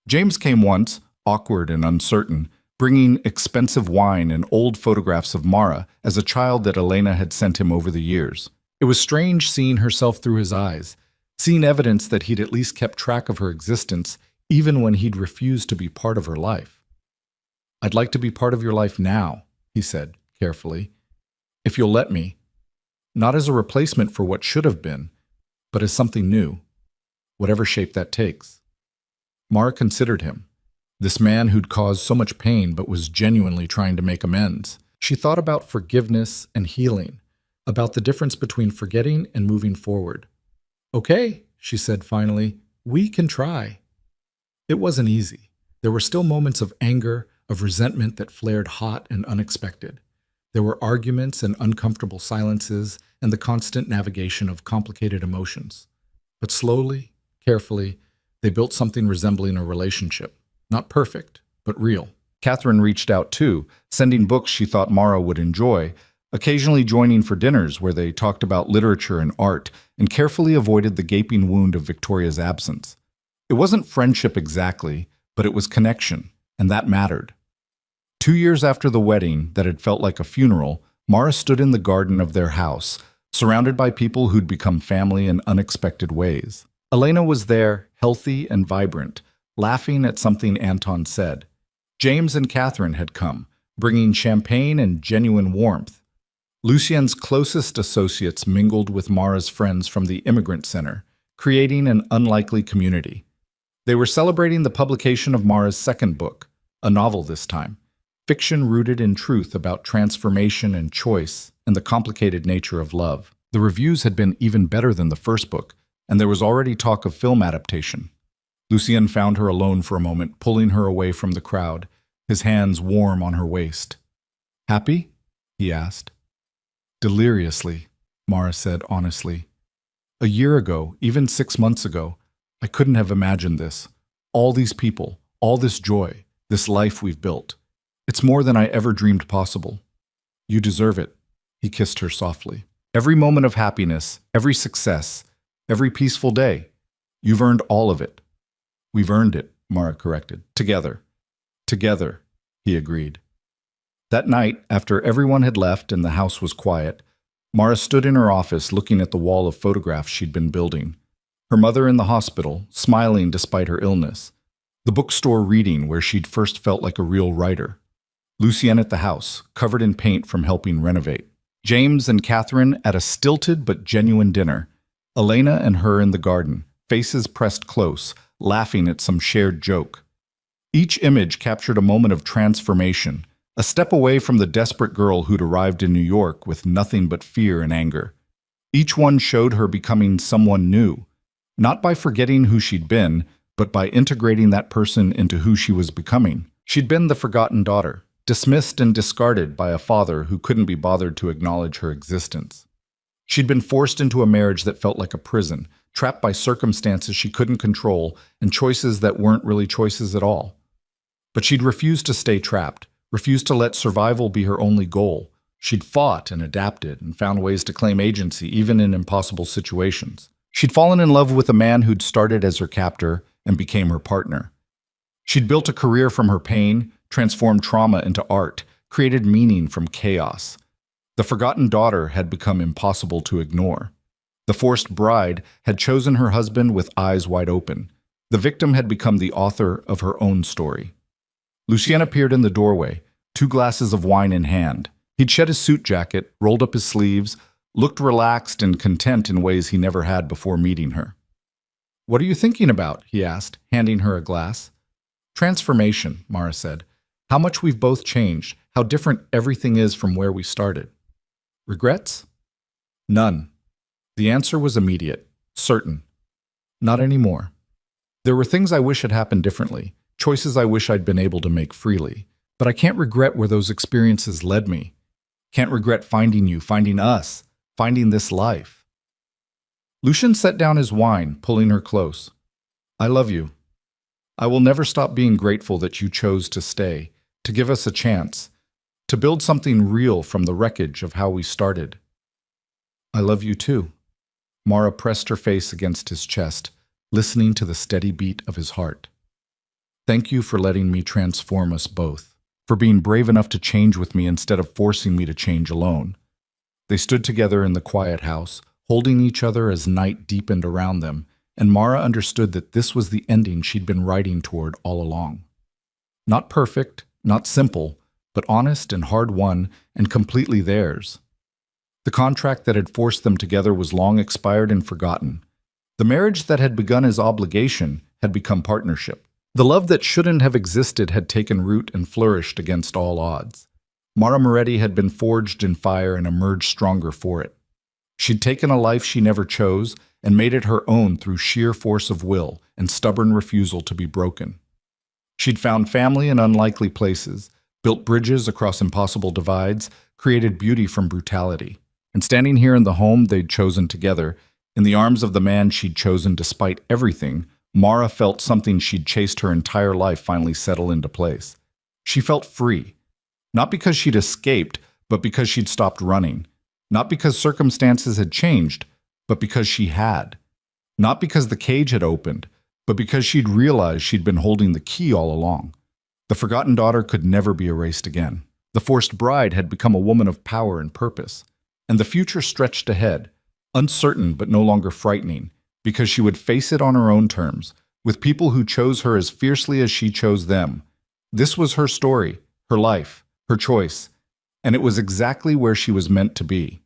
James came once, awkward and uncertain, bringing expensive wine and old photographs of Mara as a child that Elena had sent him over the years. It was strange seeing herself through his eyes, seeing evidence that he'd at least kept track of her existence even when he'd refused to be part of her life. I'd like to be part of your life now, he said, carefully, if you'll let me, not as a replacement for what should have been, but as something new, whatever shape that takes. Mara considered him. This man who'd caused so much pain but was genuinely trying to make amends. She thought about forgiveness and healing, about the difference between forgetting and moving forward. Okay, she said finally, we can try. It wasn't easy. There were still moments of anger, of resentment that flared hot and unexpected. There were arguments and uncomfortable silences and the constant navigation of complicated emotions. But slowly, carefully, they built something resembling a relationship. Not perfect, but real. Catherine reached out too, sending books she thought Mara would enjoy, occasionally joining for dinners where they talked about literature and art, and carefully avoided the gaping wound of Victoria's absence. It wasn't friendship exactly, but it was connection, and that mattered. 2 years after the wedding that had felt like a funeral, Mara stood in the garden of their house, surrounded by people who'd become family in unexpected ways. Elena was there, healthy and vibrant, laughing at something Anton said. James and Catherine had come, bringing champagne and genuine warmth. Lucien's closest associates mingled with Mara's friends from the immigrant center, creating an unlikely community. They were celebrating the publication of Mara's second book, a novel this time, fiction rooted in truth about transformation and choice and the complicated nature of love. The reviews had been even better than the first book, and there was already talk of film adaptation. Lucien found her alone for a moment, pulling her away from the crowd, his hands warm on her waist. Happy? He asked. Deliriously, Mara said honestly. A year ago, even 6 months ago, I couldn't have imagined this. All these people, all this joy, this life we've built. It's more than I ever dreamed possible. You deserve it, he kissed her softly. Every moment of happiness, every success, every peaceful day. You've earned all of it. We've earned it, Mara corrected. Together. Together, he agreed. That night, after everyone had left and the house was quiet, Mara stood in her office looking at the wall of photographs she'd been building. Her mother in the hospital, smiling despite her illness. The bookstore reading where she'd first felt like a real writer. Lucienne at the house, covered in paint from helping renovate. James and Catherine at a stilted but genuine dinner. Elena and her in the garden, faces pressed close, laughing at some shared joke. Each image captured a moment of transformation, a step away from the desperate girl who'd arrived in New York with nothing but fear and anger. Each one showed her becoming someone new, not by forgetting who she'd been, but by integrating that person into who she was becoming. She'd been the forgotten daughter, dismissed and discarded by a father who couldn't be bothered to acknowledge her existence. She'd been forced into a marriage that felt like a prison, trapped by circumstances she couldn't control and choices that weren't really choices at all. But she'd refused to stay trapped, refused to let survival be her only goal. She'd fought and adapted and found ways to claim agency even in impossible situations. She'd fallen in love with a man who'd started as her captor and became her partner. She'd built a career from her pain, transformed trauma into art, created meaning from chaos. The forgotten daughter had become impossible to ignore. The forced bride had chosen her husband with eyes wide open. The victim had become the author of her own story. Lucien appeared in the doorway, 2 glasses of wine in hand. He'd shed his suit jacket, rolled up his sleeves, looked relaxed and content in ways he never had before meeting her. "What are you thinking about?" he asked, handing her a glass. "Transformation," Mara said. "How much we've both changed, how different everything is from where we started." "Regrets?" "None." The answer was immediate, certain. "Not anymore. There were things I wish had happened differently, choices I wish I'd been able to make freely, but I can't regret where those experiences led me. Can't regret finding you, finding us, finding this life." Lucien set down his wine, pulling her close. "I love you. I will never stop being grateful that you chose to stay, to give us a chance, to build something real from the wreckage of how we started." "I love you too." Mara pressed her face against his chest, listening to the steady beat of his heart. "Thank you for letting me transform us both, for being brave enough to change with me instead of forcing me to change alone." They stood together in the quiet house, holding each other as night deepened around them, and Mara understood that this was the ending she'd been writing toward all along. Not perfect, not simple, but honest and hard-won and completely theirs. The contract that had forced them together was long expired and forgotten. The marriage that had begun as obligation had become partnership. The love that shouldn't have existed had taken root and flourished against all odds. Mara Moretti had been forged in fire and emerged stronger for it. She'd taken a life she never chose and made it her own through sheer force of will and stubborn refusal to be broken. She'd found family in unlikely places, built bridges across impossible divides, created beauty from brutality. And standing here in the home they'd chosen together, in the arms of the man she'd chosen despite everything, Mara felt something she'd chased her entire life finally settle into place. She felt free. Not because she'd escaped, but because she'd stopped running. Not because circumstances had changed, but because she had. Not because the cage had opened, but because she'd realized she'd been holding the key all along. The forgotten daughter could never be erased again. The forced bride had become a woman of power and purpose. And the future stretched ahead, uncertain but no longer frightening, because she would face it on her own terms, with people who chose her as fiercely as she chose them. This was her story, her life, her choice, and it was exactly where she was meant to be.